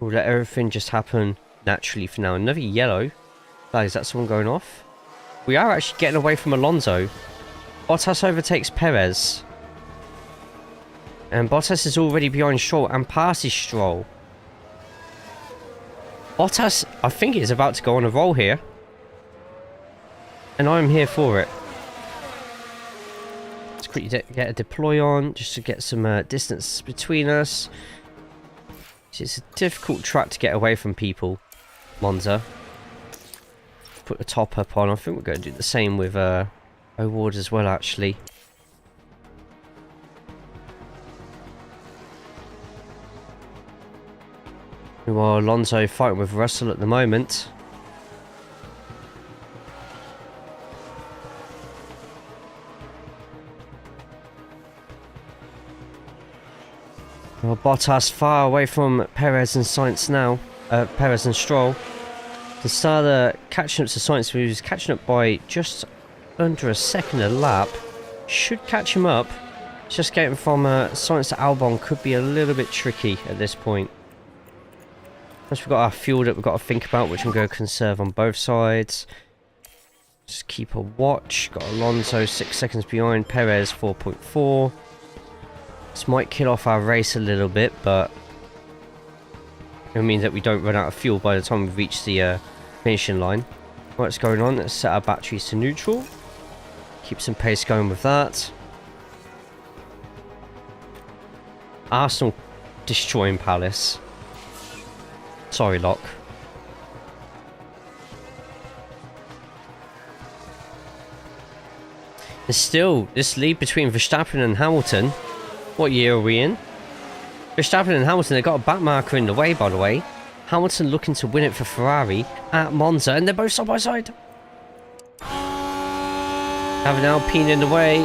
We'll let everything just happen naturally for now. Another yellow flag. Is that someone going off? We are actually getting away from Alonso. Bottas overtakes Perez. And Bottas is already behind Stroll and passes Stroll. Bottas, I think, is about to go on a roll here. And I'm here for it. Let's quickly get a deploy on, just to get some distance between us. It's a difficult track to get away from people, Monza. Put the top up on. I think we're going to do the same with O'Ward as well, actually. While Alonso fighting with Russell at the moment. Well, Bottas far away from Perez and Sainz now. Perez and Stroll. The start catching up to Sainz, who was catching up by just under a second a lap. Should catch him up. Just getting from Sainz to Albon could be a little bit tricky at this point. Plus we've got our fuel that we've got to think about, which I'm going to conserve on both sides. Just keep a watch. Got Alonso 6 seconds behind. Perez 4.4. This might kill off our race a little bit, but it means that we don't run out of fuel by the time we reach the finishing line. What's going on? Let's set our batteries to neutral. Keep some pace going with that. Arsenal destroying Palace. Sorry, Locke. There's still this lead between Verstappen and Hamilton. What year are we in? Verstappen and Hamilton, they've got a back marker in the way, by the way. Hamilton looking to win it for Ferrari at Monza, and they're both side by side. Having Alpine in the way.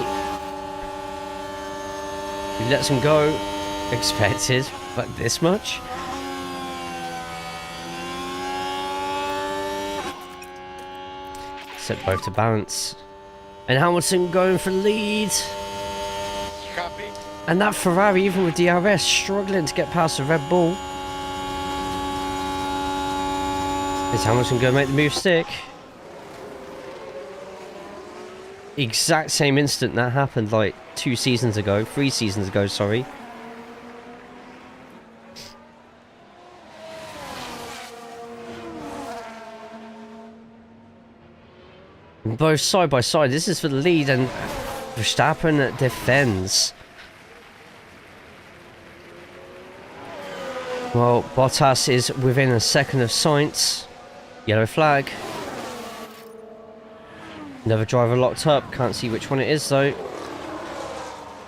He lets him go. Expected, but this much? Set both to balance. And Hamilton going for the lead. Copy. And that Ferrari, even with DRS, struggling to get past the Red Bull. Is Hamilton going to make the move stick? Exact same instant that happened like 3 seasons ago, sorry. Both side by side. This is for the lead, and Verstappen defends. Well, Bottas is within a second of Sainz. Yellow flag. Another driver locked up. Can't see which one it is though.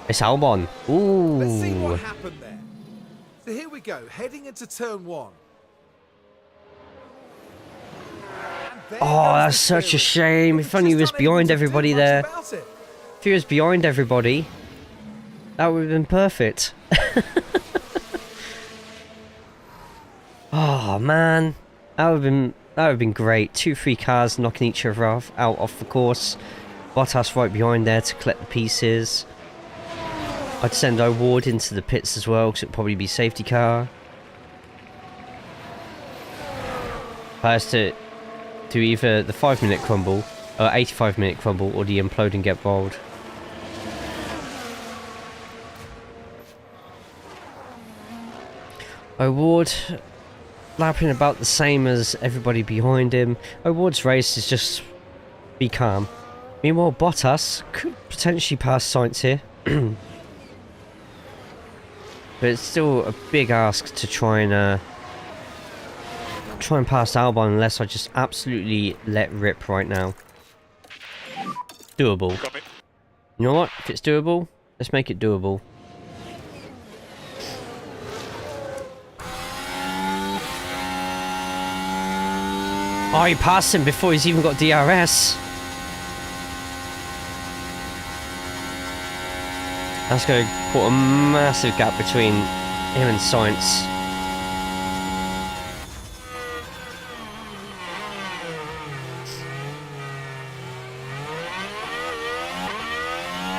It's Albon. Ooh. Let's see what happened there. So here we go, heading into turn 1. Oh, that's such a shame. If only he was behind everybody there. If he was behind everybody, that would have been perfect. Oh man, that would have been great. 2-3 cars knocking each other out off the course. Bottas right behind there to collect the pieces. I'd send O'Ward into the pits as well, because it'd probably be safety car. Has to do either the 5-minute crumble, or 85-minute crumble, or the implode and get rolled. O'Ward lapping about the same as everybody behind him. O'Ward's race is just be calm. Meanwhile, Bottas could potentially pass Sainz here. But it's still a big ask to try and pass Albon unless I just absolutely let rip right now. Doable. Copy. You know what? If it's doable, let's make it doable. Oh, he passed him before he's even got DRS. That's going to put a massive gap between him and Sainz.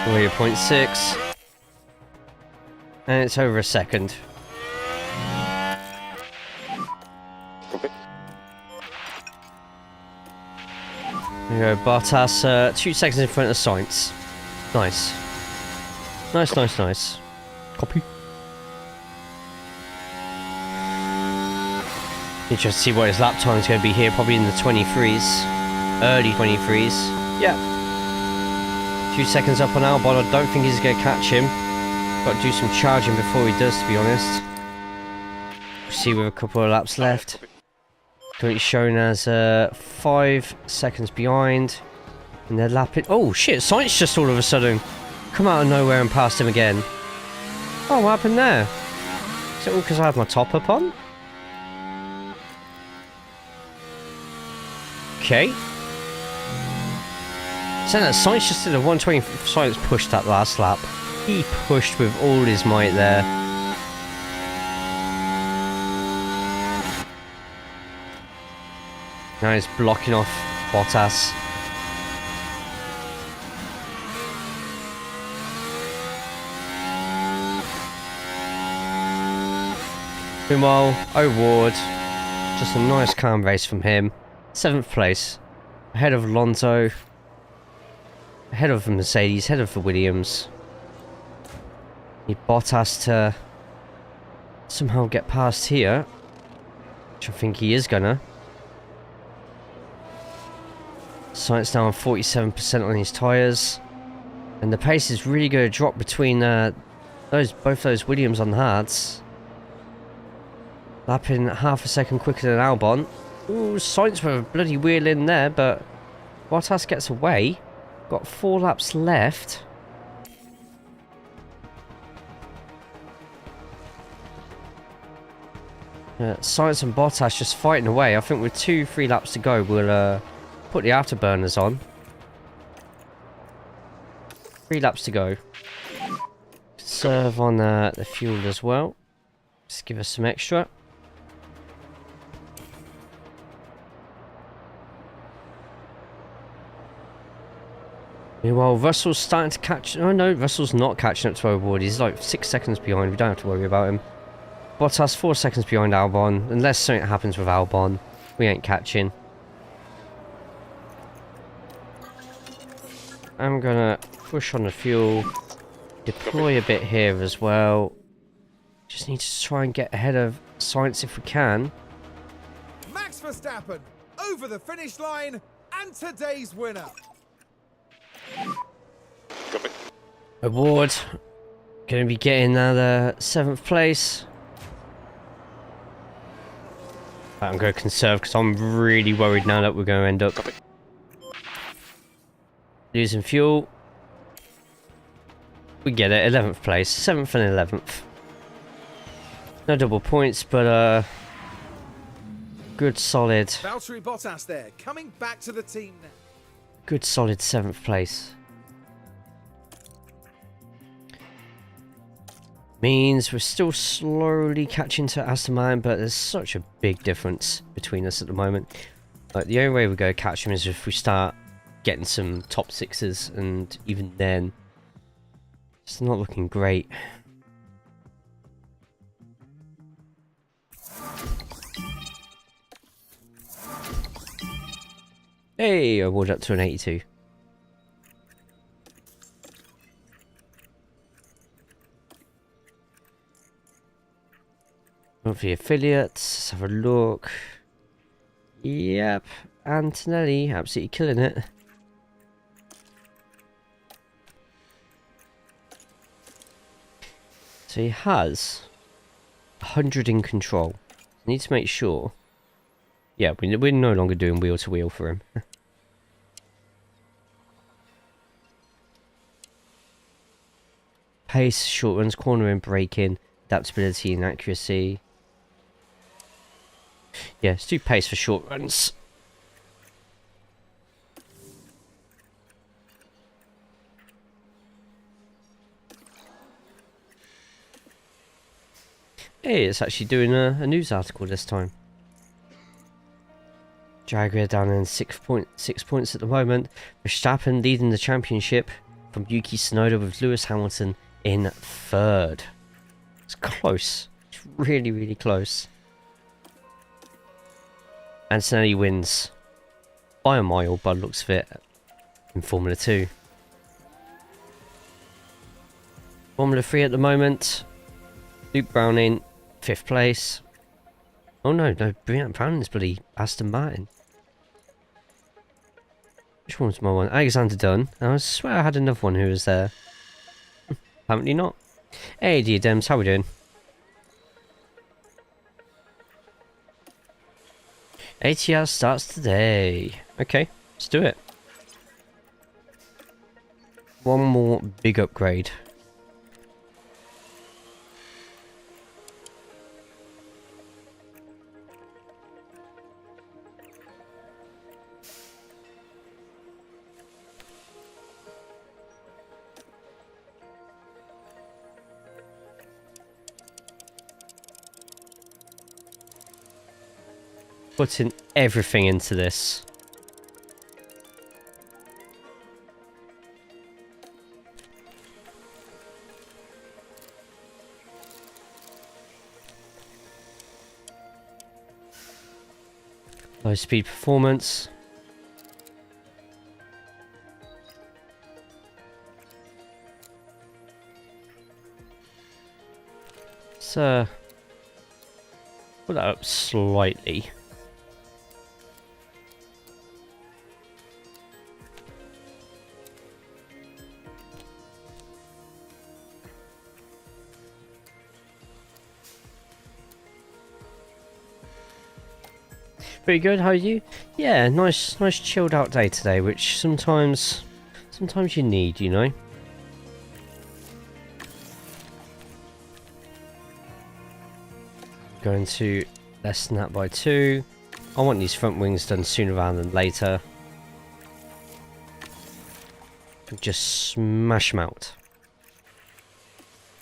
We're 0.6. And it's over a second. There you go, Bottas, 2 seconds in front of Sainz. Nice. Nice, nice, nice. Copy. Interesting to see what his lap time is going to be here, probably in the 23s. Early 23s. Yeah. 2 seconds up on Albon, I don't think he's going to catch him. Got to do some charging before he does, to be honest. We'll see with a couple of laps left. Currently shown as 5 seconds behind. And they're lapping. Oh shit, Sainz just all of a sudden come out of nowhere and passed him again. Oh, what happened there? Is it all because I have my top up on? Okay. So that Sainz just did a 120. Sainz pushed that last lap. He pushed with all his might there. Now he's blocking off Bottas. Meanwhile, O'Ward, just a nice calm race from him. 7th place, ahead of Alonso, ahead of the Mercedes, ahead of the Williams. Need Bottas to somehow get past here, which I think he is gonna. Sainz now on 47% on his tyres, and the pace is really going to drop between both those Williams on the hards. Lapping half a second quicker than Albon. Ooh, Sainz with a bloody wheel in there, but Bottas gets away. Got 4 laps left. Sainz and Bottas just fighting away. I think with 2-3 laps to go, we'll put the afterburners on. 3 laps to go. Serve on the fuel as well. Just give us some extra. Meanwhile, Russell's starting to catch... Oh no, Russell's not catching up to O'Ward. He's like 6 seconds behind. We don't have to worry about him. Bottas 4 seconds behind Albon. Unless something happens with Albon, we ain't catching. I'm gonna push on the fuel. Deploy a bit here as well. Just need to try and get ahead of Sainz if we can. Max Verstappen over the finish line and today's winner. O'Ward gonna be getting the 7th place. I'm gonna conserve because I'm really worried now that we're gonna end up losing fuel. We get it, 11th place, 7th and 11th. No double points, but good solid. Valtteri Bottas there, coming back to the team now. Good solid 7th place. Means we're still slowly catching to Aston Martin, but there's such a big difference between us at the moment. Like, the only way we go catch him is if we start getting some top 6s, and even then, it's not looking great. Hey, O'Ward up to an 82. Monthly affiliates, let's have a look. Yep, Antonelli, absolutely killing it. So he has 100 in control. Need to make sure. Yeah, we're no longer doing wheel to wheel for him. Pace, short runs, cornering, braking, adaptability and accuracy. Yeah, let's do pace for short runs. Hey, it's actually doing a news article this time. Jaguar down in 6 points at the moment. Verstappen leading the championship from Yuki Tsunoda with Lewis Hamilton in 3rd. It's close. It's really, really close. Antonelli wins. by a mile by the looks of it in Formula 2. Formula 3 at the moment. Luke Browning, 5th place. Oh no, Browning's bloody Aston Martin. Which one's my one? Alexander Dunn. I swear I had another one who was there. Apparently not. Hey dear Dems, how we doing? ATR starts today. Okay, let's do it. One more big upgrade. Putting everything into this. Low speed performance. So put that up slightly. Pretty good, how are you? Yeah, nice chilled out day today, which sometimes you need, you know? Going to lessen that by 2. I want these front wings done sooner rather than later. Just smash them out.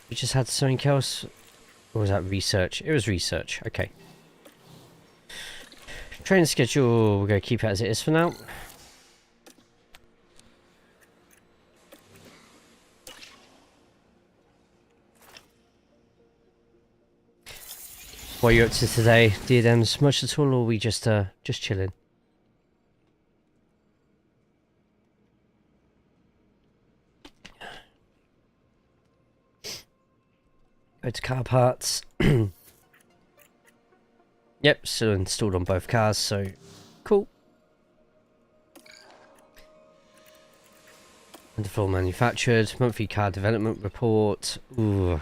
We just had something else? Or was that research? It was research, okay. Training schedule, we're going to keep it as it is for now. What are you up to today, dear Dems? Much at all, or are we just chilling? Go to car parts. Yep, still installed on both cars, so cool. Wonderful manufactured. Monthly car development report. Ooh.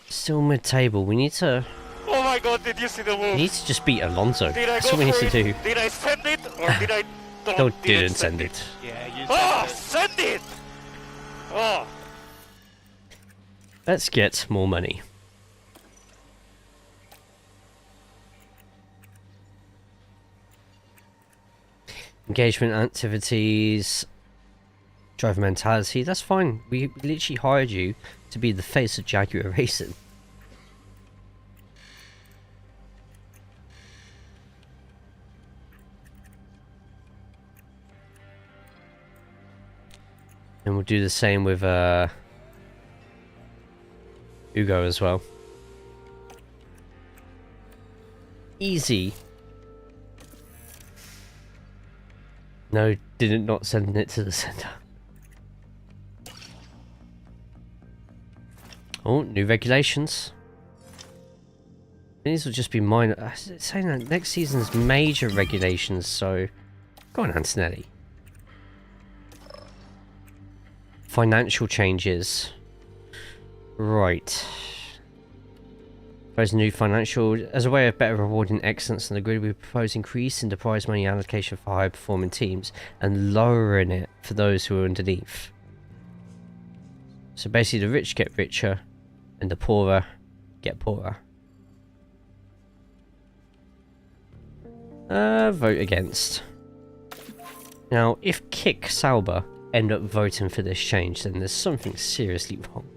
Still mid-table. We need to... Oh my god, did you see the move? We need to just beat Alonso. Did I That's go what we need for to it? do. Did I send it or did I Didn't send it. Yeah, you send it! Oh! Let's get more money. Engagement activities, driver mentality, that's fine. We literally hired you to be the face of Jaguar Racing. And we'll do the same with Ugo as well. Easy. No, didn't not send it to the center. Oh, new regulations. These will just be minor. It's saying that next season's major regulations, so go on, Antonelli. Financial changes. Right. Propose new financial, as a way of better rewarding excellence in the grid, we propose increasing the prize money allocation for high performing teams and lowering it for those who are underneath. So basically the rich get richer and the poorer get poorer. Vote against. Now if Kick Sauber end up voting for this change, then there's something seriously wrong.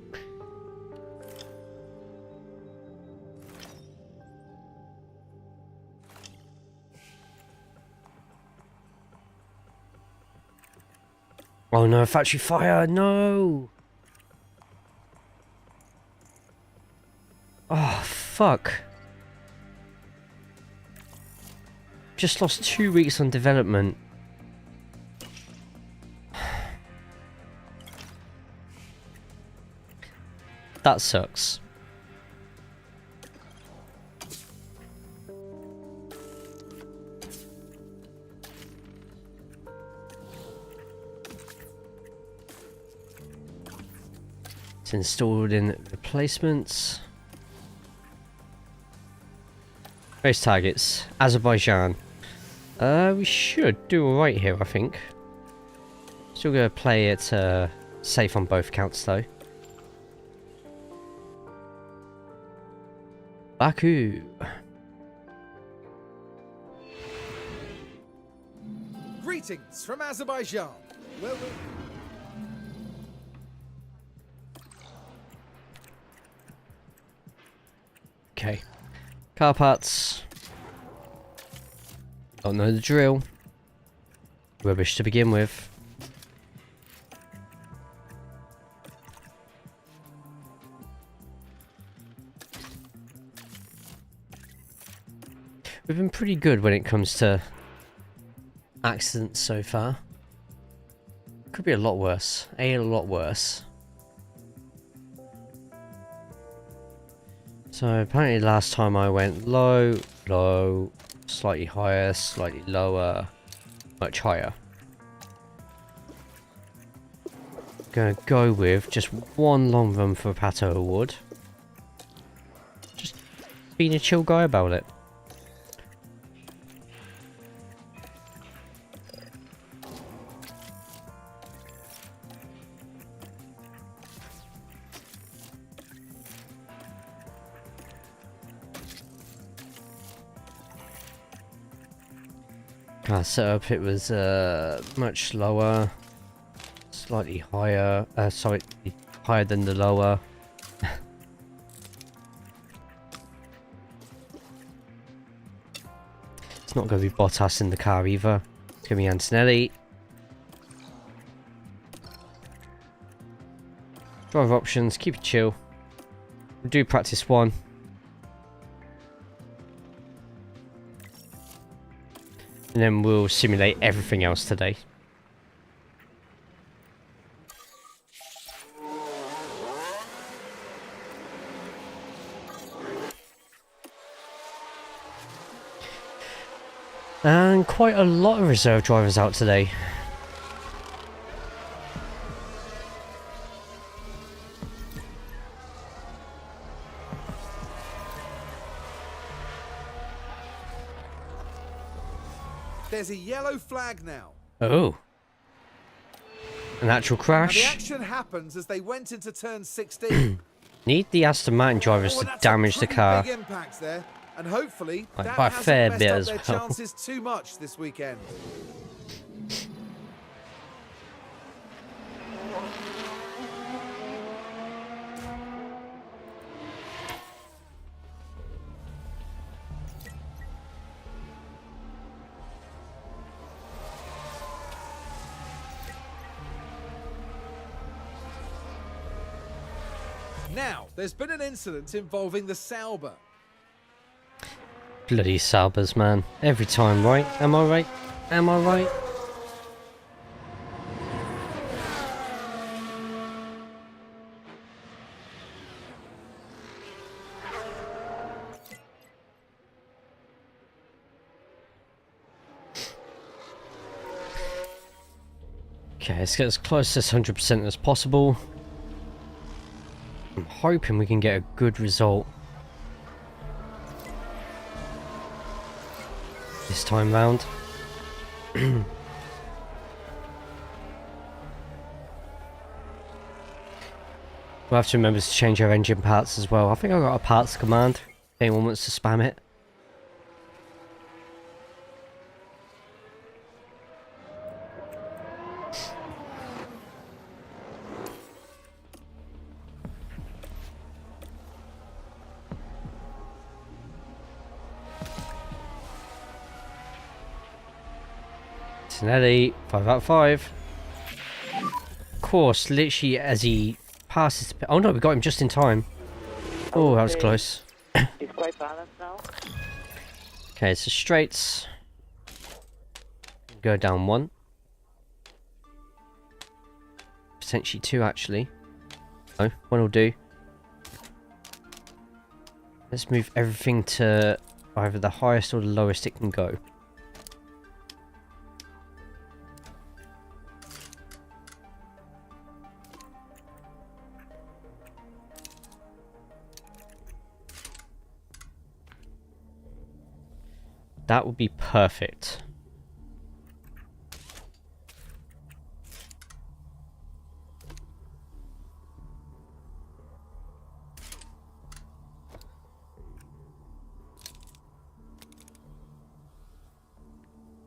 Oh no, factory fire, no! Oh, fuck. just lost 2 weeks on development. That sucks. It's installed in replacements. Race targets. Azerbaijan. We should do alright here, I think. Still gonna play it safe on both counts though. Baku. Greetings from Azerbaijan. Well, Okay. Car parts. Don't know the drill. Rubbish to begin with. We've been pretty good when it comes to accidents so far. Could be a lot worse. A lot worse. So apparently last time I went low, low, slightly higher, slightly lower, much higher. Gonna go with just one long run for Pato O'Ward. Just being a chill guy about it. Setup, it was much lower, slightly higher, sorry, higher than the lower. It's not going to be Bottas in the car either, it's going to be Antonelli. Drive options, keep it chill. We'll do practice one. And then we'll simulate everything else today. And quite a lot of reserve drivers out today. there's a yellow flag now. Oh. An actual Now, crash. the action happens as they went into turn 16. Need the Aston Martin drivers to That's damage a the pretty car. Big impact there, and hopefully Like, that by a hasn't fair messed bit up as their well. chances too much this weekend. Now, there's been an incident involving the Sauber. Bloody Saubers, man. Every time, right? Am I right? Am I right? Okay, let's get as close to this 100% as possible. I'm hoping we can get a good result this time round. We'll have to remember to change our engine parts as well. I think I've got a parts command if anyone wants to spam it. Antonelli, 5 out of 5. Of course, literally as he passes. Oh no, we got him just in time. Oh, that was close. It's quite balanced now. Okay, so straights. Go down 1. Potentially 2, actually. No, 1 will do. Let's move everything to either the highest or the lowest it can go. That would be perfect.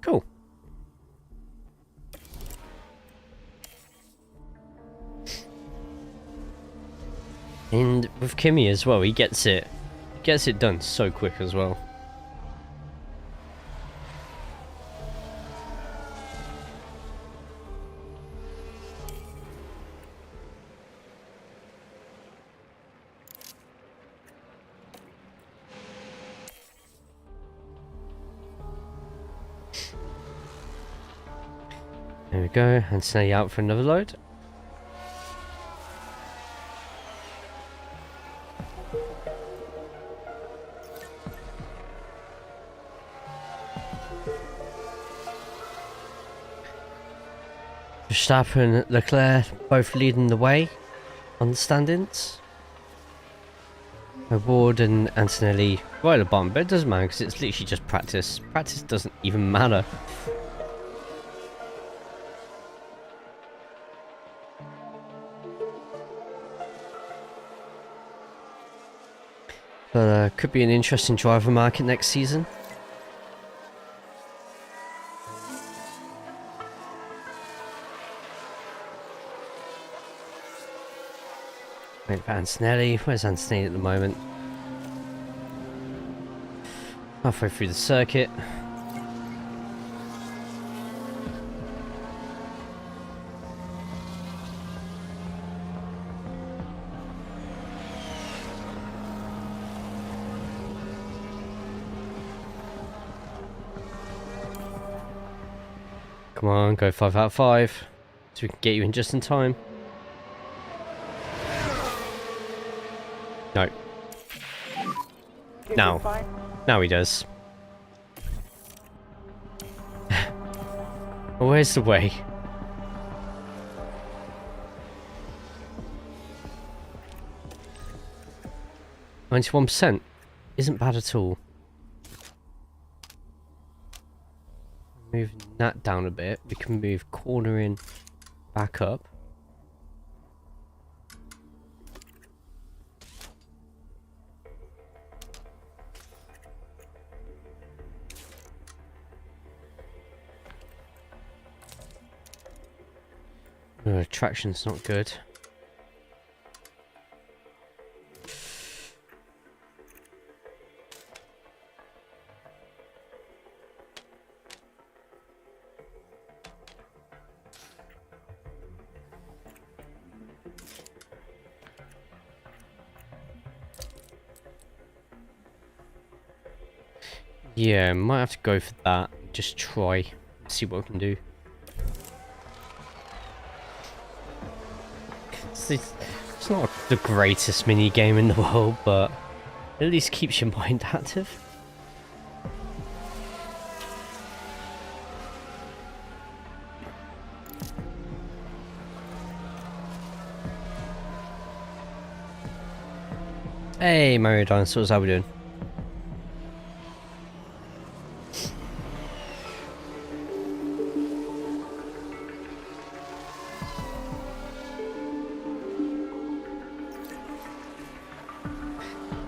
Cool. And with Kimi as well, he gets it done so quick as well. There we go, and stay out for another load. Verstappen and Leclerc both leading the way on the standings. O'Ward and Antonelli right at the bottom, but it doesn't matter because it's literally just practice. Practice doesn't even matter. But could be an interesting driver market next season. Wait for Antonelli. Where's Antonelli at the moment? Halfway through the circuit. Come on, go 5 out of 5, so we can get you in just in time. No. Now. Now he does. Where's the way? %91 isn't bad at all. Moving that down a bit, we can move cornering back up. Traction's not good. Yeah, might have to go for that. Just try, see what we can do. It's not the greatest mini game in the world, but at least keeps your mind active. Hey, Mario Dinosaurs, how we doing?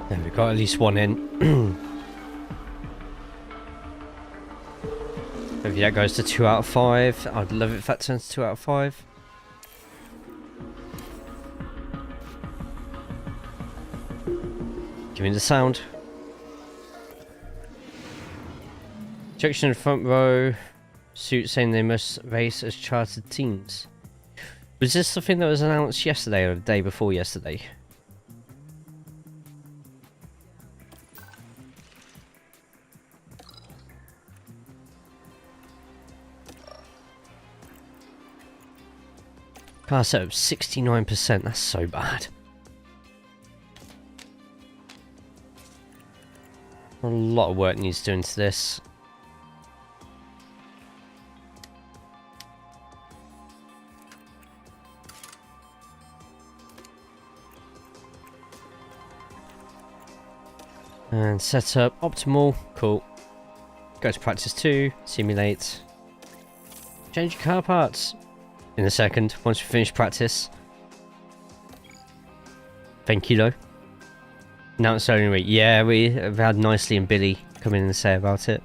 There we got at least one in. Maybe that goes to 2 out of 5. I'd love it if that turns to 2 out of 5. Give me the sound. Section in the front row. Suit saying they must race as chartered teams. Was this the thing that was announced yesterday or the day before yesterday? Car setup 69%. That's so bad. A lot of work needs doing to this. And setup optimal. Cool. Go to practice 2. Simulate. Change your car parts in a second once we finish practice. Thank you, though. Now it's only week. Yeah, we have had Nicely and Billy come in and say about it.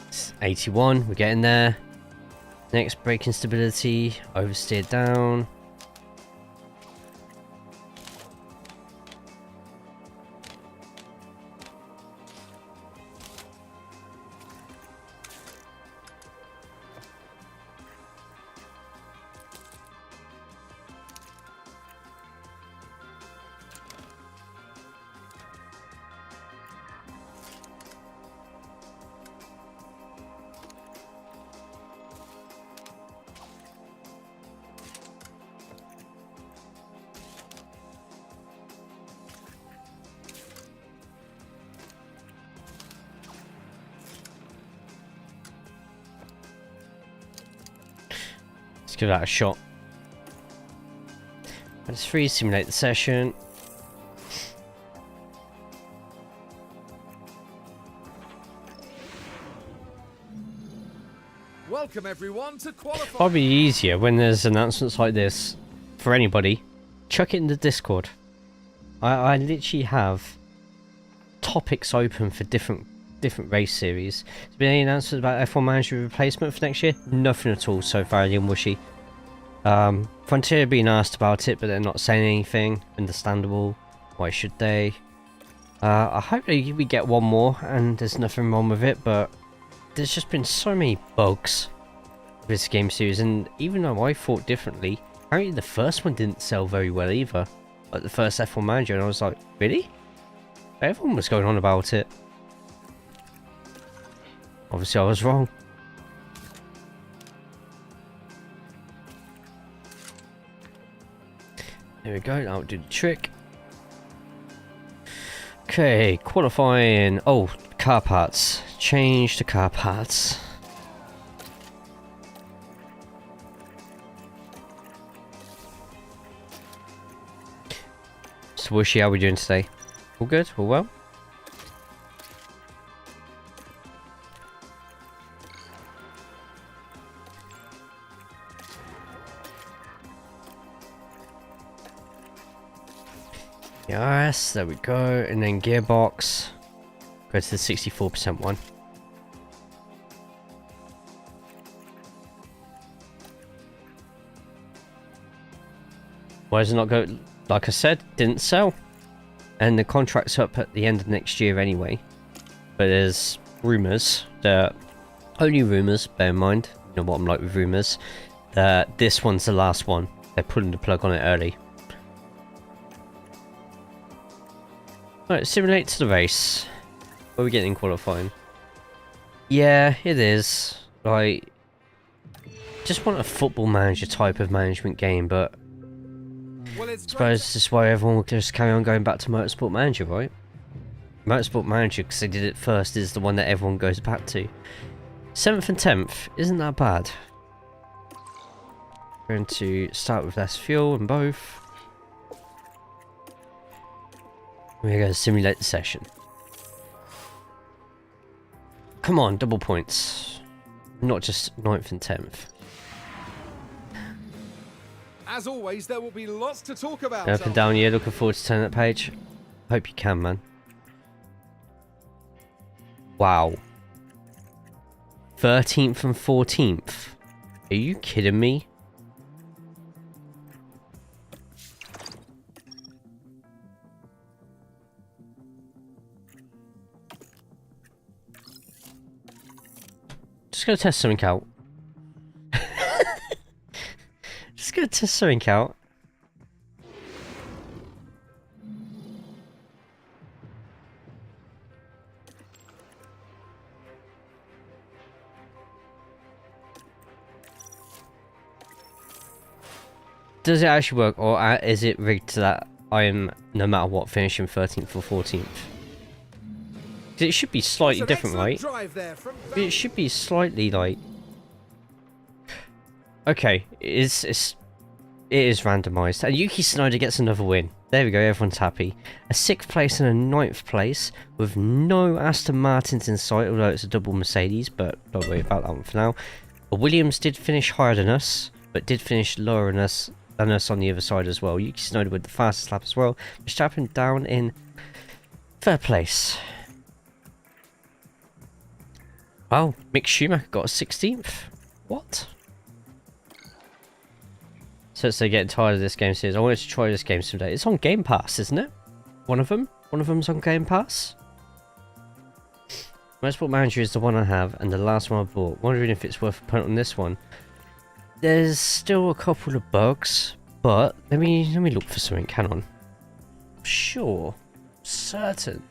It's 81. We're getting there. Next, braking stability. Oversteer down. Let's give that a shot. Let's free simulate the session. Welcome everyone to qualify. Probably easier when there's announcements like this for anybody. Chuck it in the Discord. I literally have topics open for different race series. Has been any announcements about F1 manager replacement for next year? Nothing at all so far, Ian Wishy. Frontier being asked about it, but they're not saying anything. Understandable. Why should they? I hope we get one more, and there's nothing wrong with it, but there's just been so many bugs with this game series, and even though I thought differently, apparently the first one didn't sell very well either. Like the first F1 manager, and I was like, really? Everyone was going on about it. Obviously I was wrong. There we go, that'll do the trick. Okay, qualifying. Oh, car parts. Change to car parts. So Wishy, how are we doing today? All good? All well? Yes, there we go. And then gearbox. Go to the 64% one. Why does it not go? Like I said, didn't sell. And the contract's up at the end of next year anyway. But there's rumours that, only rumours, bear in mind, you know what I'm like with rumours, that this one's the last one. They're pulling the plug on it early. Right, simulate to the race. What are we getting in qualifying? Yeah, it is. Like, just want a football manager type of management game, but Well, I suppose this is why everyone will just carry on going back to Motorsport Manager, right? Motorsport Manager, because they did it first, is the one that everyone goes back to. 7th and 10th, isn't that bad. Going to start with less fuel in both. We're going to simulate the session. Come on, double points. Not just 9th and 10th. As always, there will be lots to talk about. Up and down, yeah, looking forward to turning that page. Hope you can, man. Wow. 13th and 14th. Are you kidding me? Just gonna test something out. Just gonna test something out. Does it actually work, or is it rigged to that I am, no matter what, finishing 13th or 14th? It should be slightly different, right? It should be slightly like... Okay, it is randomised. And Yuki Tsunoda gets another win. There we go, everyone's happy. A 6th place and a 9th place with no Aston Martins in sight, although it's a double Mercedes, but don't worry about that one for now. Williams did finish higher than us, but did finish lower than us on the other side as well. Yuki Tsunoda with the fastest lap as well. Verstappen down in 3rd place. Wow, Mick Schumacher got a 16th. What? So it's getting tired of this game series. I wanted to try this game someday. It's on Game Pass, isn't it? One of them? One of them's on Game Pass? Motorsport Manager is the one I have, and the last one I bought. Wondering if it's worth a punt on this one. There's still a couple of bugs, but let me look for something. Hang on. Sure. Certain.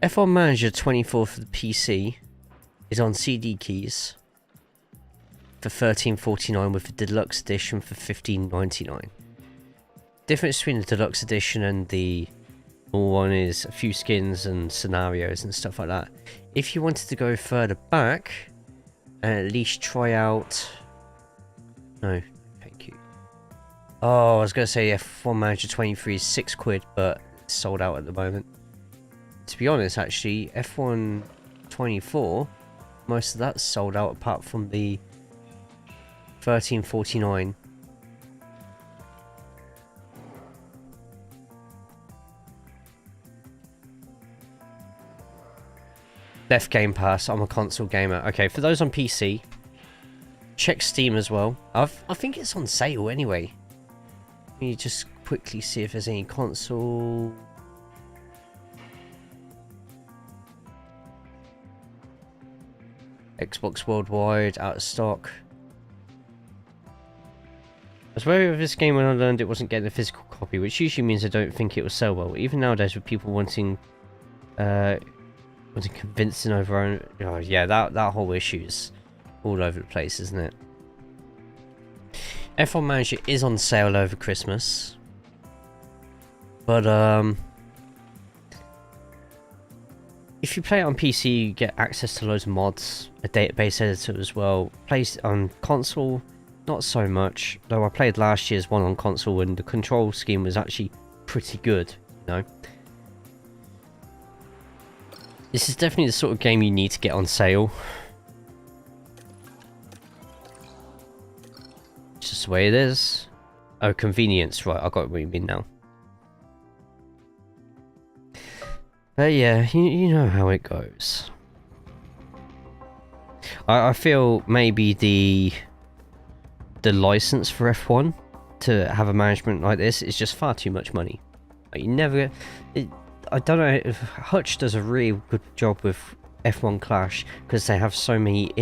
F1 Manager 24 for the PC is on CD keys for $13.49 with the deluxe edition for $15.99. Difference between the deluxe edition and the normal one is a few skins and scenarios and stuff like that. If you wanted to go further back and at least try out... No, thank you. Oh, I was going to say F1 Manager 23 is £6, but it's sold out at the moment. To be honest, actually, F1 24, most of that's sold out apart from the $13.49. Left Game Pass. I'm a console gamer. Okay, for those on PC, check Steam as well. I think it's on sale anyway. Let me just quickly see if there's any console. Xbox Worldwide, out of stock. I was wary of this game when I learned it wasn't getting a physical copy, which usually means I don't think it will sell well. Even nowadays with people wanting convincing over own... Oh yeah, that whole issue's all over the place, isn't it? F1 Manager is on sale over Christmas. But if you play it on PC, you get access to loads of mods, a database editor as well. Plays on console, not so much. Though I played last year's one on console and the control scheme was actually pretty good, you know. This is definitely the sort of game you need to get on sale. It's just the way it is. Oh, convenience, right, I got what you mean now. But yeah, you know how it goes. I feel maybe the license for F1 to have a management like this is just far too much money. Like, you never... I don't know if Hutch does a really good job with F1 Clash because they have so many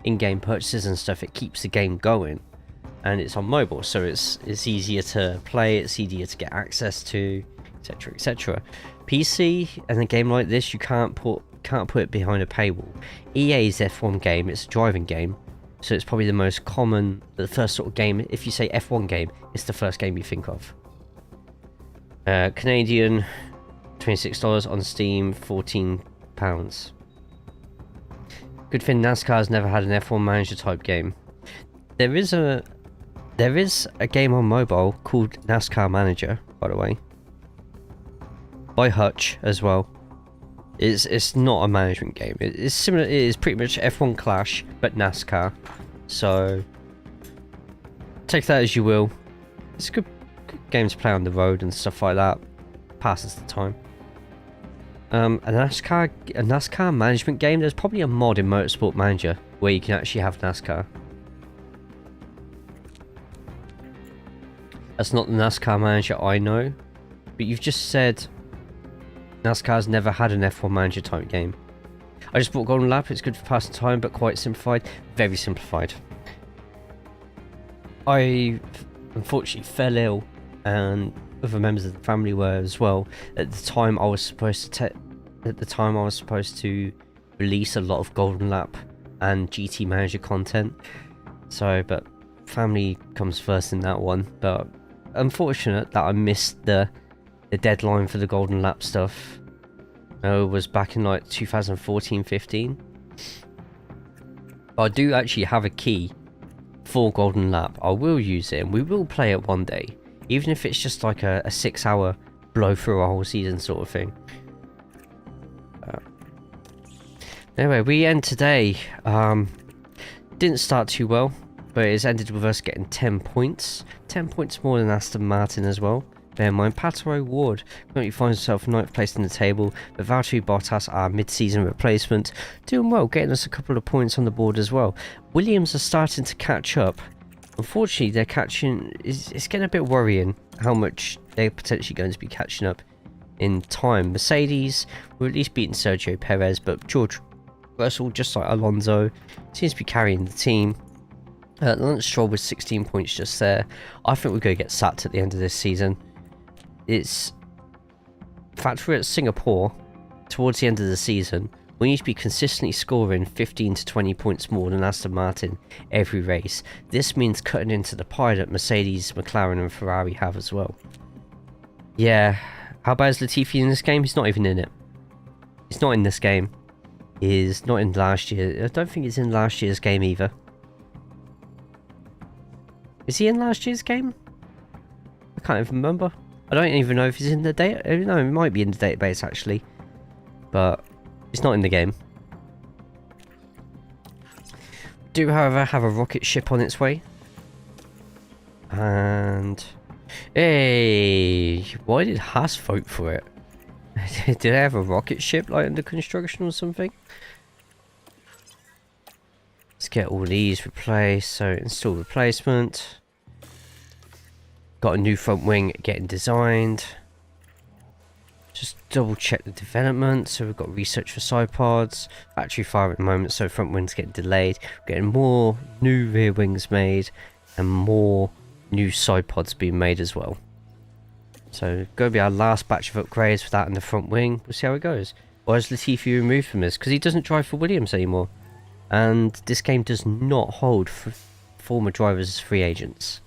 in-game purchases and stuff. It keeps the game going, and it's on mobile, so it's easier to play. It's easier to get access to, etc., etc. PC and a game like this, you can't put it behind a paywall. EA's F1 game, it's a driving game, so it's probably the most common, the first sort of game. If you say F1 game, it's the first game you think of. Canadian, $26 on Steam, £14. Good thing NASCAR's never had an F1 Manager type game. There is a game on mobile called NASCAR Manager, by the way, by Hutch as well. It's not a management game. It's similar. It is pretty much F1 Clash but NASCAR. So take that as you will. It's a good game to play on the road and stuff like that. Passes the time. A NASCAR management game. There's probably a mod in Motorsport Manager where you can actually have NASCAR. That's not the NASCAR Manager I know, but you've just said NASCAR's never had an F1 Manager type game. I just bought Golden Lap. It's good for passing time, but quite simplified. Very simplified. I unfortunately fell ill, and other members of the family were as well. At the time, I was supposed to release a lot of Golden Lap and GT Manager content. So, but family comes first in that one. But unfortunate that I missed the deadline for the Golden Lap stuff. It was back in like 2014-15. I do actually have a key for Golden Lap. I will use it, and we will play it one day, even if it's just like a 6-hour blow through a whole season sort of thing. Anyway, we end today. Didn't start too well, but it's ended with us getting 10 points. 10 points more than Aston Martin as well. Bear in mind, Pato O'Ward currently finds himself 9th place in the table, but Valtteri Bottas, our mid-season replacement, doing well, getting us a couple of points on the board as well. Williams are starting to catch up. Unfortunately, they're catching... It's getting a bit worrying how much they're potentially going to be catching up in time. Mercedes were at least beating Sergio Perez, but George Russell, just like Alonso, seems to be carrying the team. Lance Stroll with 16 points just there. I think we're going to get sacked at the end of this season. It's... In fact, we're at Singapore towards the end of the season. We need to be consistently scoring 15 to 20 points more than Aston Martin every race. This means cutting into the pie that Mercedes, McLaren and Ferrari have as well. Yeah, how bad is Latifi in this game? He's not even in it. He's not in this game. He's not in last year. I don't think he's in last year's game either. Is he in last year's game? I can't even remember. I don't even know if he's in the data. No, he might be in the database actually. But he's not in the game. Do, however, have a rocket ship on its way. And... Hey! Why did Haas vote for it? Did they have a rocket ship like under construction or something? Let's get all these replaced. So install replacement. Got a new front wing getting designed. Just double check the development. So we've got research for side pods. Factory fire at the moment, so front wings getting delayed. We're getting more new rear wings made and more new side pods being made as well. So going to be our last batch of upgrades for that and the front wing. We'll see how it goes. Why is Latifi removed from this? Because he doesn't drive for Williams anymore. And this game does not hold for former drivers as free agents.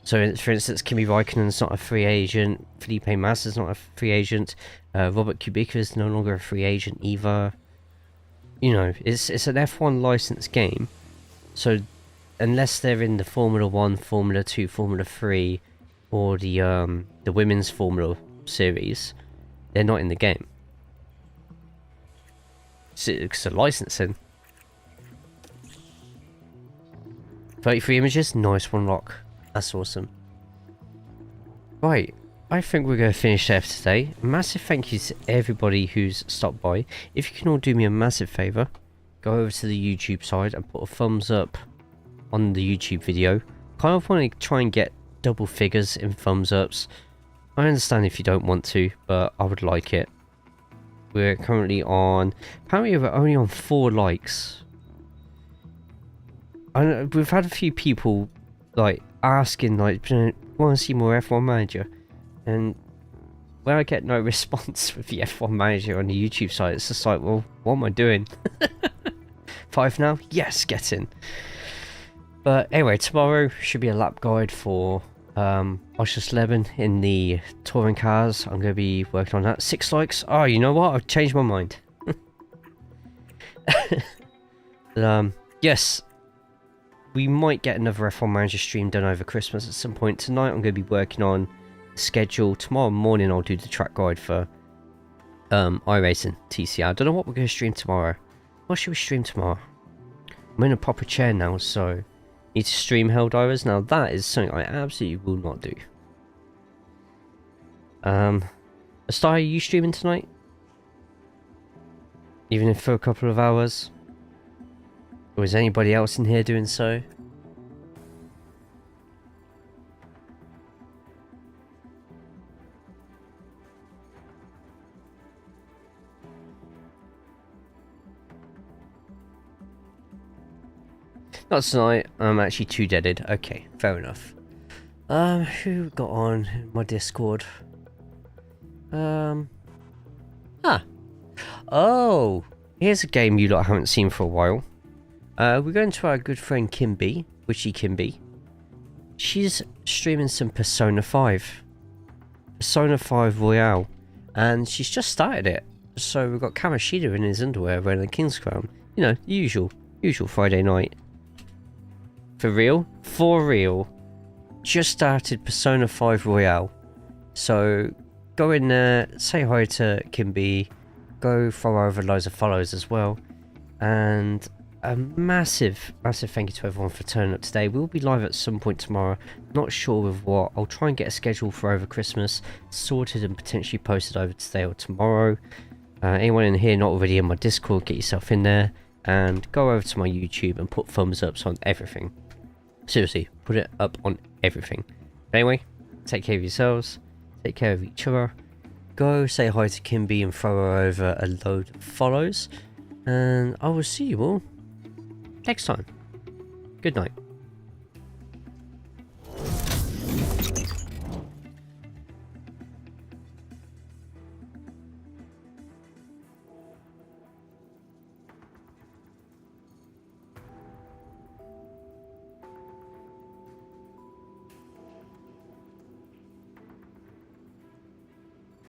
So, for instance, Kimi Raikkonen's not a free agent. Felipe Massa's not a free agent. Robert Kubica is no longer a free agent either. You know, it's an F1 licensed game. So, unless they're in the Formula 1, Formula 2, Formula 3, or the women's Formula series, they're not in the game. It's a licensing. 33 images, nice one, Rock. That's awesome. Right, I think we're going to finish there for today. Massive thank you to everybody who's stopped by. If you can all do me a massive favour, go over to the YouTube side and put a thumbs up on the YouTube video. Kind of want to try and get double figures in thumbs ups. I understand if you don't want to, but I would like it. We're currently on... Apparently we're only on 4 likes. And we've had a few people like asking, like, want to see more F1 Manager, and when I get no response with the F1 Manager on the YouTube site, it's just like, well, what am I doing? 5 now? Yes, get in. But anyway, tomorrow should be a lap guide for Oschersleben in the touring cars. I'm going to be working on that. 6 likes. Oh, you know what? I've changed my mind. But, yes. We might get another F1 Manager stream done over Christmas at some point. Tonight I'm going to be working on the schedule. Tomorrow morning I'll do the track guide for iRacing TCR. I don't know what we're going to stream tomorrow. What should we stream tomorrow? I'm in a proper chair now, so need to stream Helldivers. Now that is something I absolutely will not do. Astai, are you streaming tonight? Even if for a couple of hours? Or is anybody else in here doing so? Not tonight. I'm actually too deaded. Okay, fair enough. Who got on in my Discord? Oh, here's a game you lot haven't seen for a while. We're going to our good friend Kimby, Witchy Kimby. She's streaming some Persona 5. Persona 5 Royale. And she's just started it. So we've got Kamashida in his underwear wearing a King's Crown. You know, the usual Friday night. For real? For real. Just started Persona 5 Royale. So go in there, say hi to Kimby, go throw over loads of follows as well. And a massive thank you to everyone for turning up today. We'll be live at some point tomorrow. Not sure with what. I'll try and get a schedule for over Christmas sorted and potentially posted over today or tomorrow. Anyone in here not already in my Discord, get yourself in there and go over to my YouTube and put thumbs ups on everything. Seriously, put it up on everything. Anyway, take care of yourselves, take care of each other. Go say hi to Kimby and throw her over a load of follows. And I will see you all next time. Good night.